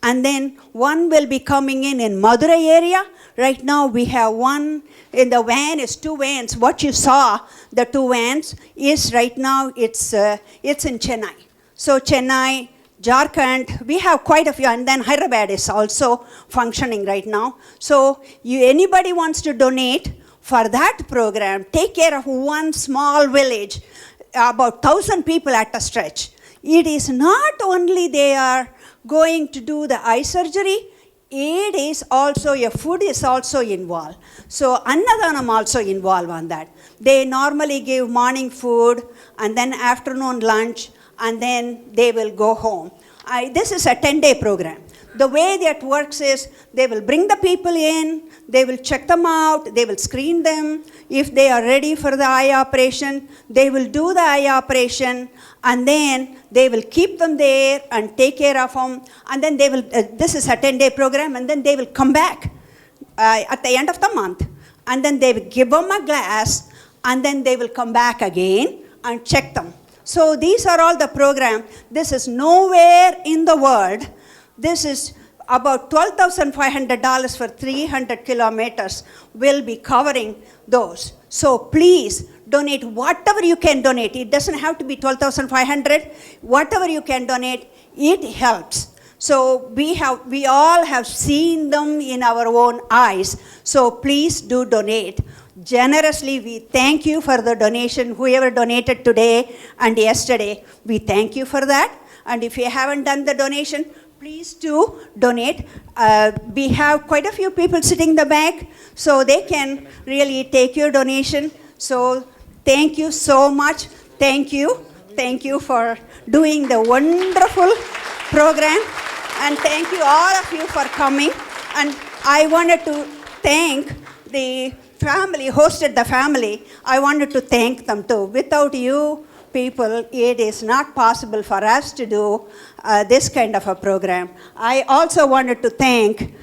and then one will be coming in Madurai area. Right now we have one in the van, is 2 vans. What you saw, the 2 vans, is right now it's in Chennai. So Chennai, Jharkhand, we have quite a few, and then Hyderabad is also functioning right now. So anybody wants to donate for that program, take care of one small village, about 1,000 people at a stretch. It is not only they are going to do the eye surgery, it is also, your food is also involved. So Annadanam also involved on that. They normally give morning food and then afternoon lunch, and then they will go home. This is a 10-day program. The way that works is they will bring the people in, they will check them out, they will screen them. If they are ready for the eye operation, they will do the eye operation, and then they will keep them there and take care of them. And then they will, this is a 10-day program, and then they will come back at the end of the month. And then they will give them a glass, and then they will come back again and check them. So these are all the programs. This is nowhere in the world. This is about $12,500 for 300 kilometers will be covering those. So please donate whatever you can donate. It doesn't have to be $12,500. Whatever you can donate, it helps. So we all have seen them in our own eyes. So please do donate. Generously, we thank you for the donation. Whoever donated today and yesterday, we thank you for that. And if you haven't done the donation, please do donate. We have quite a few people sitting in the back, so they can really take your donation. So thank you so much. Thank you. Thank you for doing the wonderful program. And thank you all of you for coming. And I wanted to thank the family, hosted the family. I wanted to thank them too. Without you, people, it is not possible for us to do this kind of a program. I also wanted to thank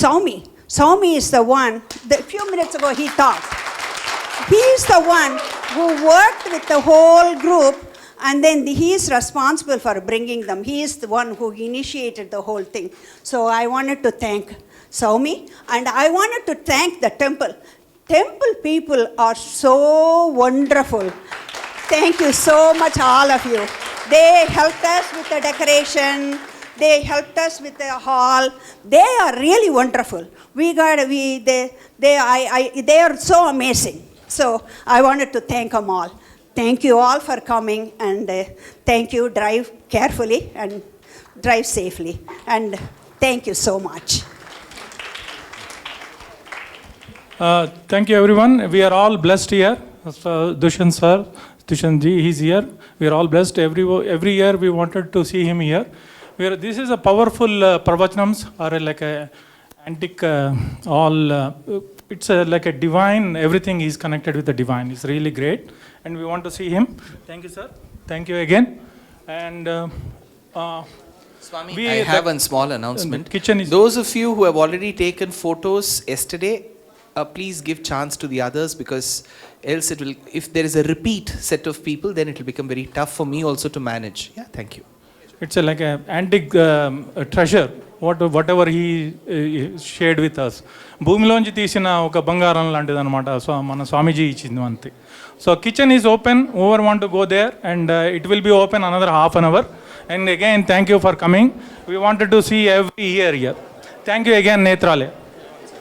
Saumi. Saumi is the one, a few minutes ago he talked. He is the one who worked with the whole group, and then he is responsible for bringing them. He is the one who initiated the whole thing. So I wanted to thank Saumi, and I wanted to thank the temple. Temple people are so wonderful. Thank you so much, all of you. They helped us with the decoration. They helped us with the hall. They are really wonderful. They are so amazing. So I wanted to thank them all. Thank you all for coming, and thank you. Drive carefully and drive safely. And thank you so much. Thank you, everyone. We are all blessed here. Dushyant sir, Dushyant ji, he's here. We are all blessed. Every year we wanted to see him here. This is a powerful pravachanams, or like a antique, it's like a divine, everything is connected with the divine. It's really great. And we want to see him. Thank you, sir. Thank you again. And Swami, I have one small announcement. Kitchen is Those of you who have already taken photos yesterday, please give chance to the others, because else it will, if there is a repeat set of people, then it will become very tough for me also to manage. Yeah, thank you. It's like an antique treasure, whatever he shared with us. భూమిలోంచి తీసిన ఒక బంగారం లాంటిది అనమాట. So మన స్వామీజీ ఇచ్చింది అంతే. So kitchen is open. Over want to go there, and it will be open another half an hour. And again, thank you for coming. We wanted to see every year here. Thank you again, Nethralaya.